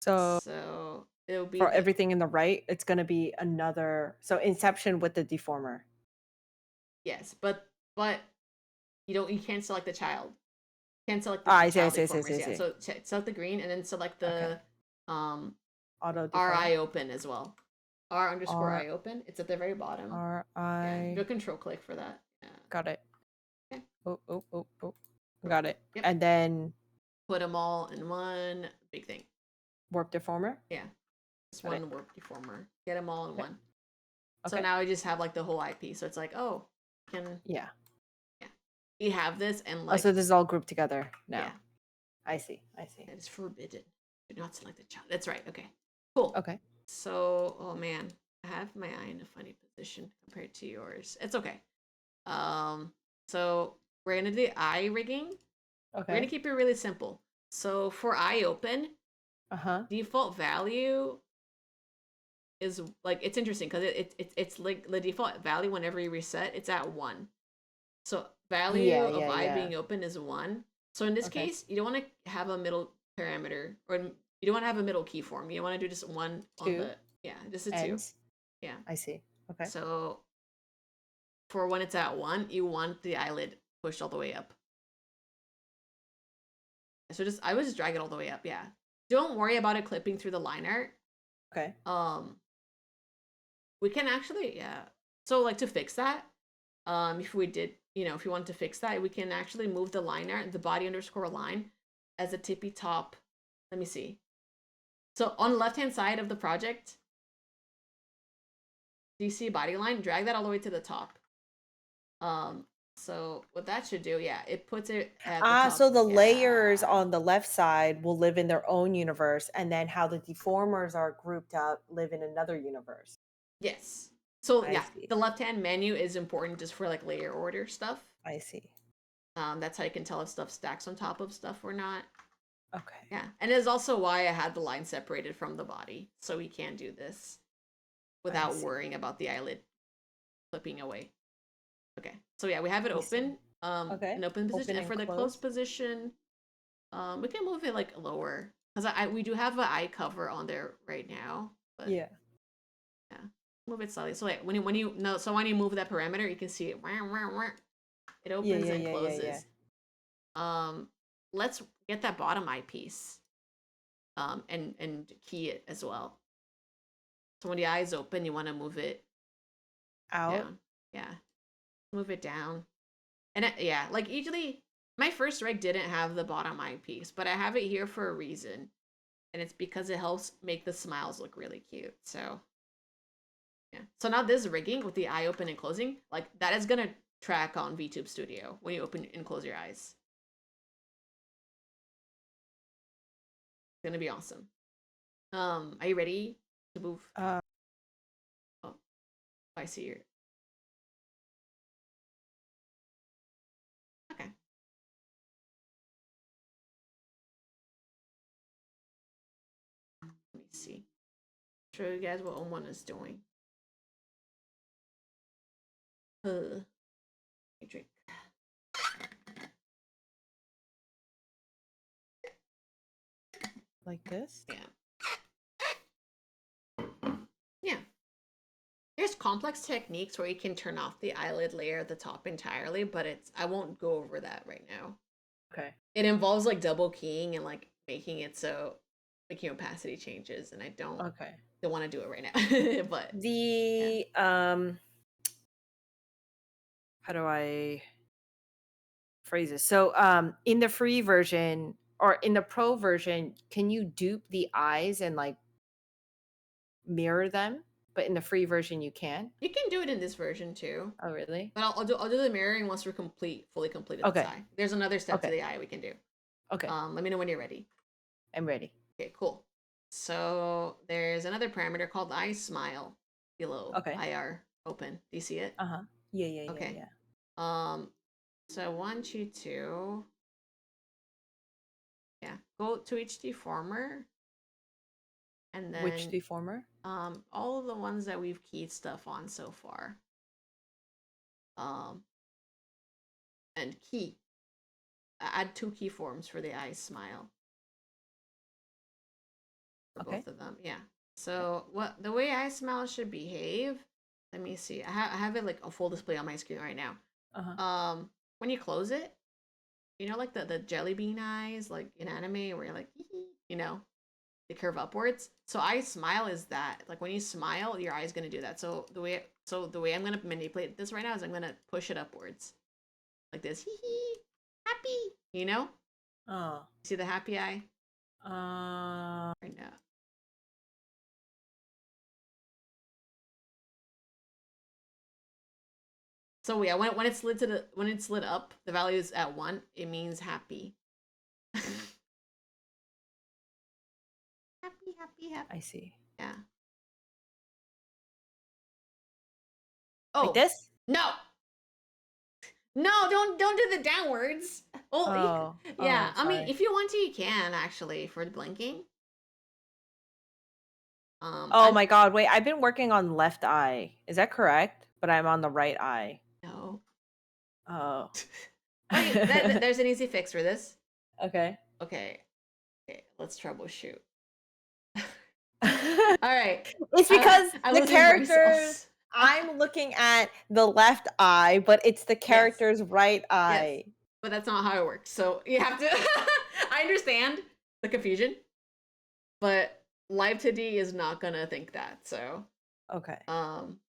So it'll be for everything in the right. It's gonna be another. So Inception with the deformer. Yes, but you can't select the child. You can't select the child deformers. Yeah, so select the green and then select the auto R eye open as well. R underscore eye open. It's at the very bottom. R eye. Do a control click for that. Yeah. Got it. Okay. Oh. Got it. Yep. And then put them all in one big thing. Warp deformer. Yeah. Just one warp deformer. Get them all in one. Okay. So now we just have like the whole IP. So it's like, yeah. You have this and like. So this is all grouped together now. Yeah. I see. It is forbidden. Do not select the child. That's right. Okay. Cool. Okay. So, oh man, I have my eye in a funny position compared to yours. It's okay. So we're gonna do eye rigging. Okay. We're gonna keep it really simple. So for eye open, default value is like it's interesting because it's like the default value whenever you reset, it's at 1. So value of eye being open is 1. So in this case, you don't want to have a middle parameter, or you don't want to have a middle keyform. You want to do just 1 on the just a 2. Yeah, I see. Okay. So for when it's at 1, you want the eyelid pushed all the way up. So I would just drag it all the way up. Yeah. Don't worry about it clipping through the line art. Okay. We can actually, So like to fix that, if we did, if you want to fix that, we can actually move the line art, the body underscore line, as a tippy top. Let me see. So on the left-hand side of the project, do you see body line? Drag that all the way to the top. So what that should do, it puts it at the top. So the layers on the left side will live in their own universe, and then how the deformers are grouped up live in another universe. Yes. So the left-hand menu is important just for like layer order stuff. I see. That's how you can tell if stuff stacks on top of stuff or not. Okay. Yeah, and it is also why I had the line separated from the body, so we can do this I without see. worrying about the eyelid flipping away. Okay, so yeah, we have it I see. open, Okay. in open position, Open and and for the closed close. position, we can move it like lower, because we do have an eye cover on there right now, but Yeah. yeah, move it slightly. So wait, when you no, so when you move that parameter, you can see it. It Yeah, opens yeah, and yeah, yeah, yeah. closes. Um, let's get that bottom eyepiece, and key it as well. So when the eye is open, you want to move it Out. down. Yeah, move it down. And yeah, like usually my first rig didn't have the bottom eyepiece, but I have it here for a reason. And it's because it helps make the smiles look really cute. So yeah. So now this rigging with the eye open and closing, like that is gonna track on VTube Studio when you open and close your eyes. It's gonna be awesome. Are you ready to move? Uh, Oh, I see your. Okay. Let me see. Show you guys what ohmonah is doing. Drink. like this. Yeah. Yeah. There's complex techniques where you can turn off the eyelid layer at the top entirely, but I won't go over that right now. Okay. It involves like double keying and like making it so making opacity changes, and I Okay. don't want to do it right now. But yeah. The how do I phrase this? So in the free version or in the pro version, can you dupe the eyes and like mirror them? But in the free version you can? You can do it in this version too. Oh really? But I'll do the mirroring once we're fully completed this Okay. eye. There's another step to Okay. the eye we can do. Okay. Let me know when you're ready. I'm ready. Okay, cool. So there's another parameter called eye smile below Okay. IR open. Do you see it? Uh-huh. Yeah, yeah, yeah, Okay. yeah. So I want you to, yeah, go to each deformer, and Which then deformer? all of the ones that we've keyed stuff on so far. Um and key. Add 2 keyforms for the eye smile for Okay. both of them. Yeah. Okay. So what the way eye smile should behave, let me see. I have it like a full display on my screen right now. Uh-huh. When you close it, you know, like the jelly bean eyes, like in anime, where you're like, you know, they curve upwards. So eye smile is that. Like when you smile, your eye is gonna do that. So the way I'm gonna manipulate this right now is I'm gonna push it upwards, like this. Hee hee, happy. You know, Oh. see the happy eye Uh right now. So yeah, when it's lit up, the value is at 1. It means happy. Happy, happy, I happy. see. Yeah. Like Oh this? no, no! Don't do the downwards. Oh, Oh. yeah. Oh, I mean, sorry. if you want to, you can actually for the blinking. Oh I'm my god, wait, I've been working on left eye. Is that correct? But I'm on the right eye. no. Oh. Oh, there's an easy fix for this. Okay. Okay, okay. Let's troubleshoot. It's All right. because I'm the losing brain characters cells. I'm looking at the left eye, but it's the Yes. character's right Yes. eye. But that's not how it works. So you have to. I understand the confusion, but Live2d is not gonna think that. So Okay. um,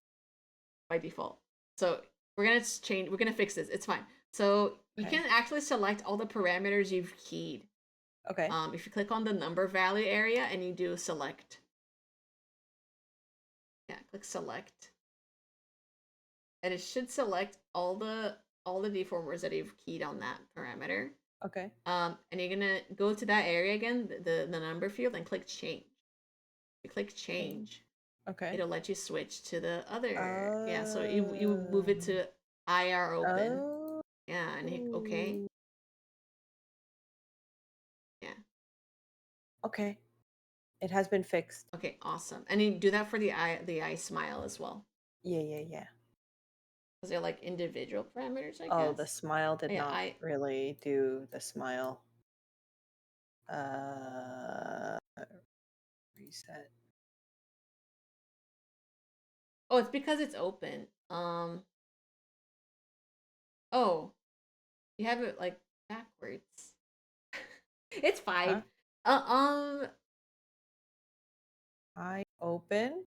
by default. So we're gonna fix this. It's fine. So you Okay. can actually select all the parameters you've keyed. Okay. If you click on the number value area and you do select, yeah, click select, and it should select all the deformers that you've keyed on that parameter. Okay. And you're gonna go to that area again, the number field, and click change. You click change, Okay. it'll let you switch to the other. Yeah, so you move it Oh. to IR open. Oh. Yeah, and hit OK. Yeah. Okay. It has been fixed. Okay, awesome. And you do that for the eye smile as well. Yeah, yeah, yeah. Because they're like individual parameters, I Oh, the guess. smile did Yeah, not really do the smile. Uh, reset. oh, it's because it's open. Oh, you have it like backwards. It's Huh? fine. I open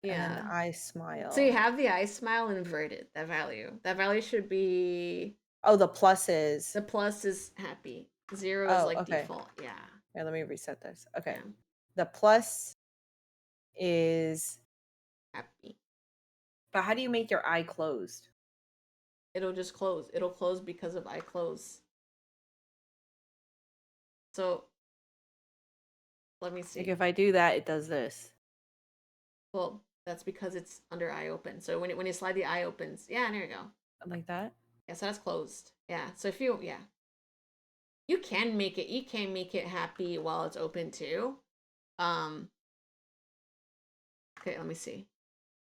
and then Yeah. I So you smile. have the eye smile inverted, that value. That value should be Oh, the pluses. the plus is happy. 0 is Oh, like okay. default. Yeah. Here, let me reset this. Okay. Yeah. The plus is, Happy. but how do you make your eye closed? It'll just close. It'll close because of eye close. So let me Like see. if I do that, it does this. Well, that's because it's under eye open. So when you slide the eye opens, yeah, there you go. Like that? Yeah, so that's closed. Yeah. So if yeah, you can make it happy while it's open too. Um, okay, let me see.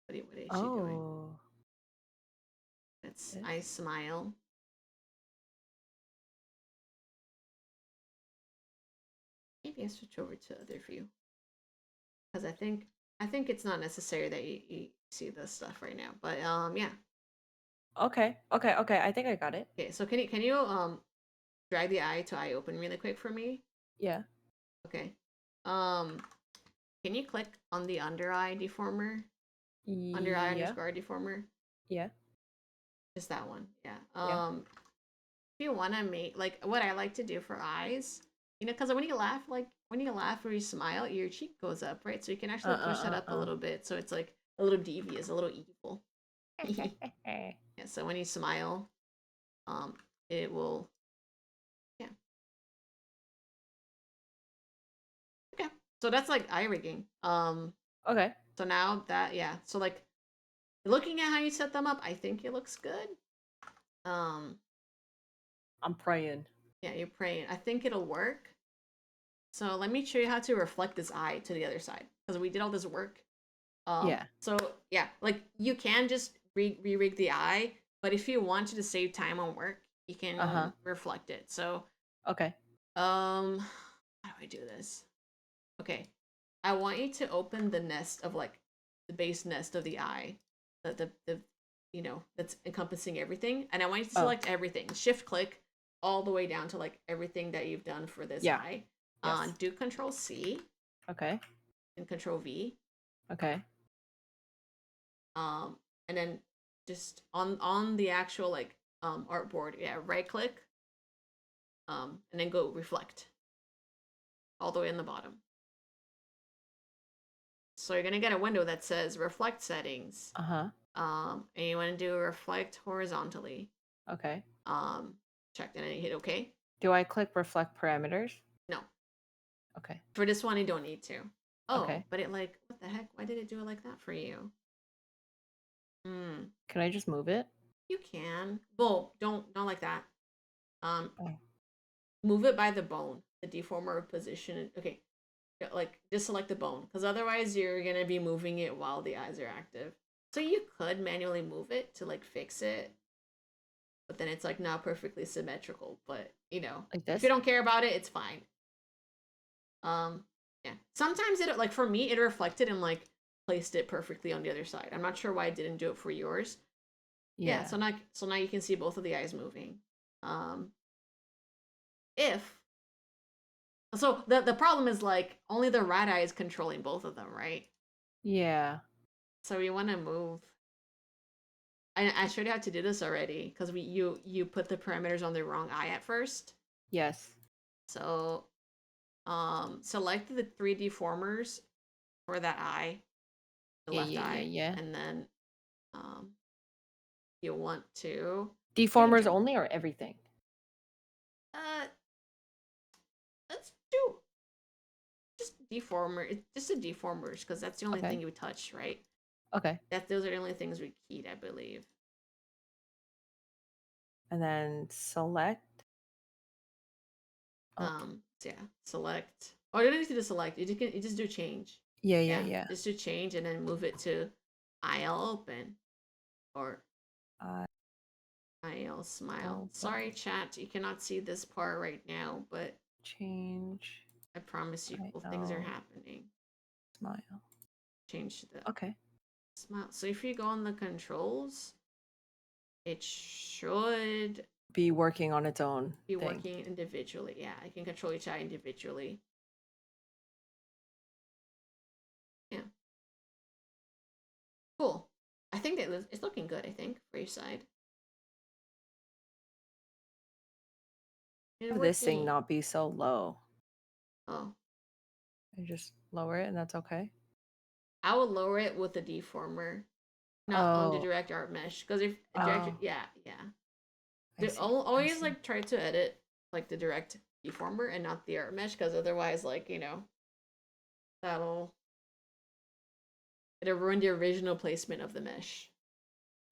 What is she doing? Oh, It's this? I smile. Maybe I switch over to other view because I think it's not necessary that you see this stuff right now. But yeah. Okay. Okay. Okay. I think I got it. Okay, so can you drag the eye to eye open really quick for me? Yeah. Okay. Um, can you click on the under eye deformer? Under eye Yeah. underscore deformer? Yeah. Just that one. Yeah. Yeah. If you want to make like what I like to do for eyes, you know, because when you laugh or you smile, your cheek goes up, right? So you can actually push that up a Uh. little bit, so it's like a little devious, a little evil. Yeah. So when you smile, um, it will. Yeah. Okay. So that's like eye rigging. Okay. So now that yeah, so like looking at how you set them up, I think it looks good. Um, I'm praying. yeah, you're praying. I think it'll work. So let me show you how to reflect this eye to the other side because we did all this work. Yeah. So yeah, like you can just re-rig the eye, but if you wanted to save time on work, you Uh-huh. can reflect it. So Okay. how do I do this? Okay, I want you to open the nest of like the base nest of the eye, the you know that's encompassing everything, and I want you to Oh, select everything. Shift click all the way down to like everything that you've done for this yeah. eye. Yes. Do Control C Okay. and Control V. Okay. Um, and then just on the actual like artboard, yeah, right click, and then go reflect all the way in the bottom. So you're gonna get a window that says reflect settings. Uh-huh. And you want to do reflect horizontally. Okay. Um, check and then you hit OK. Do I click reflect parameters? No, Okay. for this one you don't need to. Oh, Okay. but it like what the heck? Why did it do it like that for you? Hmm. Can I just move it? You can. Well, don't like that. Um, Oh. move it by the bone, the deformer position. Okay, like just select the bone because otherwise you're gonna be moving it while the eyes are active. So you could manually move it to like fix it, but then it's like not perfectly symmetrical. But you know, Like if you this? don't care about it, it's fine. Yeah. Sometimes it like for me, it reflected and like placed it perfectly on the other side. I'm not sure why it didn't do it for yours. Yeah. Yeah. So now you can see both of the eyes moving. Um, if so, the problem is like only the right eye is controlling both of them, right? Yeah. So we want to move. I showed you how to do this already because you put the parameters on the wrong eye at first. Yes. So select the 3D formers for that eye, the Yeah, left yeah, yeah, eye, yeah. and then um you want to maybe Deformers jump. only or everything? Uh, let's do just deformer. It's just a deformers because that's the only Okay. thing you touch, right? Okay. Those are the only things we keyed, I believe. And then select. Oh, So yeah, select. Oh, you don't need to deselect. You just do change. Yeah. Just do change and then move it to IL open or Uh, IL smile. open. Sorry, chat, you cannot see this part right now, but Change. I promise you, cool things are happening. Smile. Change to the Okay. smile. So if you go on the controls, it should Be working on its own. be working individually. Yeah, I can control each eye individually. Yeah. Cool. I think that it's looking good, I think, for each side. This thing not be so low. Oh. I just lower it and that's okay. I would lower it with the deformer, not on the direct art mesh. Because if direct, yeah. Always like try to edit like the direct deformer and not the art mesh, because otherwise, like, it'll ruin the original placement of the mesh.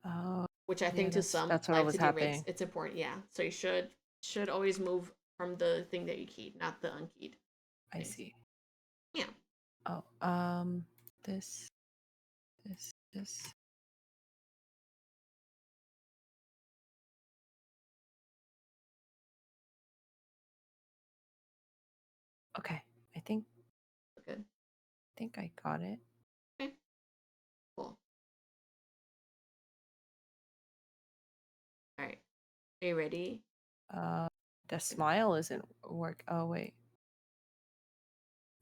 Oh. Which I think to some Live2d rigs, it's important. Yeah. So you should always move from the thing that you keyed, not the unkeyed. I see. Yeah. Oh, this. Okay, I think. Good. I think I got it. Okay. Cool. All right. Are you ready? The smile isn't work. Oh wait.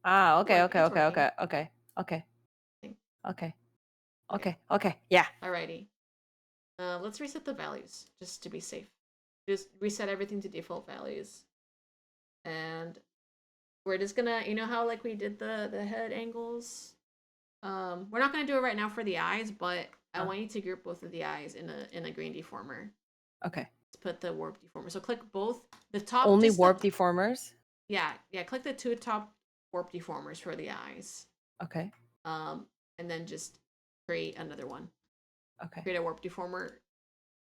Ah, okay. Yeah. Alrighty. Let's reset the values just to be safe. Just reset everything to default values. And we're just gonna, how like we did the head angles? We're not gonna do it right now for the eyes, but I want you to group both of the eyes in a green deformer. Okay. Let's put the warp deformer. So click both the top. Only warp deformers? Yeah. Click the two top warp deformers for the eyes. Okay. And then just create another one. Okay. Create a warp deformer.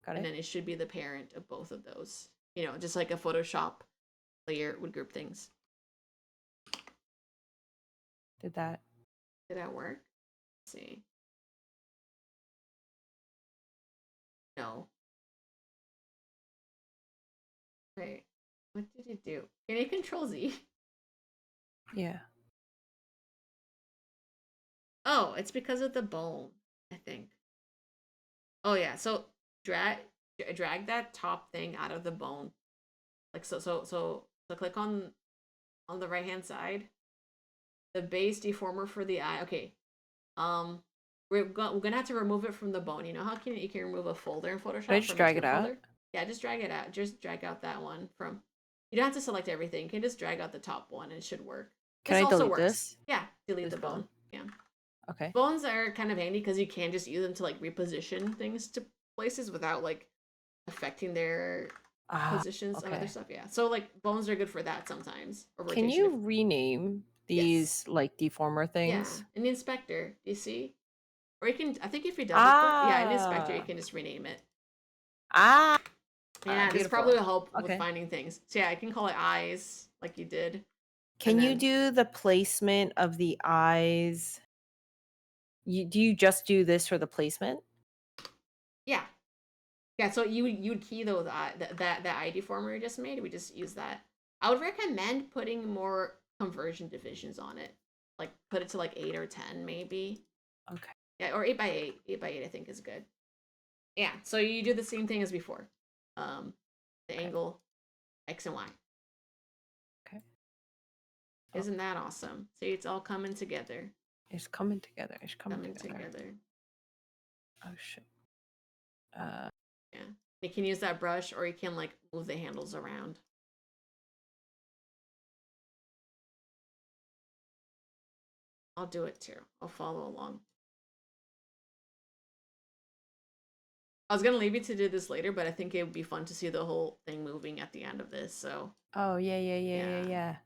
Got it. And then it should be the parent of both of those. Just like a Photoshop layer would group things. Did that work? Let's see. No. Wait. What did it do? Can you control Z? Yeah. Oh, it's because of the bone, I think. Oh yeah, so drag that top thing out of the bone. Like so click on the right hand side. The base deformer for the eye. Okay. We're gonna have to remove it from the bone. You know how you can remove a folder in Photoshop? Can I just drag it out? Folder? Yeah, just drag it out. Just drag out that one from. You don't have to select everything. You can just drag out the top one and it should work. Can I delete this? Yeah, delete the bone. Yeah. Okay. Bones are kind of handy because you can just use them to like reposition things to places without like affecting their positions and other stuff. Yeah. So like bones are good for that sometimes. Can you rename these like deformer things? Yeah. In the inspector, do you see? Or you can, I think if you double click, yeah, in the inspector, you can just rename it. Yeah, this probably will help with finding things. So yeah, I can call it eyes like you did. Can you do the placement of the eyes? Do you just do this for the placement? Yeah. Yeah, so you'd key those that eye deformer you just made. We just use that. I would recommend putting more conversion divisions on it. Like put it to like 8 or 10 maybe. Okay. Yeah, or 8 by 8. 8 by 8 I think is good. Yeah, so you do the same thing as before. The angle X and Y. Okay. Isn't that awesome? See, it's all coming together. It's coming together. It's coming together. Oh shit. Yeah. You can use that brush or you can like move the handles around. I'll do it too. I'll follow along. I was gonna leave you to do this later, but I think it would be fun to see the whole thing moving at the end of this. So. Oh yeah.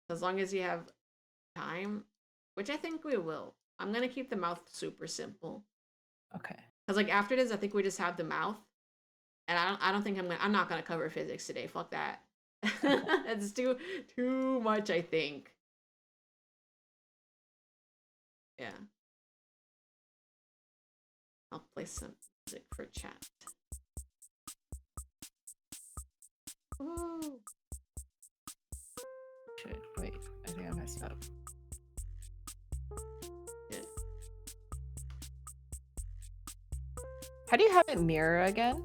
As long as you have time, which I think we will. I'm gonna keep the mouth super simple. Okay. Because like after this, I think we just have the mouth, and I don't think I'm not gonna cover physics today. Fuck that. Okay. It's too much. I think. Yeah. I'll play some music for chat. Ooh. Shit, wait, I think I messed up. Good. How do you have it mirror again?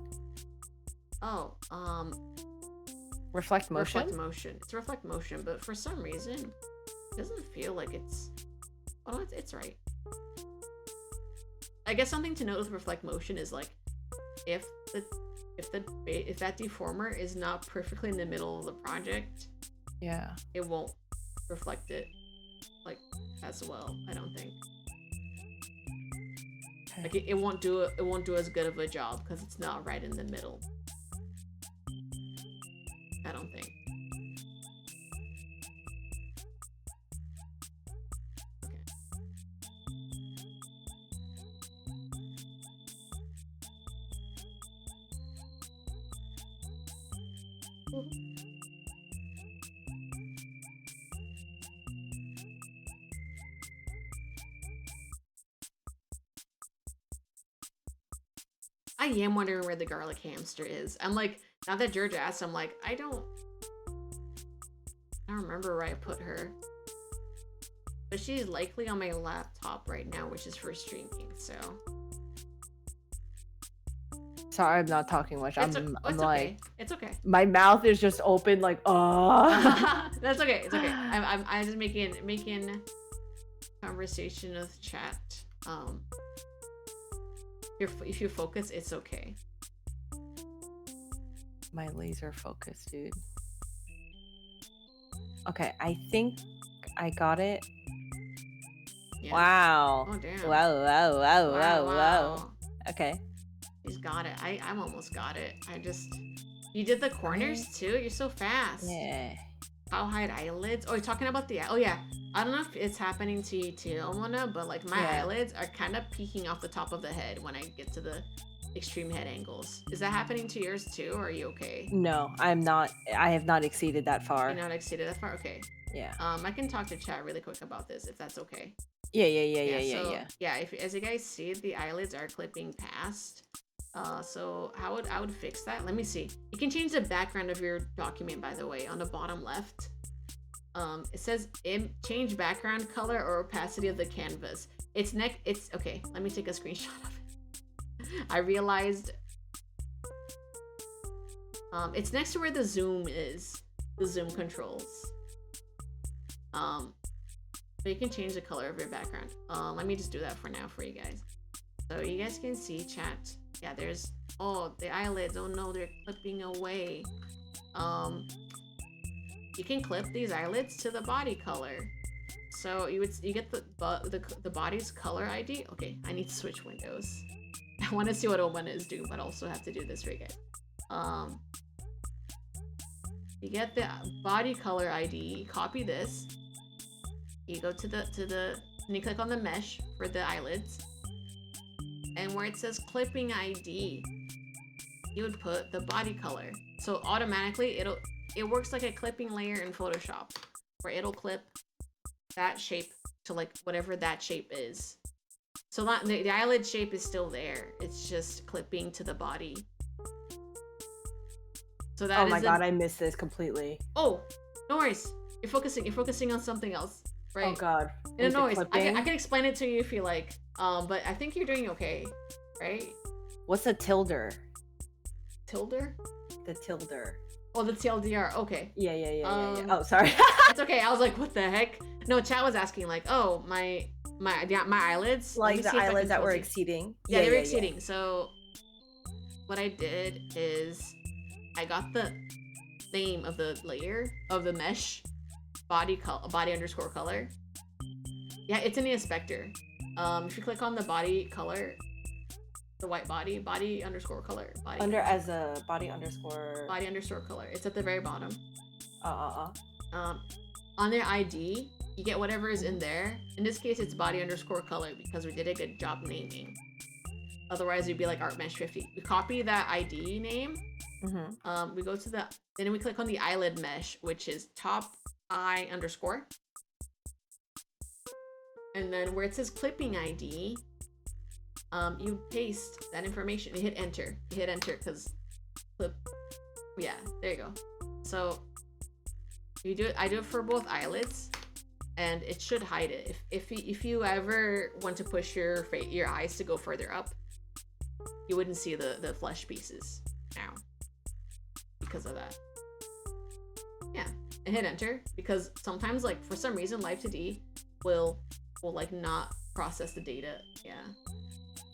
Oh, Reflect motion? reflect motion. It's reflect motion, but for some reason, it doesn't feel like it's. Oh, it's right. I guess something to note with reflect motion is like, if that deformer is not perfectly in the middle of the project, yeah, it won't reflect it like as well. I don't think. okay. Like it won't do as good of a job because it's not right in the middle. I don't think. Okay. I am wondering where the garlic hamster is. I'm like, now that George asked, I'm like, I don't remember where I put her. But she's likely on my laptop right now, which is for streaming, so. Sorry, I'm not talking much. I'm it's like, okay. It's okay. My mouth is just open, like, That's okay. It's okay. I'm just making conversation with chat. If you focus, it's okay. My laser focus, dude. Okay, I think I got it. Yeah. Wow. Oh damn. Wow. Okay. He's got it. I almost got it. You did the corners too? You're so fast. Yeah. How hide eyelids? Oh, you're talking about oh yeah. I don't know if it's happening to you too, ohmonah, but like my eyelids are kind of peeking off the top of the head when I get to the extreme head angles. Is that happening to yours too, or are you okay? No, I'm not. I have not exceeded that far. You're not exceeded that far? Okay. Yeah. I can talk to chat really quick about this if that's okay. Yeah. Yeah, as you guys see, the eyelids are clipping past. So how I would fix that? Let me see. You can change the background of your document, by the way, on the bottom left. It says change background color or opacity of the canvas. It's okay. Let me take a screenshot of it. I realized it's next to where the zoom is, the zoom controls. So you can change the color of your background. Let me just do that for now for you guys. So you guys can see chat. Yeah, there's the eyelids. Oh no, they're clipping away. You can clip these eyelids to the body color. So you get the body's color ID. Okay, I need to switch windows. I want to see what ohmonah is doing, but also have to do this for you guys. You get the body color ID. Copy this. You go to and you click on the mesh for the eyelids. And where it says clipping ID, you would put the body color. So automatically it works like a clipping layer in Photoshop, where it'll clip that shape to like whatever that shape is. So the eyelid shape is still there. It's just clipping to the body. So that. Oh my god, I missed this completely. Oh, no worries. You're focusing on something else. Right. Oh god. No noise. I can explain it to you if you like. But I think you're doing okay, right? What's a tilder? Tilder? The tilder. Oh, the TLDR. Okay. Yeah. Oh, sorry. It's okay. I was like, what the heck? No, chat was asking like, oh, my eyelids. Like the eyelids that were exceeding. Yeah, they were exceeding. So what I did is I got the name of the layer of the mesh. Body underscore color. Yeah, it's in the inspector. If you click on the body color, the white body underscore color. As a body underscore color. It's at the very bottom. On their ID, you get whatever is in there. In this case, it's body underscore color because we did a good job naming. Otherwise, it'd be like art mesh 50. We copy that ID name. We go to then we click on the eyelid mesh, which is top eye underscore. and then where it says clipping ID, you paste that information. You hit enter. You hit enter because clip. Yeah, there you go. So you do it. I do it for both eyelids, and it should hide it. If you ever want to push your eyes to go further up, you wouldn't see the flesh pieces now because of that. Yeah, and hit enter because sometimes, like, for some reason Live2d will like not process the data. Yeah.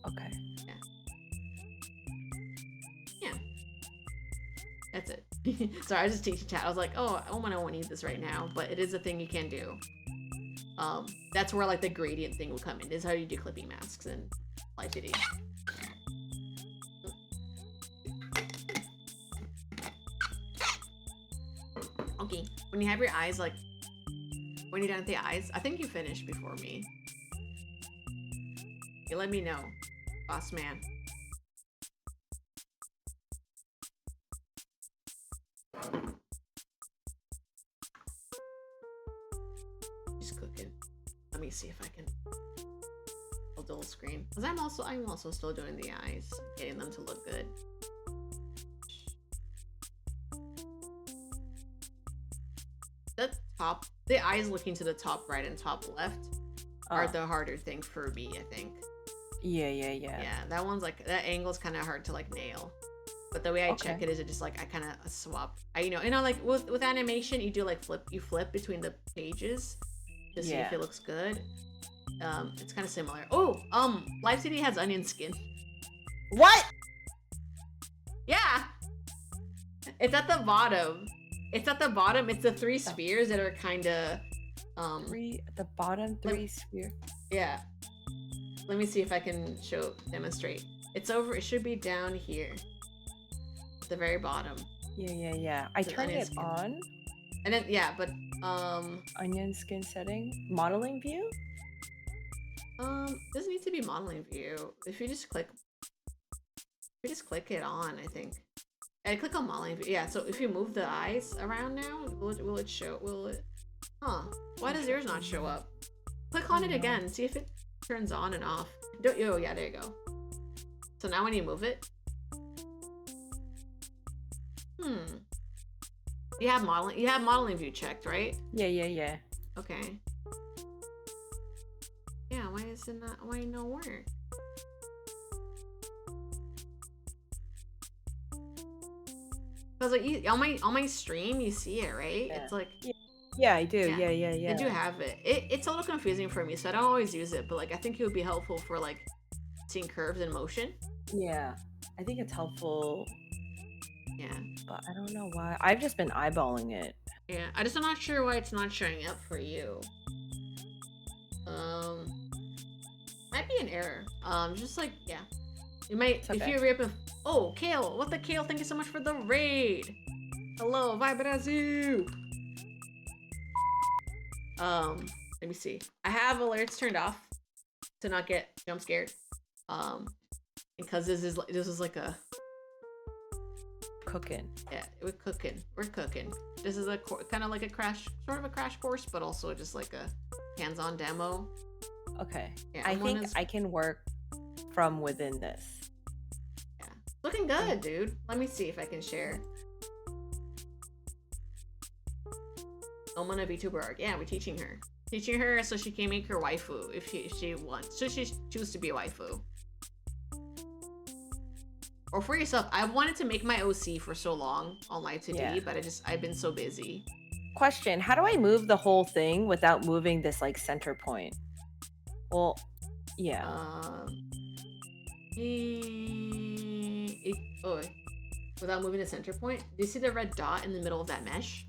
Okay. Yeah. That's it. Sorry, I was just teaching chat. I was like, oh, I won't need this right now, but it is a thing you can do. That's where like the gradient thing will come in. This is how you do clipping masks in Live2d. Okay, when you have your eyes, like, when you're done with the eyes, I think you finished before me. You let me know, boss man. Just cook it. Let me see if I can. I'll dual screen because I'm also still doing the eyes, getting them to look good. The eyes looking to the top right and top left are the harder thing for me, I think. Yeah, that one's like, that angle's kind of hard to like nail, but the way I check it is, it just like I kind of swap. Like with animation, you do like you flip between the pages to see if it looks good. It's kind of similar. Oh, Live2d has onion skin. What? Yeah, it's at the bottom. It's at the bottom. It's the three spheres that are kind of three at the bottom. Three sphere. Yeah. Let me see if I can demonstrate. It's over. It should be down here, at the very bottom. Yeah. I turned it on. And then but onion skin setting, modeling view. Doesn't need to be modeling view. If you just click it on, I think. I click on modeling view. Yeah, so if you move the eyes around now, will it show? Will it? Huh? Why does yours not show up? Click on it again. See if it turns on and off. Oh yeah, there you go. So now when you move it, you have modeling view checked, right? Yeah. Okay. Yeah, why is it not? Why no work? Because like on my stream, you see it, right? Yeah. It's like. Yeah, I do. Yeah. I do have it. It's a little confusing for me, so I don't always use it. But like, I think it would be helpful for like seeing curves in motion. Yeah, I think it's helpful. Yeah, but I don't know why. I've just been eyeballing it. Yeah, I'm not sure why it's not showing up for you. Might be an error. Just like, yeah, you might if you rip. Oh, Kale! What the Kale? Thank you so much for the raid. Hello, Vai Brasil. Let me see. I have alerts turned off to not get jump scared. Because this is like a cooking. Yeah, we're cooking. This is a kind of like a crash course, but also just like a hands-on demo. Okay. Yeah, I think I can work from within this. Yeah, looking good, dude. Let me see if I can share. ohmonah VTuber. Yeah, we're teaching her so she can make her waifu if she wants. So she choose to be a waifu. Or for yourself. I wanted to make my OC for so long on Live2d, but I've been so busy. Question: how do I move the whole thing without moving this like center point? Well, yeah. Without moving the center point. Do you see the red dot in the middle of that mesh?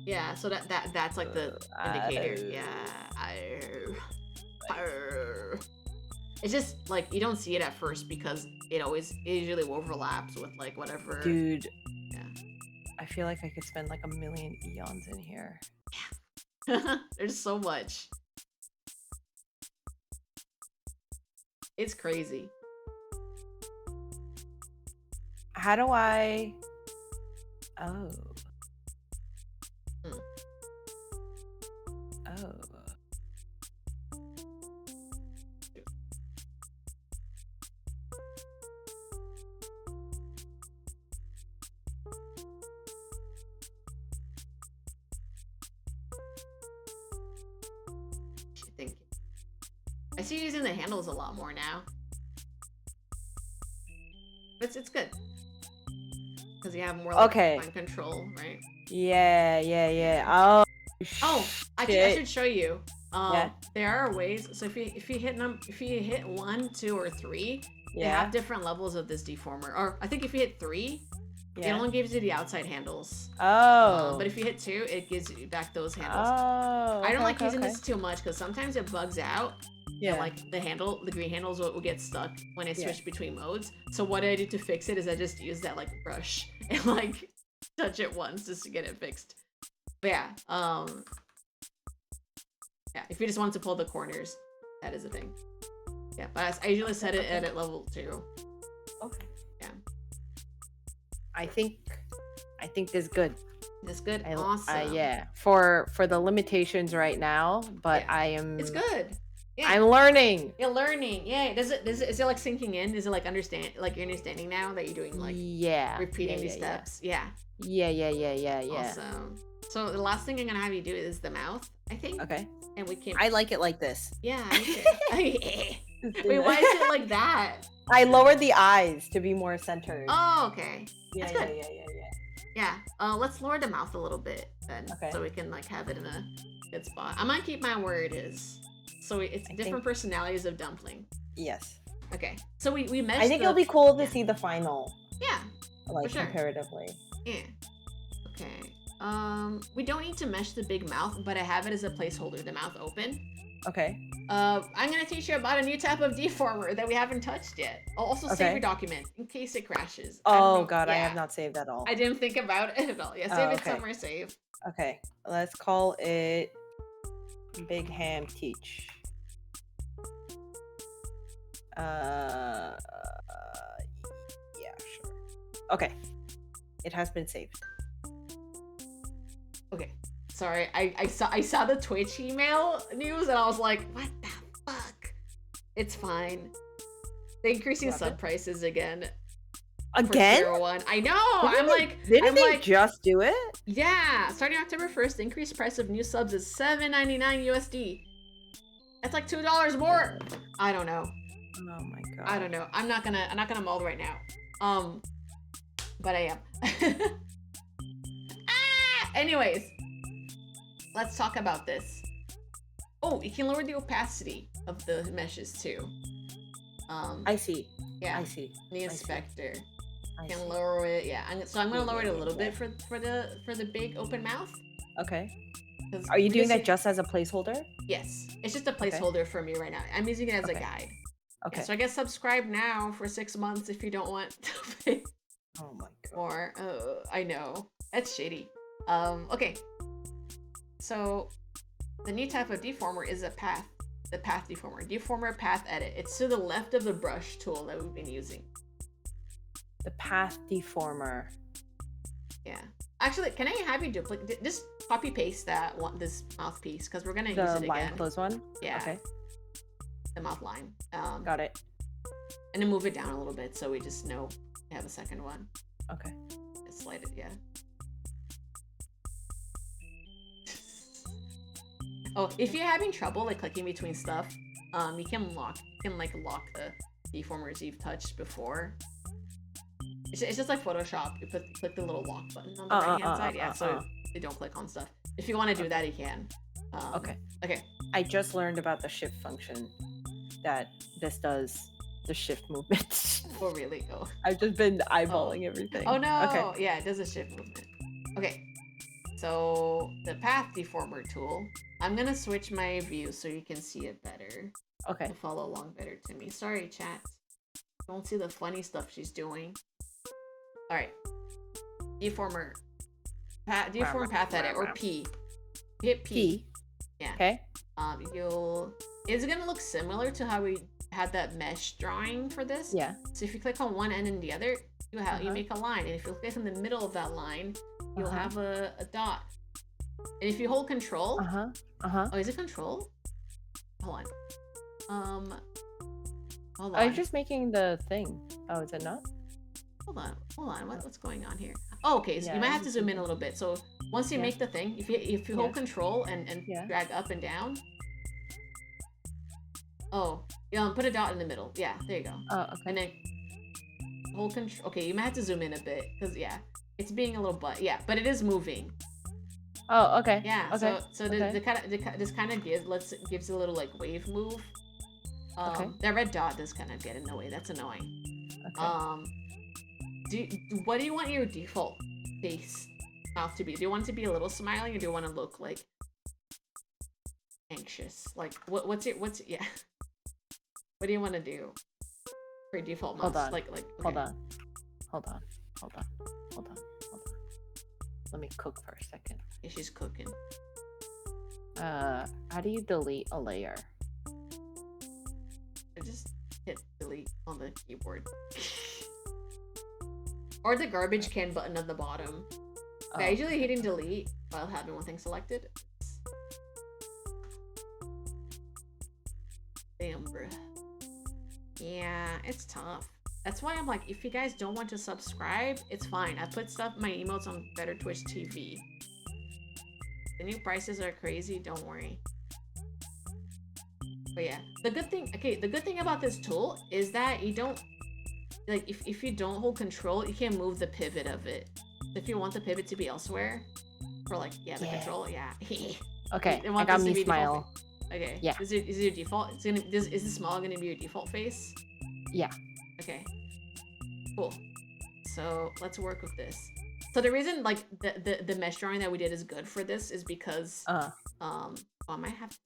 Yeah, so that's like the indicator. Yeah. It's just like you don't see it at first because it usually overlaps with like whatever. Dude. Yeah. I feel like I could spend like a million eons in here. Yeah. There's so much. It's crazy. How do I? Oh. I see you using the handles a lot more now. It's good. Because you have more like fine control, right? Yeah. Oh, actually, I should show you. Yeah. There are ways. So if you hit 1, 2, or 3, they have different levels of this deformer. Or I think if you hit 3, it only gives you the outside handles. Oh. But if you hit 2, it gives you back those handles. Oh. I don't like using this too much because sometimes it bugs out. Yeah. And like the green handles will get stuck when I switch between modes. So what I do to fix it is I just use that like brush and like touch it once just to get it fixed. But yeah, if you just want to pull the corners, that is a thing. Yeah, but I usually set it at level 2. Okay. Yeah. I think this is good. This good. Awesome. Yeah. For the limitations right now, but I am. It's good. Yeah. I'm learning. You're learning. Yeah. Is it like sinking in? Is it like you're understanding now that you're doing like repeating these steps? Yeah. Yeah. Awesome. So the last thing I'm gonna have you do is the mouth, I think. Okay. And we can. I like it like this. Yeah. Wait, why is it like that? I lowered the eyes to be more centered. Oh, okay. Yeah. That's good. Yeah. Let's lower the mouth a little bit then, so we can like have it in a good spot. I might keep mine where it is. So it's different personalities of dumpling. Yes. Okay. So we meshed. I think it'll be cool to see the final. Yeah. Like comparatively. Yeah. Okay. We don't need to mesh the big mouth, but I have it as a placeholder, the mouth open. Okay. I'm gonna teach you about a new type of deformer that we haven't touched yet. I'll also save your document in case it crashes. Oh god, I have not saved that all. I didn't think about it at all. Yeah, save it somewhere safe. Okay. Let's call it Big Ham Teach. Yeah, sure. Okay. It has been saved. Okay. Sorry, I saw the Twitch email news and I was like, what the fuck? It's fine. They're increasing sub prices again. Again? For 1. I know. Didn't they just do it? Yeah. Starting October 1st, the increased price of new subs is $7.99 USD. That's like $2 more. I don't know. Oh my god. I don't know. I'm not gonna mold right now. But I am. Anyways, let's talk about this. Oh, you can lower the opacity of the meshes too. I see. Yeah. I see. The inspector can lower it. Yeah. So I'm gonna lower it a little bit for the big open mouth. Okay. Are you doing that just as a placeholder? Yes. It's just a placeholder for me right now. I'm using it as a guide. Okay. Yeah, so I guess subscribe now for 6 months if you don't want to pay more. I know. That's shitty. Okay. So the new type of deformer is the path deformer. Deformer path edit. It's to the left of the brush tool that we've been using. The path deformer. Yeah. Actually, can I have you duplicate? Just copy paste this mouthpiece because we're gonna use it again. The line close one. Yeah. Okay. The mouth line. Got it. And then move it down a little bit so we just know we have a second one. Okay. Just slide it. Yeah. Oh, if you're having trouble like clicking between stuff, you can lock the deformers you've touched before. It's just like Photoshop. You click the little lock button on the right hand side, so you don't click on stuff. If you want to do that, you can. Okay. I just learned about the shift function that this does the shift movement. Oh really? Oh. I've just been eyeballing everything. Oh no! Okay. Yeah, it does a shift movement. Okay. So the path deformer tool. I'm gonna switch my view so you can see it better. Okay. To follow along better to me. Sorry, chat. Don't see the funny stuff she's doing. All right. Deformer. Deform path edit or P. Hit P. Yeah. Okay. It's gonna look similar to how we had that mesh drawing for this. Yeah. So if you click on one end and the other, you make a line, and if you click in the middle of that line, you'll have a dot. And if you hold control. Oh, is it control? Hold on. Hold on. I was just making the thing. Oh, is it not? Hold on. What's going on here? Oh, okay. So you might have to zoom in a little bit. So once you make the thing, if you hold control and drag up and down. Oh, put a dot in the middle. Yeah, there you go. Oh, okay. And then hold control. Okay, you might have to zoom in a bit because yeah, it's being a little butt. Yeah, but it is moving. Oh, okay. Yeah. Okay. So Okay. this kind of gives a little like wave move. Okay. That red dot does kind of get in the way. That's annoying. Okay. What do you want your default face mouth to be? Do you want it to be a little smiley, or do you want to look like anxious? Like what's yeah? What do you want to do for your default mouth? Hold on. Okay. Hold on. Let me cook for a second. Yeah, she's cooking. How do you delete a layer? I just hit delete on the keyboard. Or the garbage can button at the bottom. Oh. I usually hitting delete while having one thing selected. Damn, bruh. Yeah, it's tough. That's why I'm like, if you guys don't want to subscribe, it's fine. I put my emotes on Better Twitch TV. The new prices are crazy, don't worry. But yeah, the good thing about this tool is that you don't, like, if you don't hold control, you can't move the pivot of it. If you want the pivot to be elsewhere, for like, the control, yeah. Okay, I got me smile. Okay. Yeah. Is it your default? Is the smile gonna be your default face? Yeah. Okay. Cool. So let's work with this. So the reason like the mesh drawing that we did is good for this is because I might have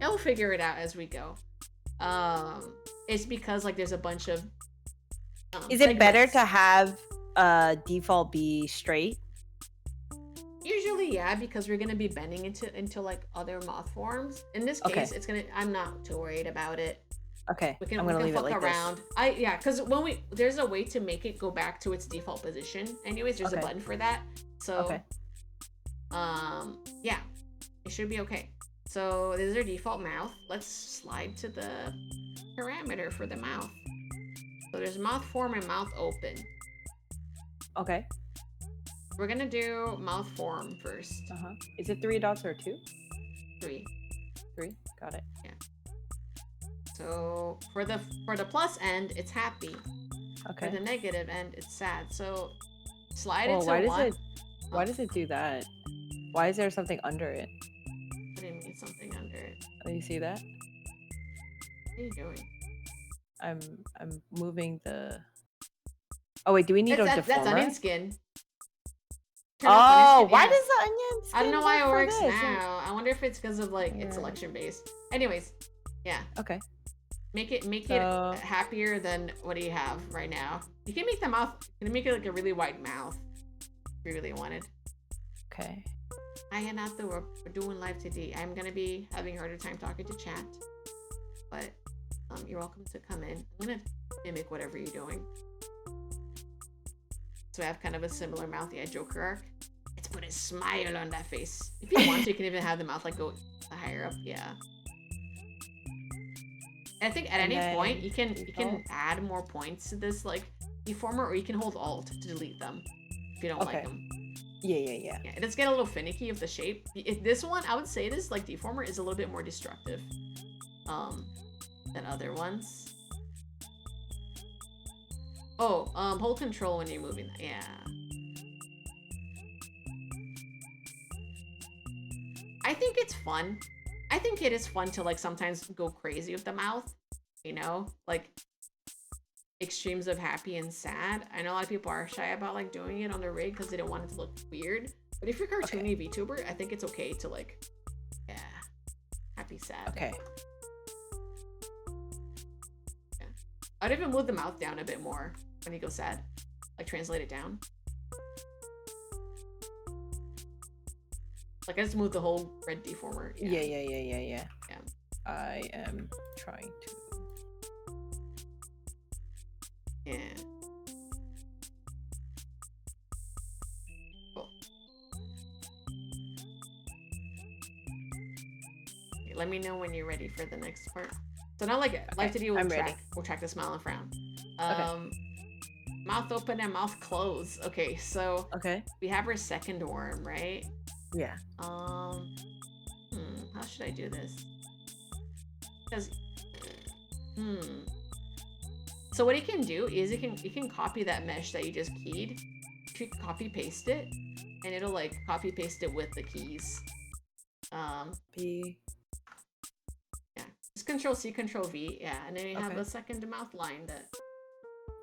I'll figure it out as we go. It's because like there's a bunch of is it better to have default be straight? Usually, yeah, because we're gonna be bending into like other moth forms. In this case, it's gonna. I'm not too worried about it. Okay, we can leave fuck it like around. This. Yeah, because there's a way to make it go back to its default position. Anyways, there's a button for that. So, yeah, it should be okay. So this is our default mouth. Let's slide to the parameter for the mouth. So there's mouth form and mouth open. Okay. We're gonna do mouth form first. Is it 3 dots or 2? 3. 3. Got it. Yeah. So for the plus end, it's happy. Okay. For the negative end, it's sad. So slide it to why does it do that? Why is there something under it? What do you mean something under it? Oh, you see that? What are you doing? I'm moving the. Oh wait, do we need a deformer? That's onion skin. Oh, why does the onion skin? I don't know why it works now. I wonder if it's because of like it's selection based. Anyways, yeah. Okay. Make it happier than what do you have right now? You can make the mouth. You can make it like a really wide mouth. If you really wanted. Okay. I am not the work. We're doing Live2d. I'm gonna be having a harder time talking to chat, but you're welcome to come in. I'm gonna mimic whatever you're doing. So I have kind of a similar mouth, yeah, Joker arc. Let's put a smile on that face. If you want to, you can even have the mouth like go higher up, yeah. And I think at any point you can add more points to this like deformer, or you can hold Alt to delete them if you don't like them. Yeah. It does get a little finicky of the shape. This one, I would say this like deformer is a little bit more destructive than other ones. Oh, hold control when you're moving that. Yeah. I think it's fun. I think it is fun to like sometimes go crazy with the mouth, you know, like extremes of happy and sad. I know a lot of people are shy about like doing it on their rig because they don't want it to look weird. But if you're cartoony VTuber, I think it's okay to like, yeah, happy, sad. Okay. Yeah. I'd even move the mouth down a bit more when you go sad, like translate it down. Like I just moved the whole red deformer. Yeah. I am trying to. Yeah. Cool. Okay, let me know when you're ready for the next part. So now, like Live2d will track the smile and frown. Mouth open and mouth close. Okay, so we have our second worm, right? Yeah. How how should I do this? Because, So what you can do is you can copy that mesh that you just keyed. You can copy paste it, and it'll like copy paste it with the keys. B. Yeah, just Control C, Control V. Yeah, and then you have Okay. a second mouth line that.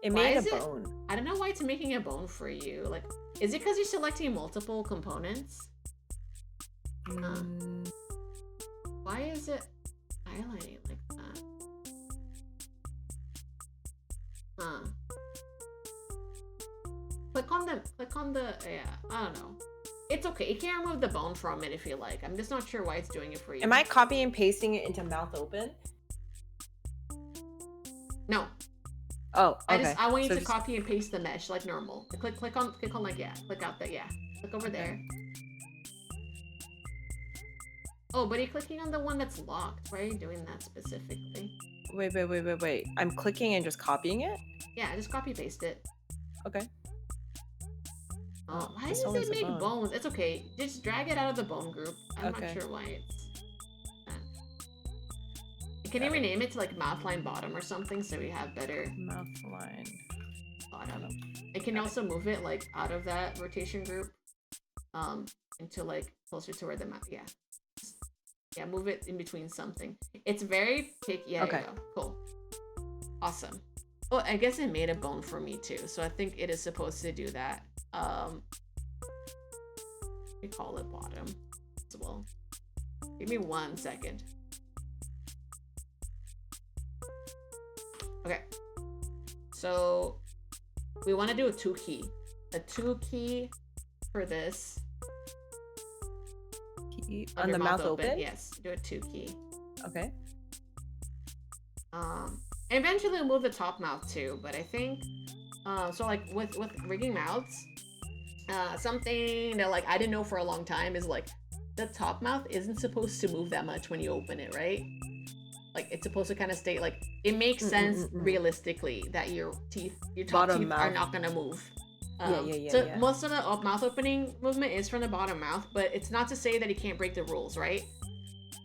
It Why made a is it? bone. I don't know why it's making a bone for you. Like, is it because you're selecting multiple components? Why is it highlighting like that? Click on the, yeah, I don't know. It's okay. You can remove the bone from it if you like. I'm just not sure why it's doing it for you. Am I copying and pasting it into mouth open? No. Oh, okay. I want you to copy and paste the mesh like normal. Click on like, yeah. Click out there, yeah. Click over there. Oh, but you're clicking on the one that's locked. Why are you doing that specifically? Wait. I'm clicking and just copying it? Yeah, just copy paste it. Okay. Oh, why does it make bones? It's okay. Just drag it out of the bone group. I'm not sure why it's... Can you rename it to like mouth line bottom or something so we have better... Mouth line bottom. And can you also move it like out of that rotation group? Into like closer to where the mouth... Yeah. Yeah, move it in between something. It's very picky. Yeah, okay. Cool. Awesome. Oh, I guess it made a bone for me too. So I think it is supposed to do that. We call it bottom as well. Give me 1 second. Okay. So we want to do a 2 key. A 2 key for this. Key on the mouth open? Yes, do a 2 key. Okay. Eventually we'll move the top mouth too, but I think so like with rigging mouths, something that like I didn't know for a long time is like the top mouth isn't supposed to move that much when you open it, right? Like it's supposed to kind of stay like it makes sense realistically that your top teeth are not gonna move. So most of the mouth opening movement is from the bottom mouth, but it's not to say that you can't break the rules, right?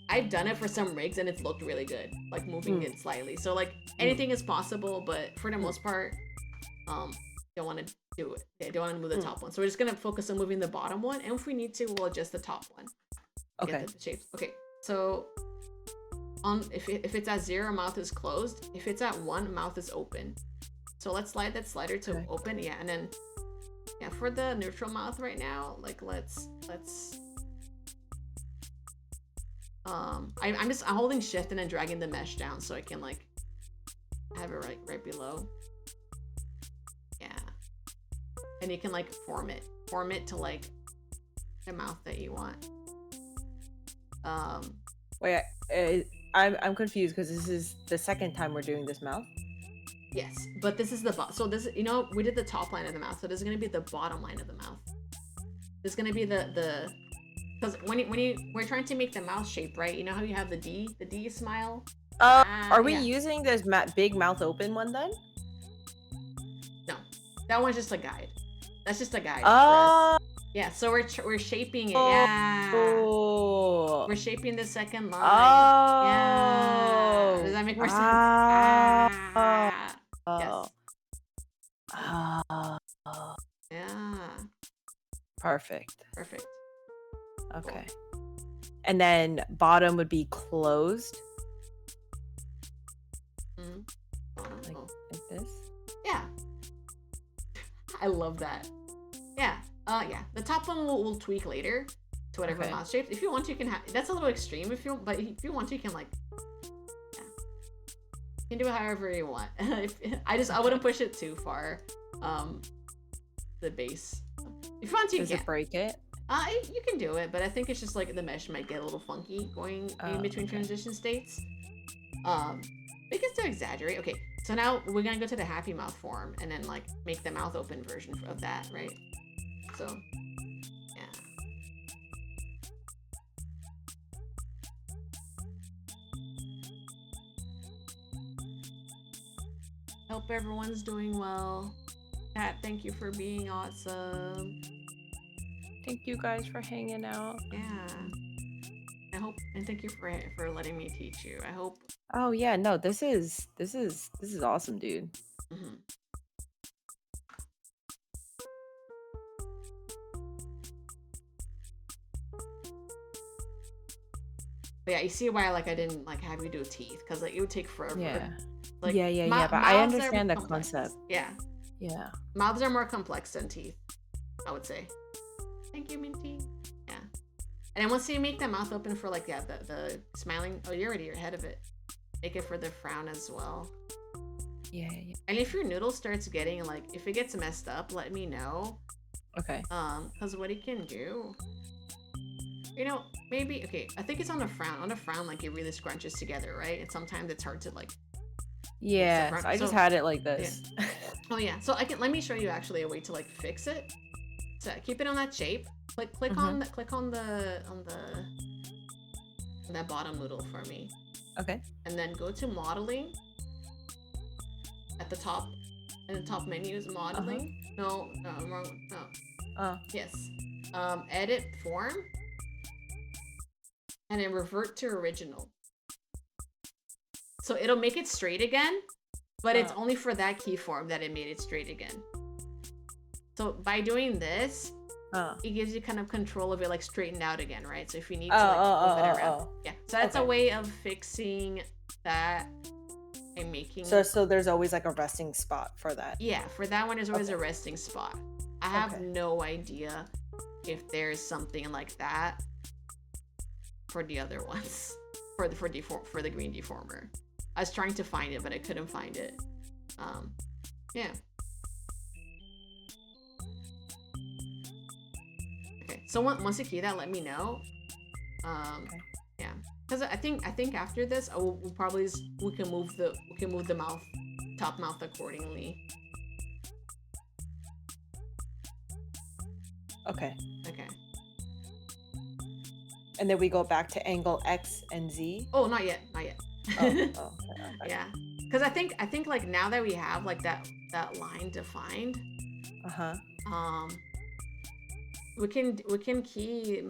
I've done it for some rigs and it's looked really good, like moving it slightly. So like anything is possible, but for the most part, don't want to do it. They don't want to move the top one. So we're just gonna focus on moving the bottom one, and if we need to, we'll adjust the top one. Okay. Get the shapes. Okay. So if it's at 0, mouth is closed. If it's at 1, mouth is open. So let's slide that slider to open. Yeah, and then for the neutral mouth right now, like let's. I'm holding shift and then dragging the mesh down so I can like have it right below. Yeah. And you can like form it to like the mouth that you want. Wait, I'm confused because this is the second time we're doing this mouth. Yes, but this is the so this, you know, we did the top line of the mouth, so this is gonna be the bottom line of the mouth. This is gonna be the because when we're trying to make the mouth shape, right? You know how you have the D smile. Are we using this big mouth open one then? No, that one's just a guide. That's just a guide. Yeah, so we're shaping it. Yeah. We're shaping the second line. Yeah. Does that make more sense? Yes. Yeah. Perfect. Okay. Cool. And then bottom would be closed. Like this. Yeah. I love that. Yeah. The top one we'll tweak later to whatever mouth shapes. If you want to, you can have. That's a little extreme. But if you want to, you can like. Yeah. You can do it however you want. I wouldn't push it too far. The base. If you want to, you can. Does it break it? You can do it, but I think it's just like the mesh might get a little funky going in between transition states. We can still exaggerate. Okay, so now we're gonna go to the happy mouth form and then like make the mouth open version of that, right? So, yeah. Hope everyone's doing well. Pat, thank you for being awesome. Thank you guys for hanging out. Yeah. I hope, and thank you for letting me teach you. I hope. Oh yeah, no, this is awesome, dude. Mhm. But yeah, you see why like I didn't like have you do teeth, because like it would take forever. Yeah. Like Yeah, but I mouths are understand the complex. concept. Yeah, Yeah. mouths are more complex than teeth, I would say. Thank you, Minty. Yeah. And then once you make the mouth open for like, yeah, the smiling, oh, you're already ahead of it. Make it for the frown as well. Yeah. And if your noodle starts getting like, if it gets messed up, let me know. Okay. Because what it can do, you know, maybe, okay, I think it's on the frown. On the frown, like it really scrunches together, right? And sometimes it's hard to like Yeah, so I just had it like this. Yeah. Oh yeah, so let me show you actually a way to like fix it. So keep it on that shape. Click on that bottom noodle for me. Okay. And then go to modeling. At the top, and the top menu is modeling. No, wrong. No. Oh. Yes. Edit form. And then revert to original. So it'll make it straight again, but it's only for that key form that it made it straight again. So by doing this, it gives you kind of control of it like straightened out again, right? So if you need to like move it around. Yeah. So that's a way of fixing that and making so there's always like a resting spot for that. Yeah, for that one there's always a resting spot. I have no idea if there's something like that for the other ones. For the green deformer. I was trying to find it, but I couldn't find it. Yeah. Okay, so once you key that, let me know. Yeah, because I think after this, we'll probably we can move the mouth, top mouth accordingly. Okay. Okay. And then we go back to angle X and Z. Oh, not yet. Okay. Yeah, because I think like now that we have like that line defined, we can key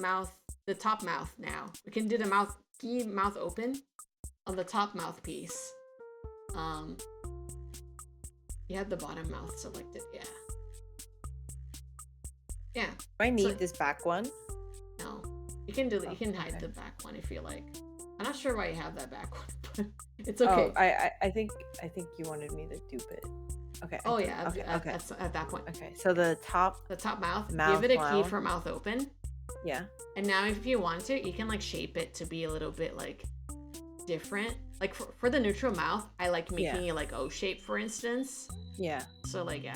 the top mouth now. We can do the key mouth open on the top mouthpiece. You have the bottom mouth selected. Yeah. Do I need this back one? No, you can do that. You can hide the back one if you like. I'm not sure why you have that back one, but it's okay. I think you wanted me to dupe it. Okay. Oh yeah. Okay. At that point. Okay. So the top mouth. Give it a key for mouth open. Yeah. And now if you want to, you can like shape it to be a little bit like different. Like for the neutral mouth, I like making it like O shape, for instance. Yeah. So like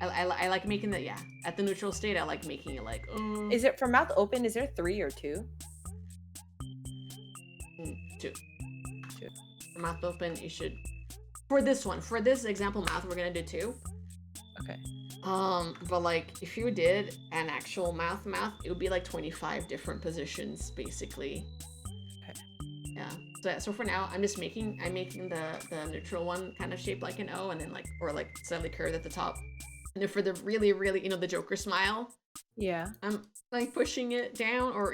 I like making the at the neutral state. I like making it like. Is it for mouth open? Is there 3 or 2? 2. For mouth open, you should. For this example mouth, we're gonna do 2. Okay. But like if you did an actual mouth, it would be like 25 different positions basically. Okay. Yeah. So for now, I'm making the neutral one kind of shaped like an O, and then like slightly curved at the top. And then for the really, really, the Joker smile. Yeah. I'm like pushing it down, or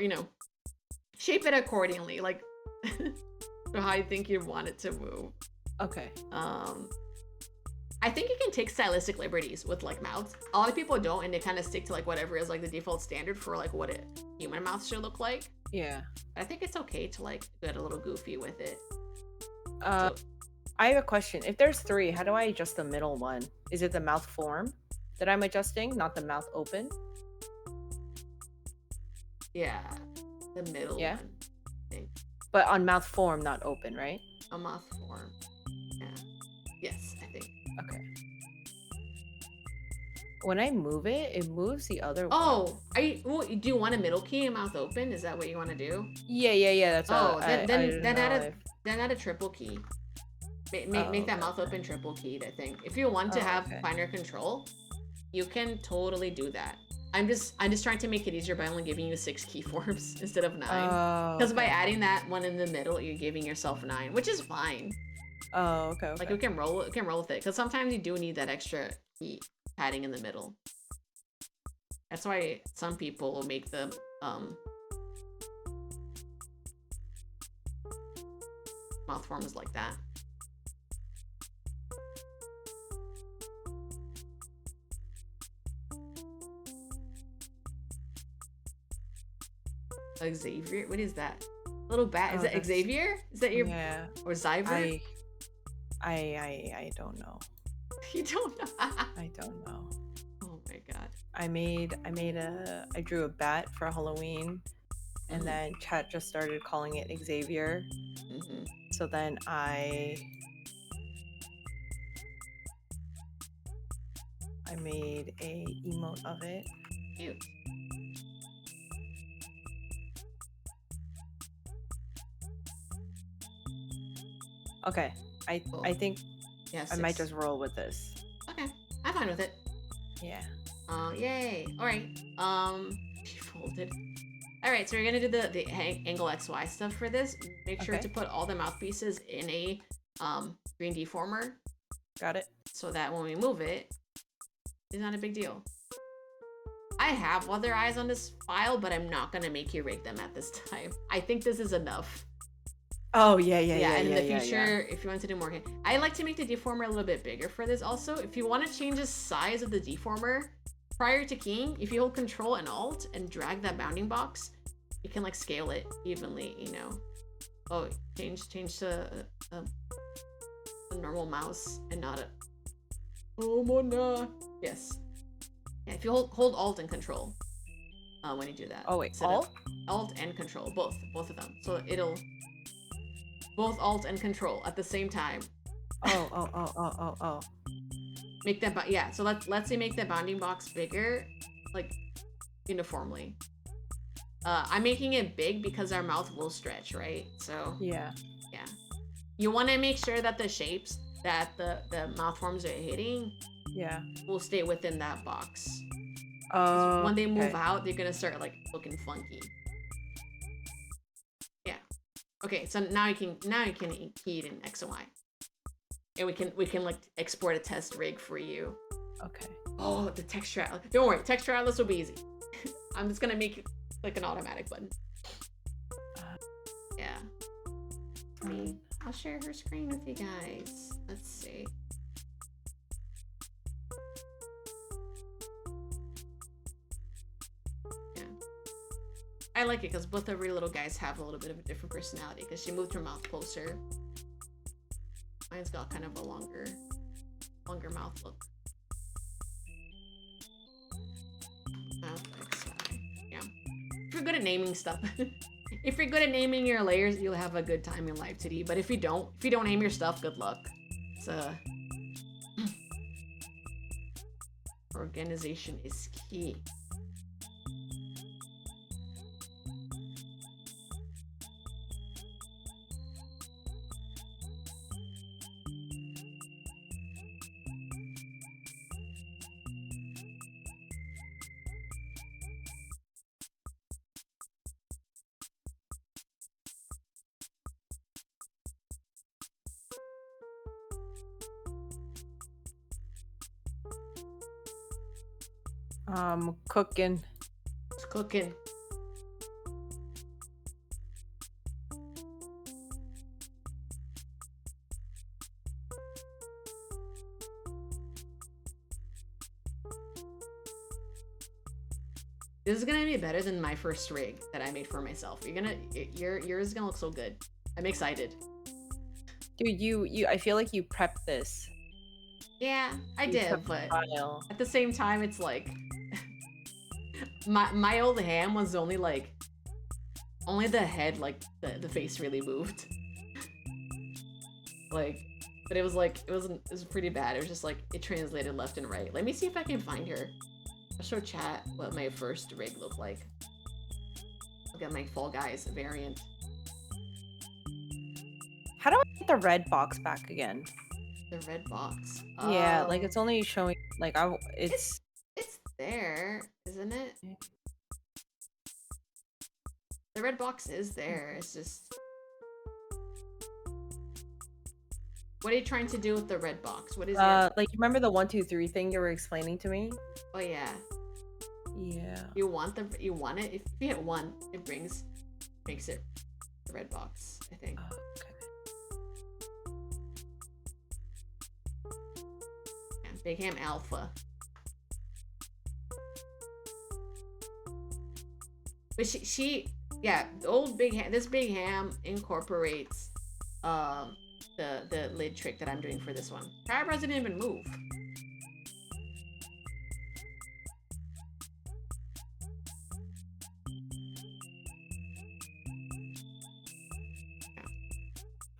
shape it accordingly, like so how you think you want it to move. Okay. I think you can take stylistic liberties with like mouths. A lot of people don't, and they kind of stick to like whatever is like the default standard for like what a human mouth should look like. Yeah. But I think it's okay to like get a little goofy with it. I have a question. If there's 3, how do I adjust the middle one? Is it the mouth form that I'm adjusting, not the mouth open? Yeah, the middle one, I think. But on mouth form, not open, right? On mouth form. Yeah. Yes, I think. Okay. When I move it, it moves the other one. Do you want a middle key and mouth open? Is that what you want to do? Yeah. That's all. Then add a triple key. Make that mouth open triple keyed, I think. If you want to have finer control, you can totally do that. I'm just trying to make it easier by only giving you 6 key forms instead of 9. Because by adding that one in the middle, you're giving yourself 9, which is fine. Oh, okay. Like we can roll with it, because sometimes you do need that extra key padding in the middle. That's why some people will make the mouth forms like that. Xavier? What is that? Little bat? Oh, Is that Xavier? Is that your yeah? or Zyver? I don't know. You don't know. I don't know. Oh my god. I drew a bat for Halloween, and then chat just started calling it Xavier. So then I made a emote of it. Cute. Okay, Cool. I think Yeah, I might just roll with this. Okay, I'm fine with it. Yeah. Yay. All right. She folded. All right, so we're gonna do the angle XY stuff for this. Make sure to put all the mouthpieces in a green deformer. Got it. So that when we move it, it's not a big deal. I have other eyes on this file, but I'm not gonna make you rig them at this time. I think this is enough. Oh yeah. And in the future, if you want to do more, I like to make the deformer a little bit bigger for this. Also, if you want to change the size of the deformer prior to keying, if you hold Control and Alt and drag that bounding box, you can like scale it evenly. You know. Oh, change to a normal mouse and not a ohmonah. Yes. Yeah, if you hold Alt and Control when you do that. Oh wait, Alt and Control, both of them. So it'll both Alt and Control at the same time. Oh. Make that yeah. So let's say make the bounding box bigger, like uniformly. I'm making it big because our mouth will stretch, right? So yeah. You want to make sure that the shapes that the mouth forms are hitting will stay within that box. When they move out, they're gonna start like looking funky. Yeah. Okay, so now you can key it in X and Y, and we can like export a test rig for you. Okay. Oh, the texture atlas. Don't worry, texture atlas will be easy. I'm just gonna make it like an automatic button. Yeah. I'll share her screen with you guys. Let's see. Yeah. I like it because both of your little guys have a little bit of a different personality because she moved her mouth closer. Mine's got kind of a longer mouth look. Yeah. If you're good at naming stuff. If you're good at naming your layers, you'll have a good time in Live2d. But if you don't name your stuff, good luck. It's organization is key. Cooking. It's cooking. This is gonna be better than my first rig that I made for myself. Yours is gonna look so good. I'm excited. Dude, I feel like you prepped this. Yeah, I did, but at the same time, it's like my old ham was only the head, like the face really moved. Like, but it was pretty bad. It was just like it translated left and right. Let me see if I can find her. I'll show chat what my first rig looked like. Look at my Fall Guys variant. How do I get the red box back again? The red box. Yeah, like it's only showing like it's there, isn't it? The red box is there. It's just, what are you trying to do with the red box? What is it? Like, remember the 1, 2, 3 thing you were explaining to me? Oh yeah. Yeah. You want it? If you hit 1, it makes it the red box, I think. Okay. Big Ham Alpha. But yeah, the old Big Ham. This Big Ham incorporates the lid trick that I'm doing for this one. Eyebrows didn't even move.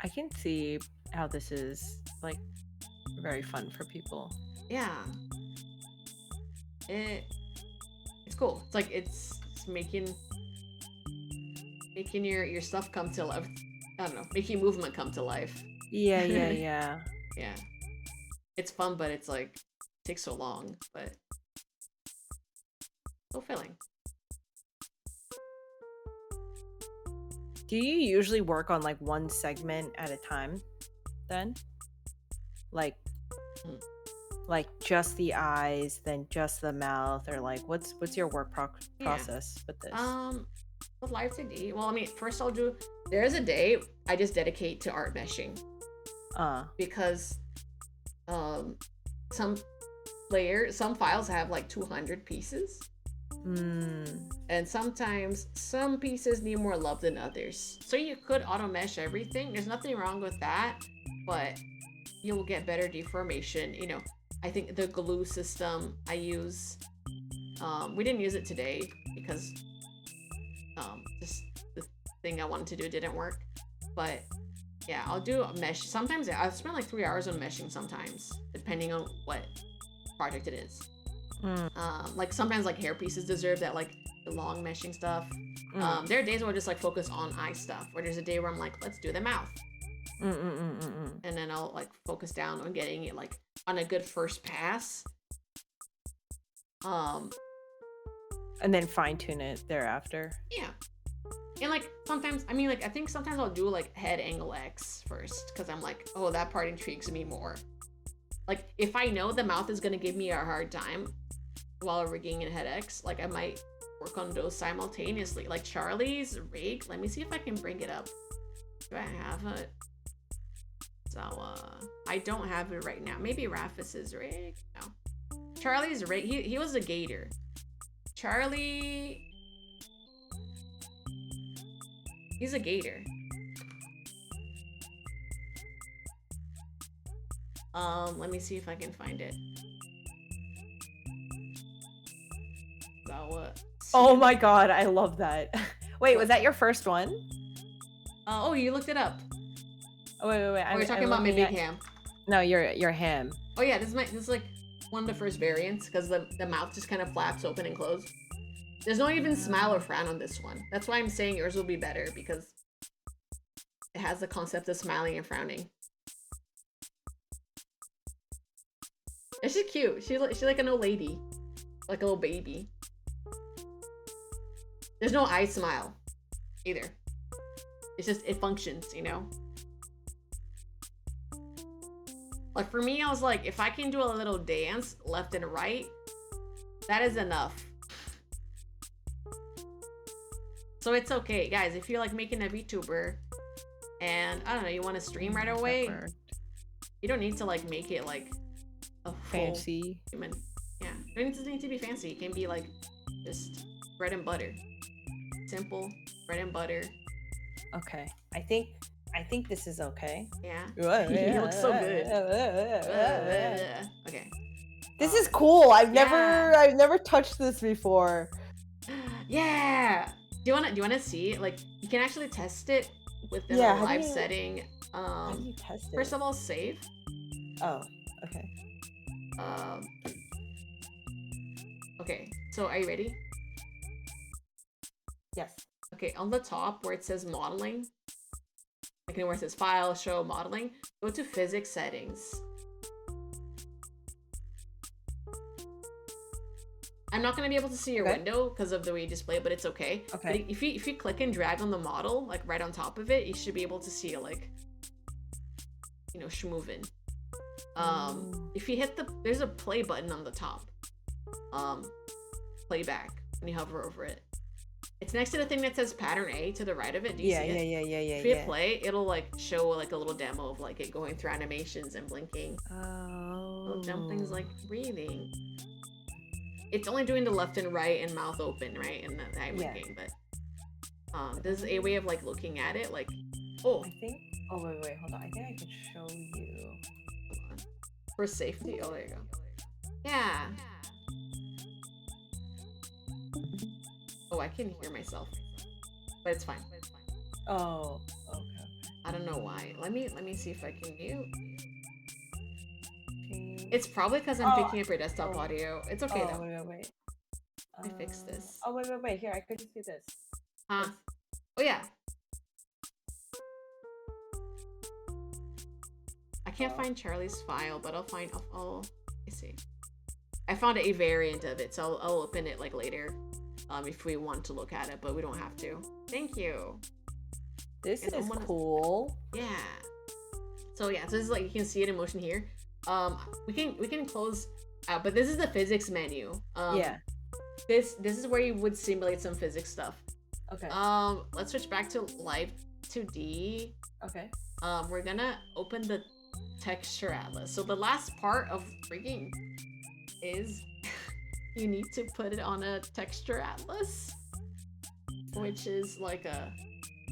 I can see how this is like very fun for people. Yeah. It's cool. It's like it's making your stuff come to life. I don't know, making movement come to life. Yeah, yeah, yeah. Yeah. It's fun, but it's like takes so long, but fulfilling. Do you usually work on like one segment at a time then? Like like just the eyes, then just the mouth, or like what's your work process with this? With Live2d, well, I mean, first there's a day I just dedicate to art meshing. Because some files have like 200 pieces. And sometimes some pieces need more love than others. So you could auto mesh everything. There's nothing wrong with that, but you will get better deformation. You know, I think the glue system I use, we didn't use it today because just the thing I wanted to do didn't work. But yeah, I'll do a mesh. Sometimes I'll spend like 3 hours on meshing sometimes, depending on what project it is. Like sometimes like hair pieces deserve that, like the long meshing stuff. There are days where I just like focus on eye stuff, where there's a day where I'm like, let's do the mouth. And then I'll like focus down on getting it like on a good first pass. And then fine tune it thereafter. Yeah. And like sometimes, I mean, like I think sometimes I'll do like head angle X first, because I'm like, oh, that part intrigues me more. Like if I know the mouth is gonna give me a hard time while rigging in head X, like I might work on those simultaneously. Like Charlie's rig, let me see if I can bring it up. Do I have it? So I don't have it right now. Maybe Rafis's rig? No. Charlie's rig, he was a gator. Charlie, he's a gator. Let me see if I can find it. So, oh my god, I love that. Wait, was that your first one? Oh, you looked it up. Oh, wait. Oh, you're talking about my big ham. No, your ham. Oh yeah, this is like one of the first variants, because the mouth just kind of flaps open and close. There's no even smile or frown on this one. That's why I'm saying yours will be better, because it has the concept of smiling and frowning. And she's cute. She's like an old lady, like a little baby. There's no eye smile either. It's just, it functions, you know? Like for me, I was like, if I can do a little dance left and right, that is enough. So it's okay, guys. If you're like making a VTuber and I don't know, you want to stream right away, you don't need to like make it like a fancy human. Yeah, it doesn't need to be fancy. It can be like just bread and butter, simple bread and butter. Okay, I think this is okay. Yeah. You look so good. Okay. This is cool. I've never touched this before. Yeah. Do you wanna see? Like you can actually test it within a live setting. How do you test it? First of all, save. Oh, okay. Okay, so are you ready? Yes. Okay, on the top where it says modeling, like where it says file, show, modeling, go to physics settings. I'm not going to be able to see your window because of the way you display it, but it's okay. Okay. But if you click and drag on the model, like right on top of it, you should be able to see it, like, you know, schmovin'. If you hit there's a play button on the top. Playback when you hover over it. It's next to the thing that says pattern A to the right of it. Do you see it? Yeah. If you hit play, it'll like show like a little demo of like it going through animations and blinking. Oh. Oh, dumpling's like Oh. breathing. It's only doing the left and right and mouth open, right? And the eye Yeah. winking, but there's a way of like looking at it, like, oh, I think. Oh wait, hold on. I think I can show you. hold on. For safety. Oh, there you go. Yeah. Oh, I can hear myself, but it's fine. Oh, okay. I don't know why. Let me see if I can mute. Okay. It's probably because I'm Oh, picking up your desktop oh, audio. It's okay oh, though. wait. Let me fix this. Oh, wait. Here, I could just do this. Huh? Oh yeah. I can't find Charlie's file, but I'll find. Let me see. I found a variant of it, so I'll open it like later, if we want to look at it, but we don't have to. Thank you. This is cool. Yeah. So yeah, so this is like you can see it in motion here. We can close out, but this is the physics menu. Yeah. This is where you would simulate some physics stuff. Okay. Let's switch back to Live2d. Okay. We're gonna open the texture atlas. So the last part of rigging is you need to put it on a texture atlas, which is like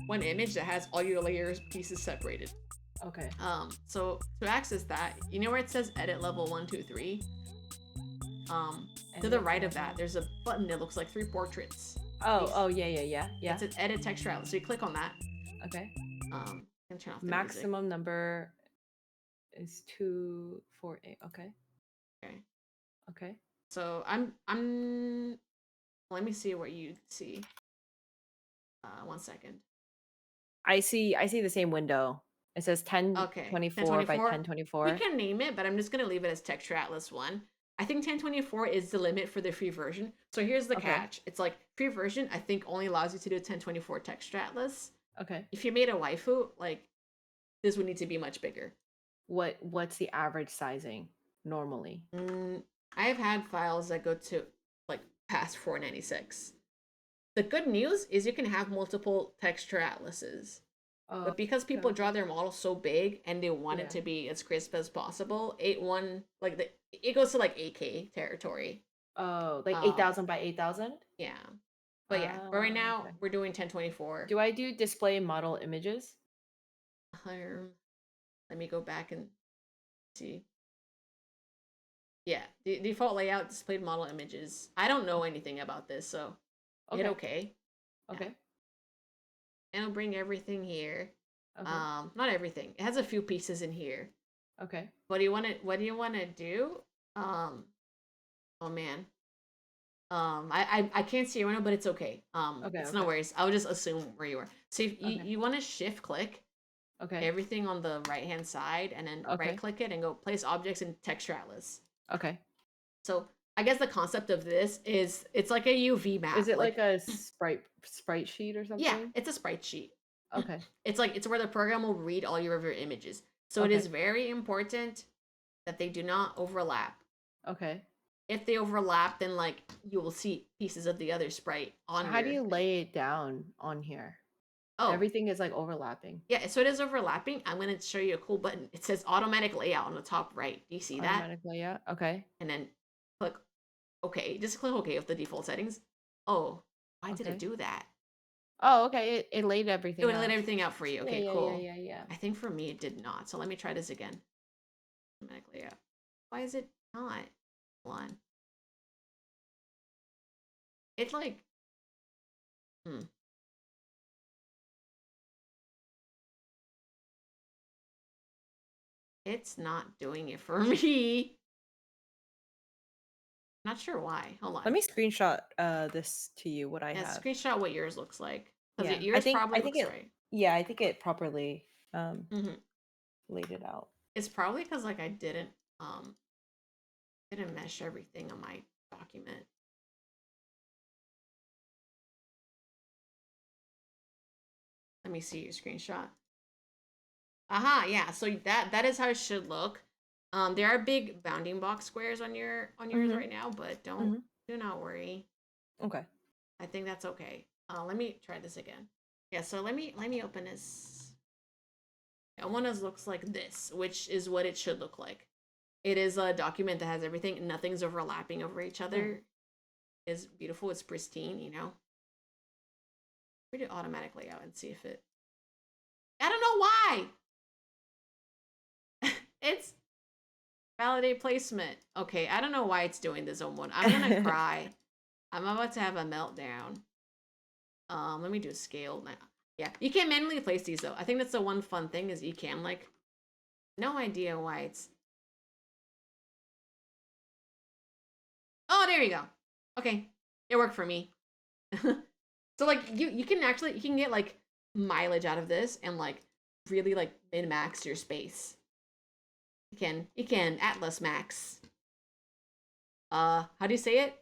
one image that has all your layers pieces separated. Okay. So to access that, you know where it says edit level 1, 2, 3? To the right of that, there's a button that looks like 3 portraits. Oh, yeah. It's an edit texture atlas. So you click on that. Okay. And turn off the maximum music. number is 248. Okay. Okay. So I'm let me see what you see. 1 second. I see the same window. It says 1024 by 1024. We can name it, but I'm just gonna leave it as Texture Atlas 1. I think 1024 is the limit for the free version. So here's the catch. It's like free version, I think only allows you to do 1024 Texture Atlas. Okay. If you made a waifu, like this would need to be much bigger. What's the average sizing normally? I have had files that go to like past 496. The good news is you can have multiple texture atlases. But because people draw their models so big and they want it to be as crisp as possible, 8.1 like it goes to like 8K territory. Oh, like 8,000 by 8,000? Yeah. But yeah, but right now we're doing 1024. Do I do display model images? Let me go back and see. Yeah, the default layout displayed model images. I don't know anything about this, so hit okay. Okay. Yeah. And it'll bring everything here. Okay. Not everything. It has a few pieces in here. Okay. What do you want to do? Oh man. I can't see you right now, but it's okay. It's no worries. I'll just assume where you are. So if you want to shift click everything on the right hand side and then right click it and go place objects in texture atlas. Okay. So I guess the concept of this is it's like a UV map. Is it like a sprite sheet or something? Yeah, it's a sprite sheet. Okay. It's where the program will read all your images. So it is very important that they do not overlap. Okay. If they overlap, then like you will see pieces of the other sprite on. How do you lay it down on here? Oh, everything is like overlapping. Yeah, so it is overlapping. I'm going to show you a cool button. It says automatic layout on the top right. Do you see that? Automatic layout. Okay. And then click OK. Just click OK with the default settings. Oh, why did it do that? Oh, okay. It laid everything out. It laid everything out for you. Okay, cool. Yeah. I think for me it did not. So let me try this again. Automatic layout. Why is it not? Hold on. It's like It's not doing it for me. Not sure why. Hold on. Let me screenshot this to you. What I have. Screenshot what yours looks like. Because Yeah. yours probably looks right. Yeah, I think it properly laid it out. It's probably because like I didn't mesh everything on my document. Let me see your screenshot. Aha, yeah. So that is how it should look. There are big bounding box squares on yours right now, but do not worry. Okay. I think that's okay. Let me try this again. Yeah, so let me open this. Ohmonah's looks like this, which is what it should look like. It is a document that has everything. Nothing's overlapping over each other. It's beautiful. It's pristine, you know. We do automatic layout and see if it. I don't know why. It's validate placement. Okay, I don't know why it's doing this, Ohmonah. I'm gonna cry. I'm about to have a meltdown. Let me do scale now. Yeah, you can manually place these though. I think that's the one fun thing is you can like. No idea why it's. Oh, there you go. Okay, it worked for me. So like you can actually you can get like mileage out of this and like really like min max your space. You can Atlas max. How do you say it?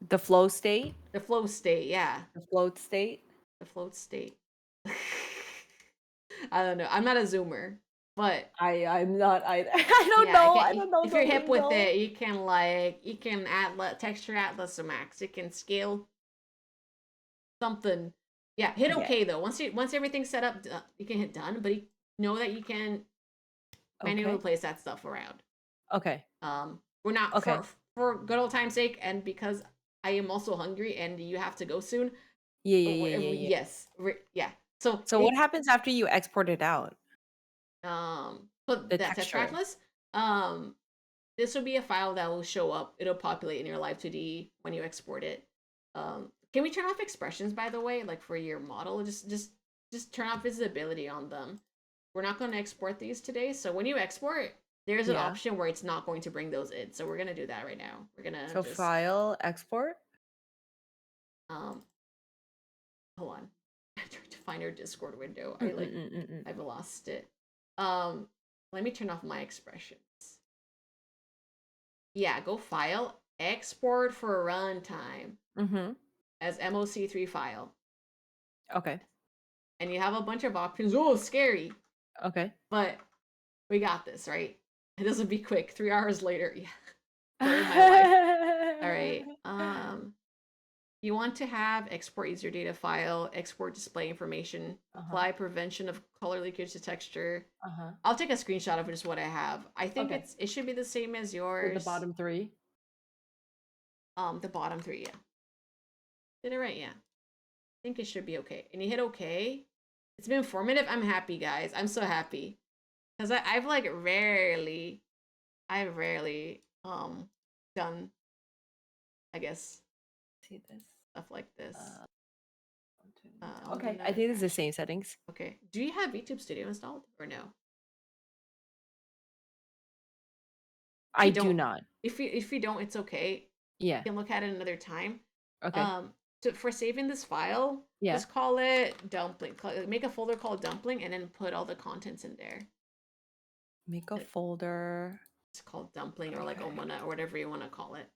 The flow state? The flow state, yeah. The float state? The float state. I don't know. I'm not a zoomer, but I'm not either. I don't know. I don't know if the you're hip with lingo. it, you can atlas texture atlas max. You can scale something. Yeah, hit okay though. Once everything's set up, you can hit done. But you know that you can manually place that stuff around. Okay. We're not for good old time's sake, and because I am also hungry, and you have to go soon. Yeah. Yes, yeah. So what happens after you export it out? But The that texture texture. atlas, this will be a file that will show up. It'll populate in your Live2d when you export it. Can we turn off expressions, by the way, like for your model? Just turn off visibility on them. We're not going to export these today, so when you export, there's an option where it's not going to bring those in. So we're gonna do that right now. We're gonna just file export. Hold on. I tried to find our Discord window. I've lost it. Let me turn off my expressions. Yeah, go file, export for runtime. As MOC3 file. Okay. And you have a bunch of options. Oh, scary. Okay. But we got this, right? This will be quick. 3 hours later. Yeah. Story of my life. All right. You want to have export user data file, export display information, apply prevention of color leakage to texture. I'll take a screenshot of just what I have. I think it should be the same as yours. The bottom 3. The bottom 3, yeah. Did it right, yeah. I think it should be okay. And you hit okay. It's been informative. I'm happy, guys. I'm so happy. Because I've like rarely done, I guess, see this stuff like this. Okay, I think it's the same settings. Okay. Do you have VTube Studio installed or no? I do not. If you don't, it's okay. Yeah. You can look at it another time. Okay. So for saving this file, just call it dumpling. Make a folder called dumpling and then put all the contents in there. Make a folder. It's called dumpling or like ohmonah or whatever you want to call it.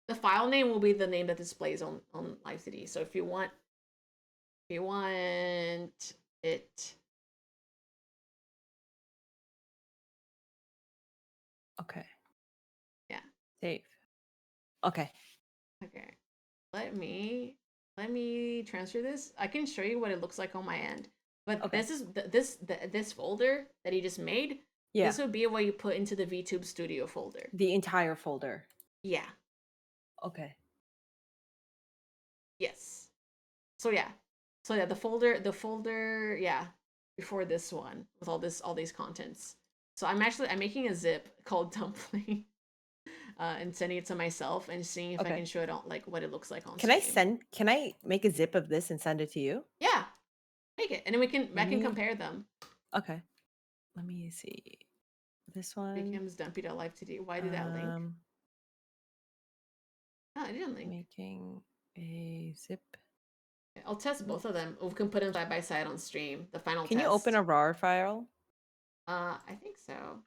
The file name will be the name that displays on Live2d. So if you want it. Okay. Yeah. Save. Okay. Okay. Let me transfer this. I can show you what it looks like on my end. But this is this folder that he just made. Yeah. This would be what you put into the VTube Studio folder. The entire folder. Yeah. Okay. Yes. So yeah. The folder, yeah, before this one with all these contents. So I'm making a zip called dumpling. And sending it to myself and seeing if I can show it on like what it looks like on stream. Can I make a zip of this and send it to you? Yeah. Make it. And then I can compare them. Okay. Let me see. This one becomes dumpy.live2d. Why did that link? Oh, it didn't link. Making a zip. I'll test both of them. We can put them side by side on stream. The final test. Can you open a RAR file? I think so.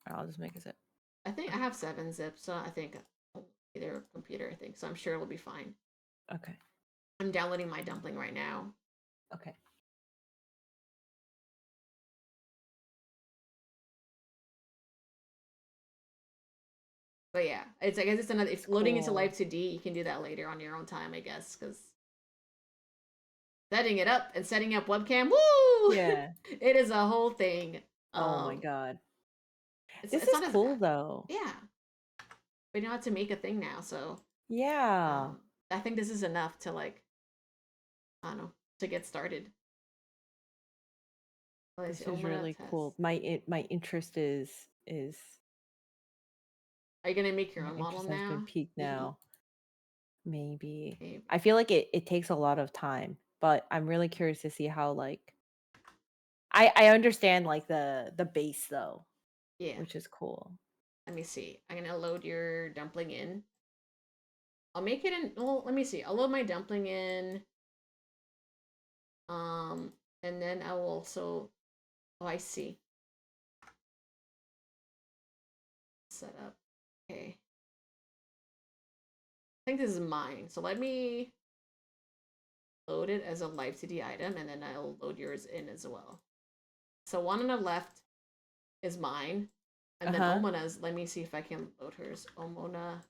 I'll just make a zip. I think I have 7 zips, so I think either computer, I think. So I'm sure it'll be fine. Okay. I'm downloading my dumpling right now. Okay. But yeah, I guess it's another. If loading into Live2d, you can do that later on your own time, I guess, because setting it up and setting up webcam, woo! Yeah. It is a whole thing. Oh my god. This It's is not as cool bad. though. Yeah, we know how to make a thing now, so Yeah. I think this is enough to like, I don't know, to get started. Let's see, This is ohmonah really test. cool. My interest is Are you gonna make your my own model interest has been now? peaked Maybe. now. Maybe. Maybe. I feel like it takes a lot of time, but I'm really curious to see how like I understand like the base though, Yeah. which is cool. Let me see. I'm gonna load your dumpling in. I'll make it in. Well, let me see. I'll load my dumpling in. Um, and then I will also. Oh, I see. Set up. Okay. I think this is mine. So let me load it as a live2d item, and then I'll load yours in as well. So one on the left is mine, and then Uh-huh. ohmonah's. Let me see if I can load hers. ohmonah.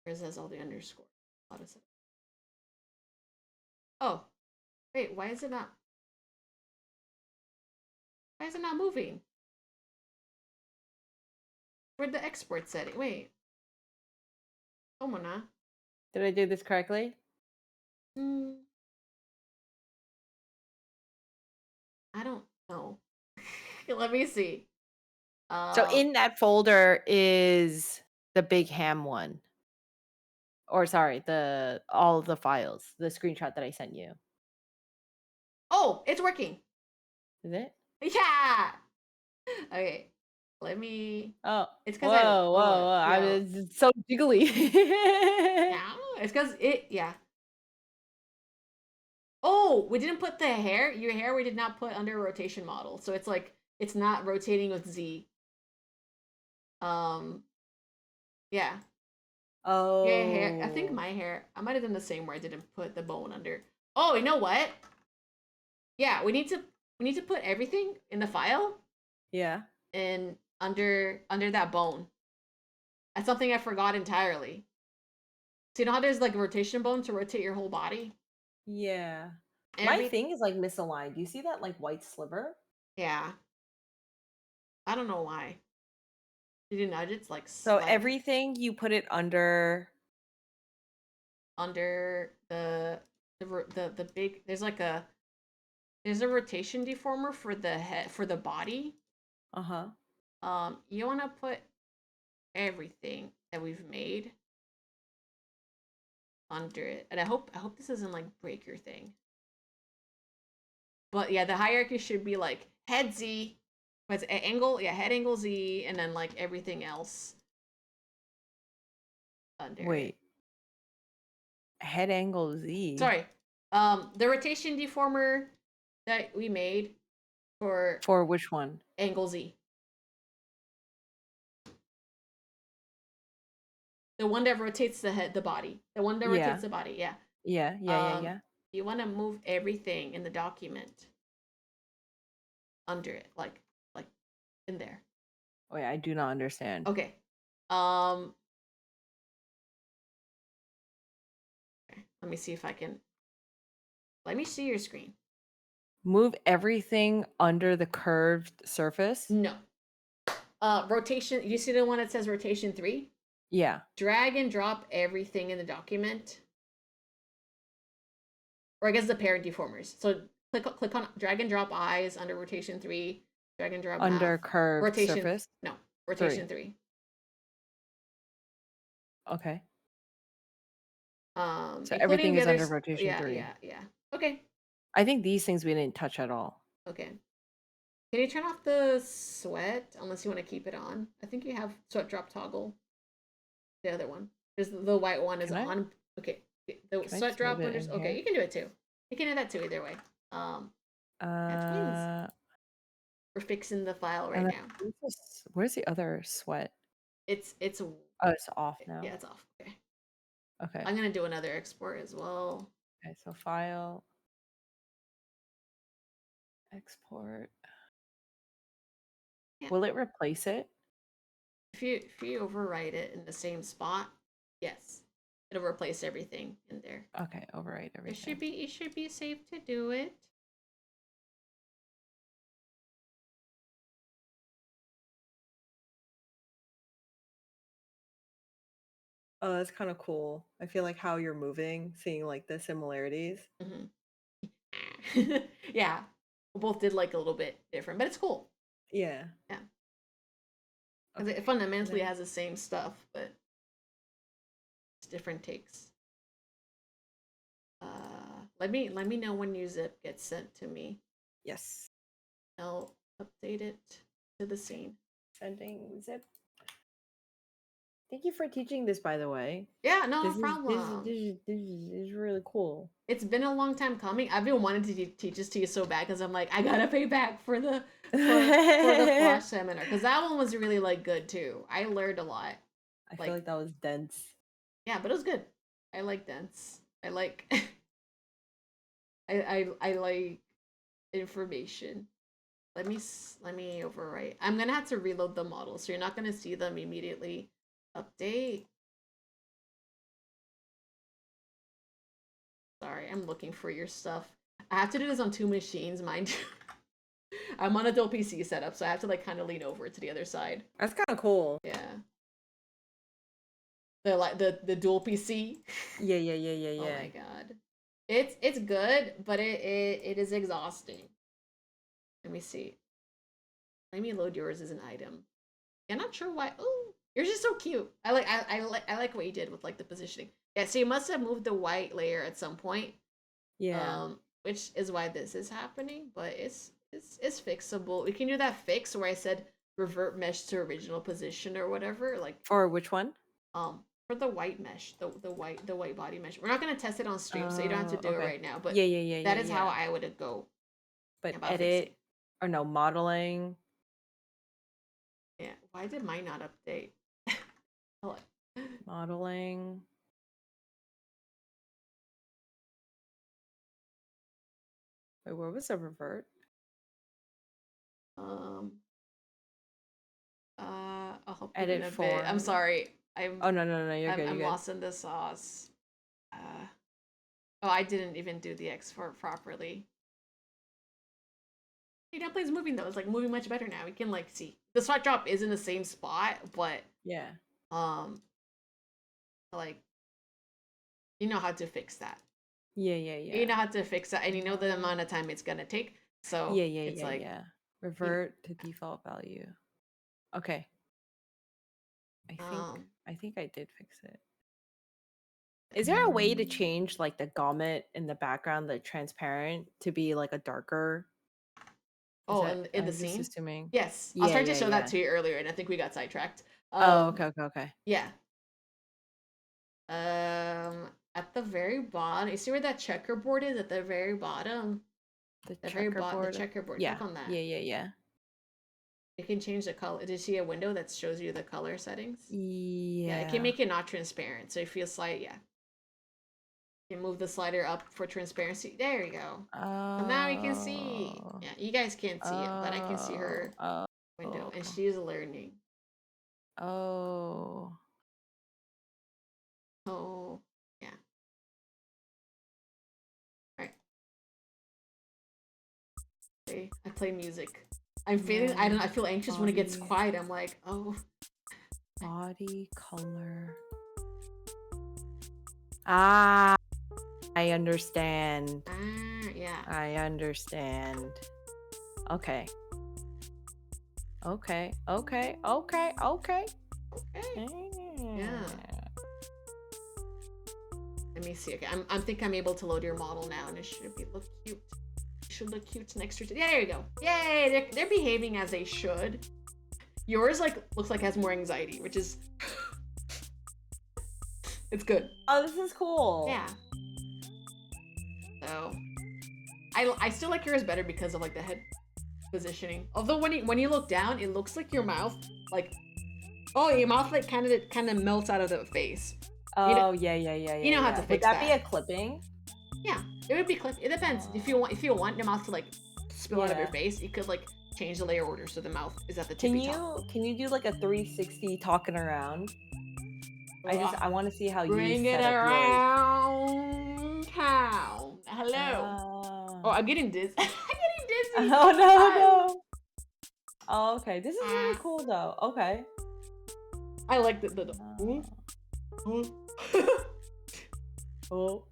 Hers has all the underscore. How does it? Oh, wait. Why is it not? Why is it not moving? Where'd the export setting? Wait. ohmonah. Did I do this correctly? Hmm. I don't know. Let me see. So Um. in that folder is the big ham one. Or sorry, the all of the files, the screenshot that I sent you. Oh, it's working. Is it? Yeah. Okay. Let me. Oh, It's because I whoa, whoa, what? whoa. I Yeah. mean, it's so jiggly. Yeah. It's because it. Yeah. Oh, we didn't put the hair. Your hair we did not put under rotation model, so it's like it's not rotating with Z. Um. Yeah. Your hair. I think Oh, my hair. I might have done the same where I didn't put the bone under. Oh, you know what? Yeah, we need to put everything in the file yeah. and under that bone. That's something I forgot entirely. So you know how there's like a rotation bone to rotate your whole body? Yeah. My Every thing is like misaligned. Do you see that like white sliver? yeah. I don't know why. Did you nudge it's like So slightly everything you put it under. under the big there's a rotation deformer for the head for the body. Uh-huh. You wanna put everything that we've made under it. And I hope this doesn't like break your thing. But yeah, the hierarchy should be like head Z, what's angle, yeah, head angle Z, and then like everything else under it. Wait. Head angle Z. Sorry. The rotation deformer that we made for For which one? angle Z. The one that rotates the head, the body. The one that rotates Yeah. the body, yeah. Yeah, yeah, yeah, Um, yeah. you want to move everything in the document under it, like in there. Wait, I do not understand. Okay. Um, let me see if I can. Let me see your screen. Move everything under the curved surface? No. Rotation. You see the one that says rotation 3? Yeah. Drag and drop everything in the document, or I guess the parent deformers. So click on drag and drop eyes under rotation 3. Drag and drop mouth. Under curved Rotation. surface? No. Rotation 3. 3. Okay. So Including everything the is under others. rotation Yeah, 3. yeah, yeah. Okay, I think these things we didn't touch at all. okay. Can you turn off the sweat unless you want to keep it on? I think you have sweat drop toggle. The other one. There's the white one is Can I on. Okay. The can I sweat just move drop it under. in Okay, here? you can do it too. You can do that too either way. That's wings. Uh We're fixing the file and right then now. where's the other sweat? It's Oh, it's off yeah, now. it's off. Okay. Okay. I'm gonna do another export as well. Okay, so file, export. Yeah. Will it replace it? If you overwrite it in the same spot, yes. It'll replace everything in there. Okay, overwrite everything. It should be safe to do it. Oh, that's kind of cool. I feel like how you're moving, seeing like the similarities. Mm-hmm. Yeah, we both did like a little bit different, but it's cool. Yeah. Yeah, because it Okay. And fundamentally then has the same stuff, but it's different takes. Let me know when your zip gets sent to me. yes. I'll update it to the Okay. scene. Sending zip. Thank you for teaching this, by the way. Yeah, no, no This is this is problem. this is this is really cool. It's been a long time coming. I've been wanting to teach this to you so bad because I'm like, I gotta pay back for the flash I seminar because that one was really like good too. I learned a lot. feel Like, like that was dense. yeah, but it was good. I like dance. I like I like information. Let me overwrite. I'm gonna have to reload the model, so you're not gonna see them immediately update. Sorry, I'm looking for your stuff. I have to do this on two machines, mind you. I'm on a dual PC setup, so I have to like kind of lean over to the other side. That's kind of cool. Yeah. The dual PC. Yeah, yeah, yeah, yeah, Oh yeah. my god. It's good, but it is exhausting. Let me see. Let me load yours as an item. I'm not sure why. Oh, yours is so cute. I like what you did with like the positioning. Yeah, so you must have moved the white layer at some point. Yeah. Which is why this is happening, but it's fixable. We can do that fix where I said revert mesh to original position or whatever. Like For which one? for the white mesh, the white body mesh. We're not gonna test it on stream, so you don't have to do it Okay. right now. But Yeah, yeah, yeah, that yeah, is how yeah. I would go But about fixing. edit or no, modeling. Yeah. Why did mine not update? Hold on. Modeling. Wait, where was the revert? Um. I'll help you in Edit a bit. I'm form. sorry. I'm Oh no, no, no, no, you're I'm good, I'm you're good. lost in the sauce. Uh. Oh, I didn't even do the export properly. Hey, Dumpling's moving though. It's like moving much better now. We can like see the spot drop is in the same spot, but Yeah. um, like you know how to fix that. Yeah, yeah, You yeah. know how to fix that, and you know the amount of time it's gonna take. So Yeah, yeah, it's yeah, like yeah. you Revert to default value. Okay. I think um. I think I did fix it. Is there a way to change like the grommet in the background, the transparent, to be like a darker? Is Oh, that in the I'm just scene. assuming? Yes, I was Yeah, trying to yeah, show that yeah. to you earlier, and I think we got sidetracked. Oh, okay, okay, okay. Yeah. At the very bottom, you see where that checkerboard is at the very bottom? The The very bottom, the checkerboard. checkerboard. Yeah, Click on that. yeah, yeah, yeah. You can change the color. Did you see a window that shows you the color settings? Yeah, it can Yeah. make it not transparent. So if you slide, yeah, you can move the slider up for transparency. There you go. And now you can see. Oh. Yeah, you guys can't see it, but I can see Oh. her Oh. window, and she's learning. Oh. Oh, yeah. All right. I play music. I'm feeling. I don't. I feel anxious when it gets Body. quiet. I'm like, oh. Body color. Ah, I understand. Yeah. I understand. Okay. Okay. Okay. Okay. Okay. Okay. Yeah. Let me see. Okay, I think I'm able to load your model now, and it should look cute. It should look cute next to. Yeah, there you go. Yay! They're behaving as they should. Yours like looks like has more anxiety, which is it's good. Oh, this is cool. Yeah. So I still like yours better because of like the head positioning. Although when you look down, it looks like your mouth like your mouth like kind of melts out of the face. Oh, yeah, yeah, yeah, yeah. You know how to Would fix that be a that. clipping? Yeah, it would be clip. It depends. If you want your mouth to like spill out of your Yeah. face, you could like change the layer order so the mouth is at the tippy top. Can you do like a 360 talking around? I want to see how you Bring it set up yours. around town. Hello. Oh, I'm getting dizzy. I'm getting dizzy. Oh no. Oh, okay. This is really cool though. Okay. I like the Oh,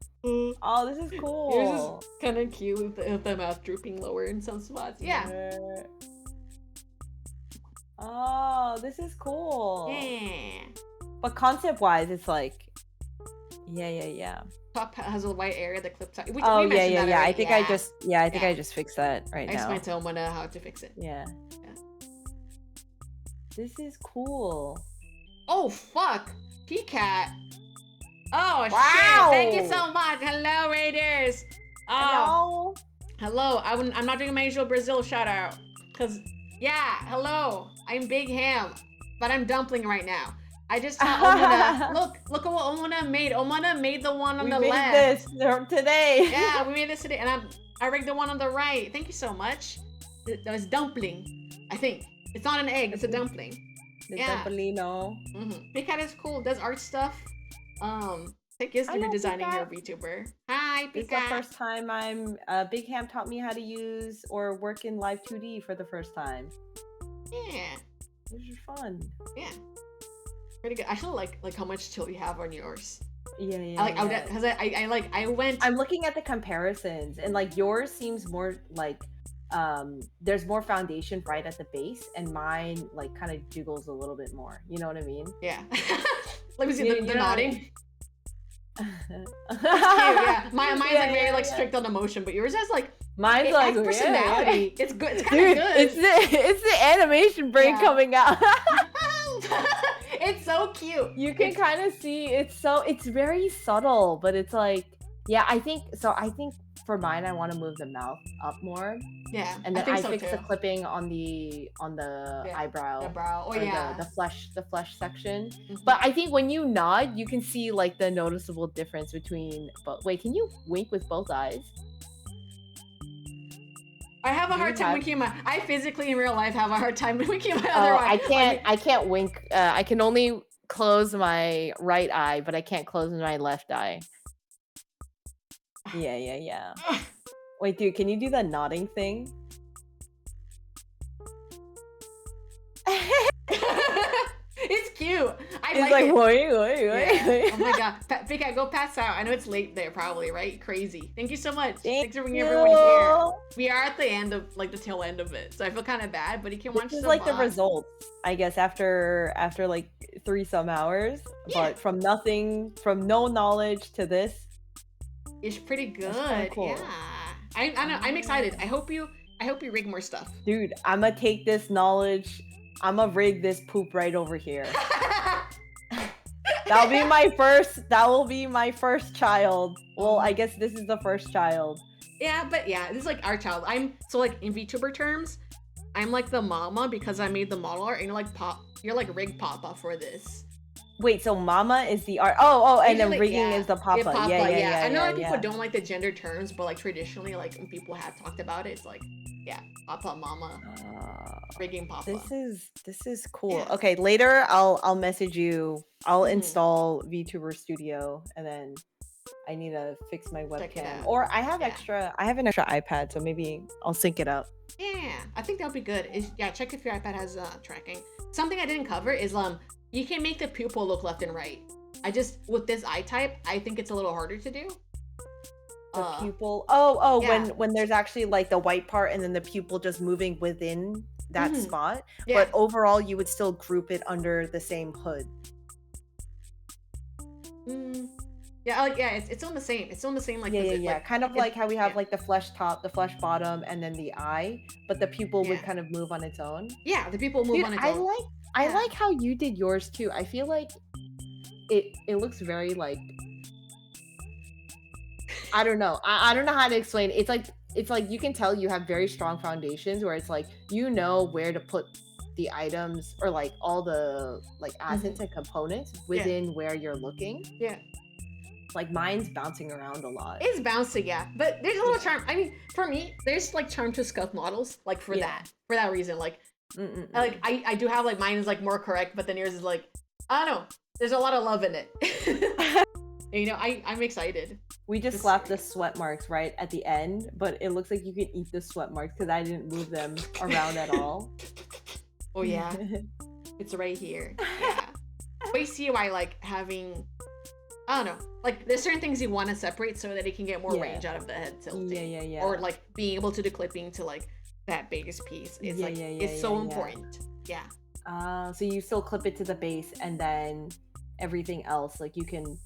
this is Yours cool. is kind of cute with the mouth drooping lower in some spots. Yeah. Oh, this is cool. Yeah. But concept-wise, it's like, yeah. Top has a white area that clips out. We Yeah. mentioned that already. I think I just fixed that right now. I explained to ohmonah how to fix it. Yeah. This is cool. Oh fuck, P-Cat. Oh Wow. shit! Thank you so much. Hello, Raiders. Oh, hello. I'm not doing my usual Brazil shout out, cause yeah, hello. I'm Big Ham, but I'm Dumpling right now. I just taught ohmonah. Look at what ohmonah made. ohmonah made the one on the left. We made this today. Yeah, we made this today, and I rigged the one on the right. Thank you so much. That was Dumpling, I think. It's not an egg. It's a dumpling. The Dumplino. P-Cat is cool. Does art stuff. Take is to be designing your VTuber. Hi, P-Cat. This is the first time Big Ham taught me how to use or work in Live2d for the first time. Yeah. This is fun. Yeah. Pretty good. I actually like how much tilt you have on yours. Yeah. Because I went. I'm looking at the comparisons, and like yours seems more like there's more foundation right at the base, and mine like kind of jiggles a little bit more. You know what I mean? Yeah. Let me see the nodding. Yeah. Mine's like very like strict on emotion, but yours has like like personality. It's good. It's kind of good. It's the animation brain coming out. It's so cute. You can kind of see it's very subtle, but it's like I think for mine I want to move the mouth up more. Yeah. And then I fix the clipping on the eyebrow. The brow. Oh the flesh section. But I think when you nod, you can see like the noticeable difference between wait, can you wink with both eyes? I have a hard time winking my. I physically in real life have a hard time winking my other eye. I can't wink. I can only close my right eye, but I can't close my left eye. Yeah. Wait, dude, can you do that nodding thing? It's cute. It's like it. Oi. Oh my god, P-Cat, go pass out. I know it's late there, probably, right? Crazy. Thank you so much. Thanks for bringing everyone here. We are at the end of like the tail end of it, so I feel kind of bad, but you can watch. This is like the results, I guess, after like 3 some hours. But from no knowledge to this, it's pretty good. Cool. Yeah, I'm excited. I hope you rig more stuff, dude. I'm gonna take this knowledge. I'm gonna rig this poop right over here. That will be my first child. Well, I guess this is the first child. Yeah, but yeah, this is like our child. So like in VTuber terms, I'm like the mama because I made the model art, and you're like rig papa for this. Wait, so mama is the art. And then rigging is the papa. Yeah. I know people don't like the gender terms, but like traditionally, like when people have talked about it, it's like papa, mama, rigging papa. This is cool. Yeah. Okay, later I'll message you. I'll install VTuber Studio, and then I need to fix my webcam. Or I have an extra iPad, so maybe I'll sync it up. Yeah, I think that'll be good. Check if your iPad has tracking. Something I didn't cover is you can make the pupil look left and right. With this eye type, I think it's a little harder to do. The pupil. When there's actually like the white part and then the pupil just moving within that spot. Yeah. But overall, you would still group it under the same hood. Yeah, it's still the same. It's still the same. Like kind of like how we have like the flesh top, the flesh bottom, and then the eye, but the pupil would kind of move on its own. Yeah, the pupil move on its own. I like how you did yours too. I feel like it looks very like, I don't know. I don't know how to explain it. It's like you can tell you have very strong foundations where it's like you know where to put the items or like all the like assets and components within where you're looking. Yeah. Like mine's bouncing around a lot. It's bouncing, yeah. But there's a little charm. I mean, for me, there's like charm to scuff models, like for that reason. Like I do have like mine is like more correct, but then yours is like, I don't know. There's a lot of love in it. You know, I'm excited. We just slapped the sweat marks right at the end, but it looks like you can eat the sweat marks because I didn't move them around at all. Oh yeah, it's right here. Yeah. But you see why like having I don't know. Like, there's certain things you want to separate so that it can get more Yeah. range out of the head tilting. Yeah. Or like being able to do clipping to like that biggest piece. It's Yeah, like yeah, it's yeah, so yeah. important. Yeah. So you still clip it to the base, and then everything else, like you can,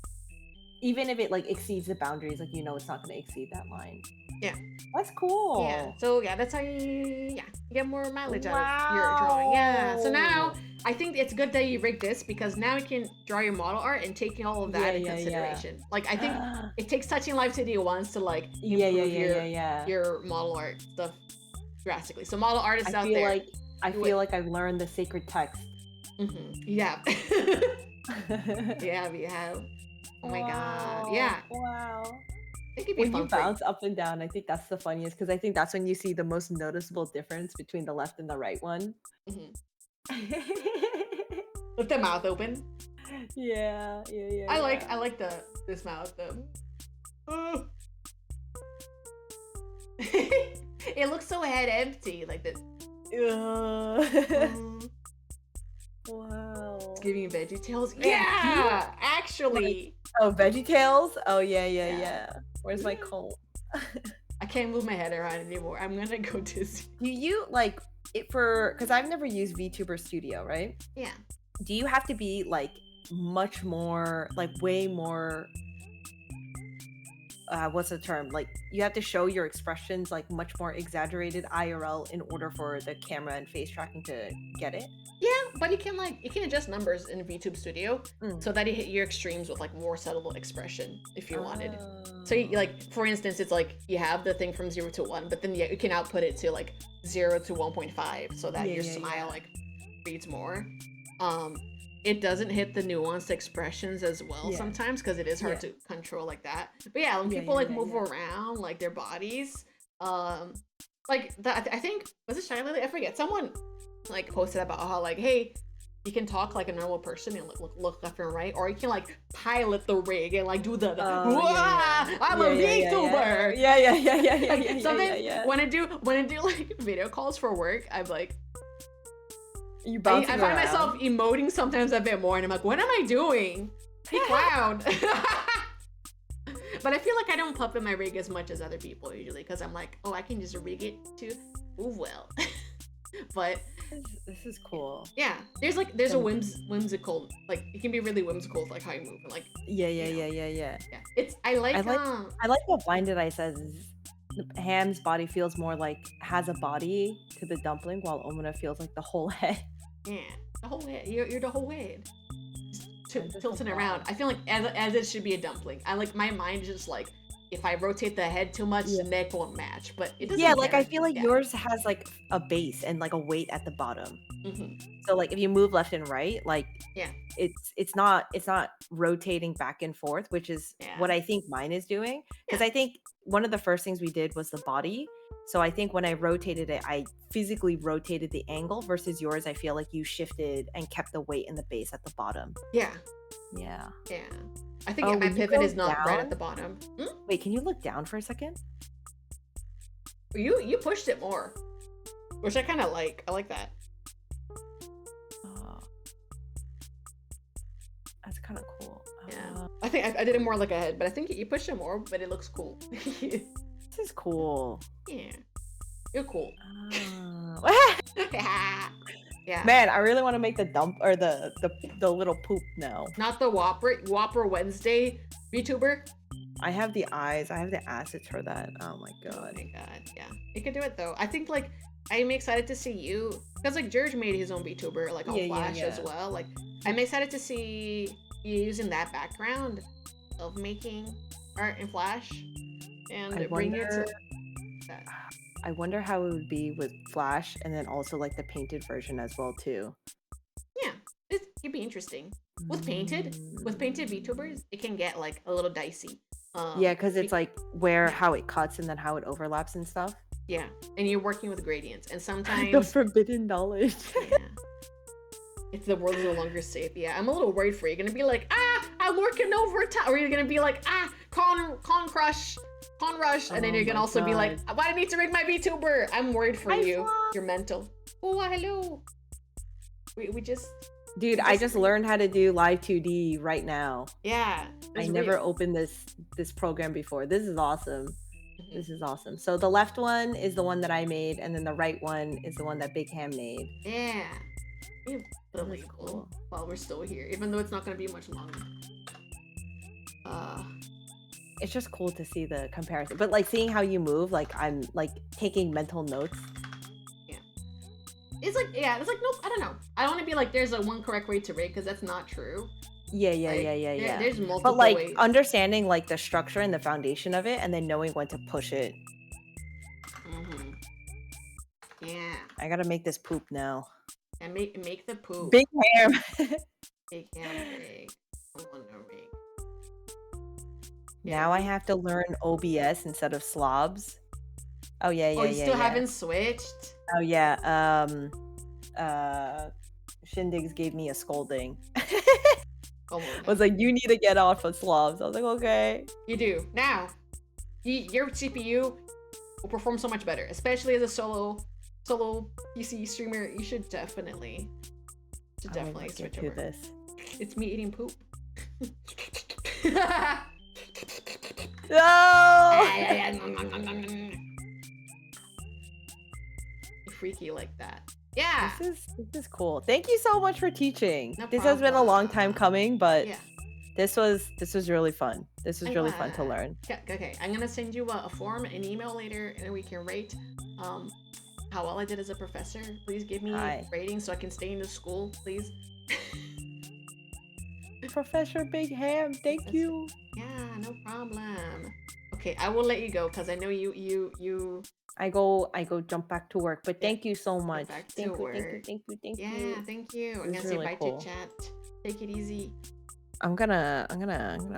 even if it like exceeds the boundaries, like it's not going to exceed that line. Yeah. That's cool. Yeah. So yeah, that's how you get more mileage out of your Wow. drawing. Yeah. So now I think it's good that you rigged this because now you can draw your model art and taking all of that in consideration. Like I think it takes touching Live2d once to like improve your model art stuff drastically. So model artists out there. I feel like I've learned the sacred text. Yeah. Yeah, we have. Oh my god. Yeah. Wow. When you bounce up and down, I think that's the funniest because I think that's when you see the most noticeable difference between the left and the right one. With the mouth open. Yeah. I like this mouth though. It looks so head empty, like this. Wow. It's giving you Veggie Tales. Yeah, actually. Oh, Veggie Tales? Oh yeah. Where's my comb? I can't move my head around anymore. I'm gonna go dizzy. Do you like it because I've never used VTuber Studio, right? Yeah. Do you have to be like much more, like way more, what's the term? Like you have to show your expressions like much more exaggerated IRL in order for the camera and face tracking to get it? Yeah, but you can adjust numbers in VTube Studio so that you hit your extremes with like more subtle expression if you wanted. So like for instance, it's like you have the thing from 0 to 1, but then you can output it to like 0 to 1.5 so that your smile like reads more. It doesn't hit the nuanced expressions as well sometimes because it is hard to control like that. But yeah, when people move around like their bodies, like that, I think was it Shy Lily? I forget. Someone like posted about how like, hey, you can talk like a normal person and look left and right, or you can like pilot the rig and like do the I'm a VTuber. Yeah. Something when I do like video calls for work, I'm like. I find myself emoting sometimes a bit more, and I'm like, what am I doing? Hey, clown. But I feel like I don't puppet my rig as much as other people usually, because I'm like, oh, I can just rig it to move well. But this is cool. Yeah, there's a whimsical, like it can be really whimsical with like how you move and like. Yeah. I like what Blinded Eye says. Ham's body feels more like has a body to the dumpling, while ohmonah feels like the whole head. Yeah, the whole head. You're the whole head. Tilting around. I feel like as it should be a dumpling. I like my mind is just like if I rotate the head too much, the neck won't match. But it doesn't. Yeah, like I feel like yours has like a base and like a weight at the bottom. So like if you move left and right, like it's not rotating back and forth, which is what I think mine is doing. Because I think one of the first things we did was the body. So I think when I rotated it, I physically rotated the angle versus yours. I feel like you shifted and kept the weight in the base at the bottom. Yeah. I think my pivot is not right at the bottom. Wait, can you look down for a second? You pushed it more, which I kind of like. I like that. That's kind of cool. Yeah, I think I did it more like a head, but I think you pushed it more, but it looks cool. This is cool. Yeah, you're cool. Yeah. Man, I really want to make the dump or the little poop now. Not the Whopper Wednesday VTuber. I have the eyes. I have the assets for that. Oh my god. Oh my god. Yeah, you could do it though. I think like I'm excited to see you because like George made his own VTuber like on Flash as well. Like I'm excited to see you using that background of making art in Flash and bring it to that. I wonder how it would be with Flash and then also like the painted version as well too. Yeah, it could be interesting. With painted VTubers, it can get like a little dicey. Yeah, because it's like how it cuts and then how it overlaps and stuff. Yeah, and you're working with gradients, and sometimes the forbidden knowledge. Yeah. It's the world is no longer safe. Yeah, I'm a little worried for you. You're gonna be like, I'm working overtime, or you're gonna be like, con rush, and then you're gonna also be like, why do I need to rig my VTuber? I'm worried for you. You're mental. Oh, hello. We just Dude, I just learned how to do Live2d right now. Yeah. I never opened this program before. This is awesome. This is awesome. So the left one is the one that I made, and then the right one is the one that Big Ham made. Yeah. Put a That's label cool. while we're still here, even though it's not going to be much longer. It's just cool to see the comparison, but like seeing how you move, like I'm like taking mental notes. Yeah. It's like, yeah, it's like, nope, I don't know. I don't want to be like, there's a one correct way to rate, because that's not true. Yeah. There's multiple but like ways. understanding like the structure and the foundation of it, and then knowing when to push it. Yeah. I gotta make this poop now. And make the poop. Big Ham. Big Ham big. I want to make. Now I have to learn OBS instead of slobs. Oh yeah. Oh, you still haven't switched? Oh yeah. Shindigs gave me a scolding. Was like, you need to get off of slobs. I was like, okay. You do. Now, your CPU will perform so much better, especially as a solo PC streamer. You should definitely switch over. This. It's me eating poop. No! Freaky like that. Yeah. This is cool. Thank you so much for teaching. No this has been a long time problem. coming, but Yeah. this was really fun. This was really fun to learn. Okay, I'm gonna send you a form, an email later, and we can rate how well I did as a professor. Please give me ratings so I can stay in the school, please. Professor Big Ham, thank you. Yeah, no problem. Okay, I will let you go because I know you. I go jump back to work, but thank you so much. Thank you. Yeah, thank you. I'm gonna say bye to chat. Take it easy. I'm gonna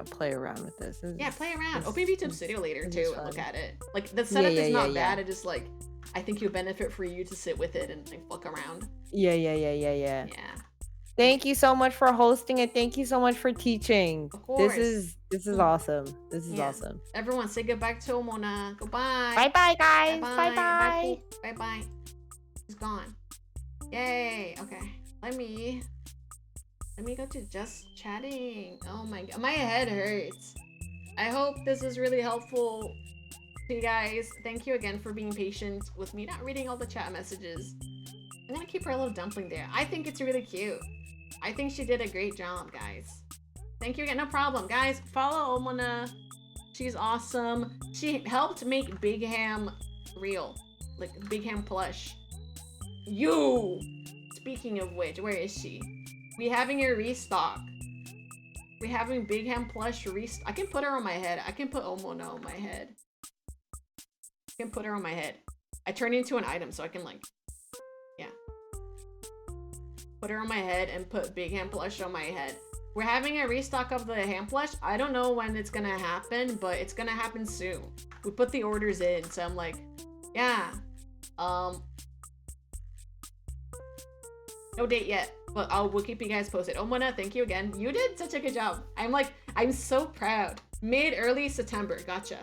play around with this. Play around. Open YouTube Studio later too and look at it. Like the setup is not bad. It just like I think you'll benefit for you to sit with it and like fuck around. Yeah. Thank you so much for hosting it. Thank you so much for teaching. Of course. This is awesome. This is awesome. Everyone say goodbye to ohmonah. Goodbye. Bye guys. Bye. It's gone. Yay. Okay. Let me go to just chatting. Oh my god. My head hurts. I hope this is really helpful to you guys. Thank you again for being patient with me not reading all the chat messages. I'm gonna keep her little dumpling there. I think it's really cute. I think she did a great job, guys. Thank you again. No problem, guys. Follow ohmonah. She's awesome. She helped make Big Ham real, like Big Ham plush. Speaking of which, where is she? We having a restock. We having Big Ham plush restock. I can put her on my head. I can put ohmonah on my head. I can put her on my head. I turn into an item so I can like. Put her on my head and put Big Ham plush on my head. We're having a restock of the ham plush. I don't know when it's gonna happen, but it's gonna happen soon. We put the orders in, so I'm like, yeah. No date yet, but we'll keep you guys posted. ohmonah, thank you again. You did such a good job. I'm so proud. Early September, gotcha.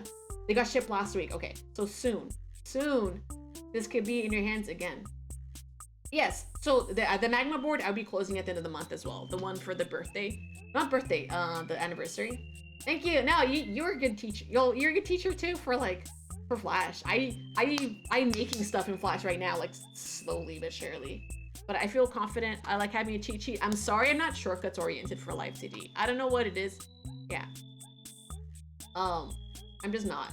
They got shipped last week. Okay, so soon, this could be in your hands again. Yes, so the magma board, I'll be closing at the end of the month as well. The one for the birthday. Not birthday, the anniversary. Thank you. Now, you're a good teacher. You're a good teacher too for Flash. I'm making stuff in Flash right now, like slowly but surely. But I feel confident. I like having a cheat sheet. I'm sorry I'm not shortcuts oriented for Live2d. I don't know what it is. Yeah. I'm just not.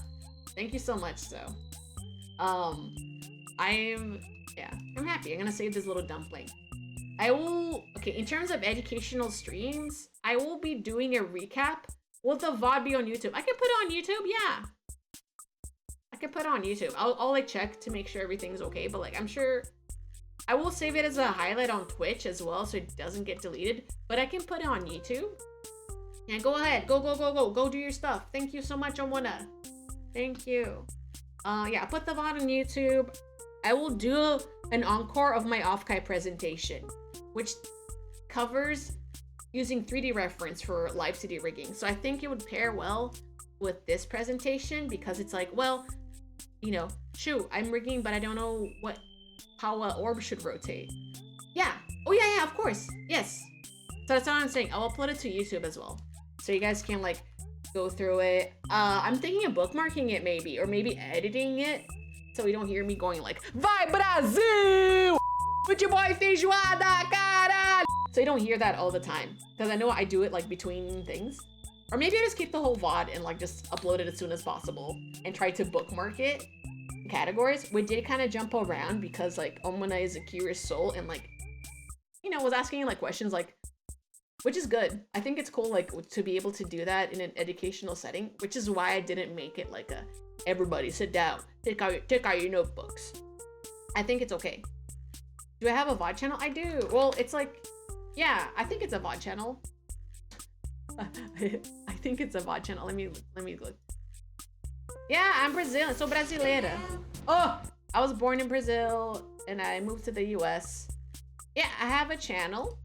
Thank you so much, so. I'm happy. I'm gonna save this little dumpling. Okay, in terms of educational streams, I will be doing a recap. Will the VOD be on YouTube? I can put it on YouTube, yeah. I can put it on YouTube. I'll like check to make sure everything's okay, but like I'm sure I will save it as a highlight on Twitch as well so it doesn't get deleted, but I can put it on YouTube. Yeah, go ahead. Go do your stuff. Thank you so much, ohmonah. Thank you. Yeah, put the VOD on YouTube. I will do an encore of my Offkai presentation, which covers using 3D reference for Live2d rigging. So I think it would pair well with this presentation because it's like, well, you know, shoot, I'm rigging, but I don't know how an orb should rotate. Yeah, Oh yeah, of course. Yes. So that's what I'm saying. I'll upload it to YouTube as well, so you guys can like go through it. I'm thinking of bookmarking it maybe, or maybe editing it, so you don't hear me going like "Vai Brasil" with your boy Feijoada, cara. So you don't hear that all the time, because I know I do it like between things. Or maybe I just keep the whole VOD and like just upload it as soon as possible and try to bookmark it in categories. We did kind of jump around because like ohmonah is a curious soul and like, you know, was asking like questions like, which is good. I think it's cool like to be able to do that in an educational setting, which is why I didn't make it like a everybody sit down, take out your notebooks. I think it's okay. Do I have a VOD channel? I do. Well, it's like, yeah, I think it's a VOD channel. I think it's a VOD channel. Let me look. Yeah, I'm Brazilian. Sou brasileira. Oh, I was born in Brazil and I moved to the US. Yeah, I have a channel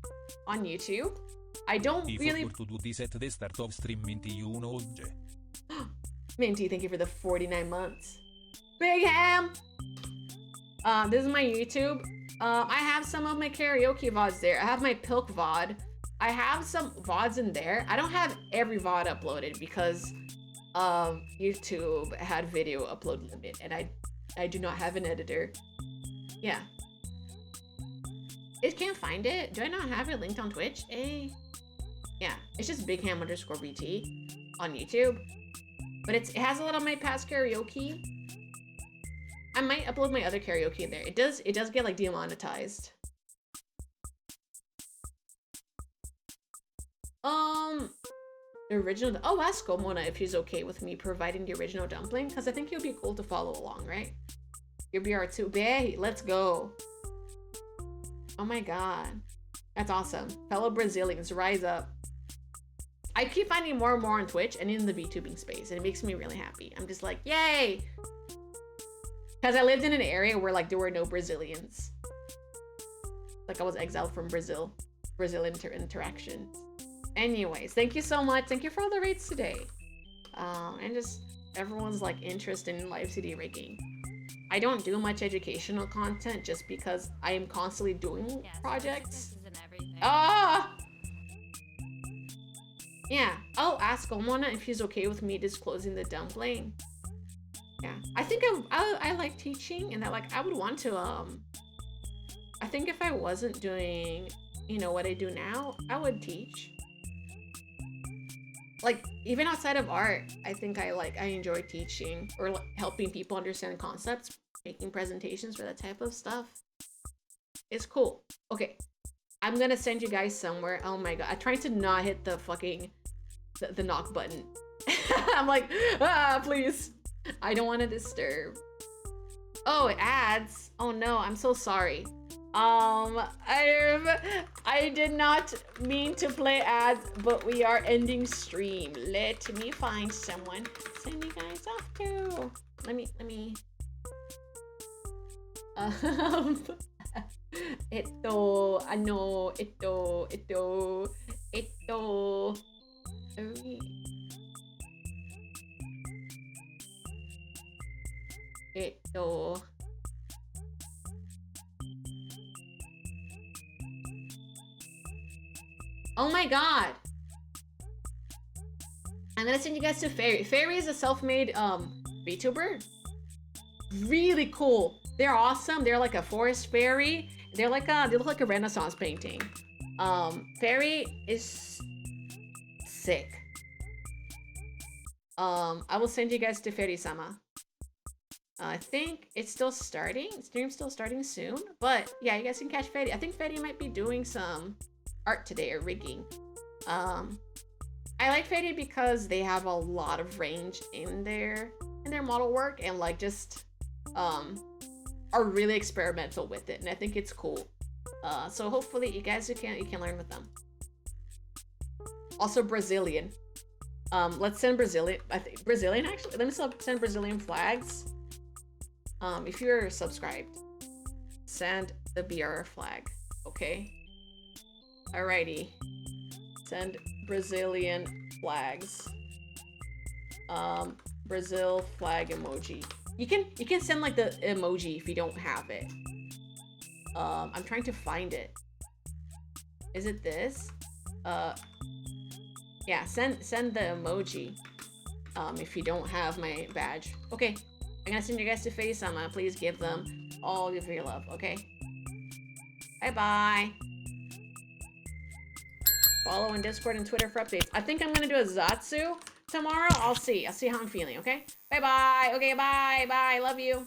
on YouTube. I don't really. Minty, thank you for the 49 months. Big Ham. This is my YouTube. I have some of my karaoke VODs there. I have my Pilk VOD. I have some VODs in there. I don't have every VOD uploaded because YouTube had video upload limit, and I do not have an editor. Yeah. It can't find it. Do I not have it linked on Twitch? Yeah, it's just bigham_BT on YouTube. But it has a lot of my past karaoke. I might upload my other karaoke in there. It does get like demonetized. The original. Oh, ask ohmonah if he's okay with me providing the original dumpling, because I think he'll be cool to follow along, right? Your BR2, Bay, let's go. Oh my god, that's awesome. Fellow Brazilians, rise up. I keep finding more and more on Twitch and in the VTubing space, and it makes me really happy. I'm just like, yay! Because I lived in an area where like there were no Brazilians. Like I was exiled from Brazil. Brazilian interactions. Anyways, thank you so much. Thank you for all the rates today. And just everyone's like interest in live CD rigging. I don't do much educational content just because I am constantly doing projects. Ah! Yeah, I'll ask ohmonah if he's okay with me disclosing the dumpling. Yeah, I think I like teaching, and that like I would want to I think if I wasn't doing, you know, what I do now, I would teach. Like even outside of art, I think I enjoy teaching or like, helping people understand concepts, making presentations for that type of stuff. It's cool. Okay, I'm gonna send you guys somewhere. Oh my god, I'm trying to not hit the fucking the knock button. I'm like, please. I don't want to disturb. Oh, it adds. Oh no, I'm so sorry. I did not mean to play ads, but we are ending stream. Let me find someone to send you guys off to. Let me oh my god. I'm gonna send you guys to Fairy. Fairy is a self-made VTuber. Really cool. They're awesome. They're like a forest fairy. They're like they look like a Renaissance painting. Fairy is sick. I will send you guys to Fairy-sama. I think it's still starting. Stream's still starting soon. But yeah, you guys can catch Fairy. I think Fairy might be doing some art today or rigging. I like Fairy because they have a lot of range in their model work and like just are really experimental with it, and I think it's cool. So hopefully you guys you can learn with them. Also Brazilian. Let's send Brazilian. I think Brazilian actually. Let me send Brazilian flags. If you're subscribed, send the BR flag. Okay. Alrighty. Send Brazilian flags. Brazil flag emoji. You can send like the emoji if you don't have it. I'm trying to find it. Is it this? Yeah, send the emoji. If you don't have my badge. Okay, I'm gonna send you guys to FaceTime. Please give them all of your love, okay? Bye-bye. Follow on Discord and Twitter for updates. I think I'm gonna do a Zatsu tomorrow. I'll see how I'm feeling, okay? Bye-bye. Okay, bye. Bye. Love you.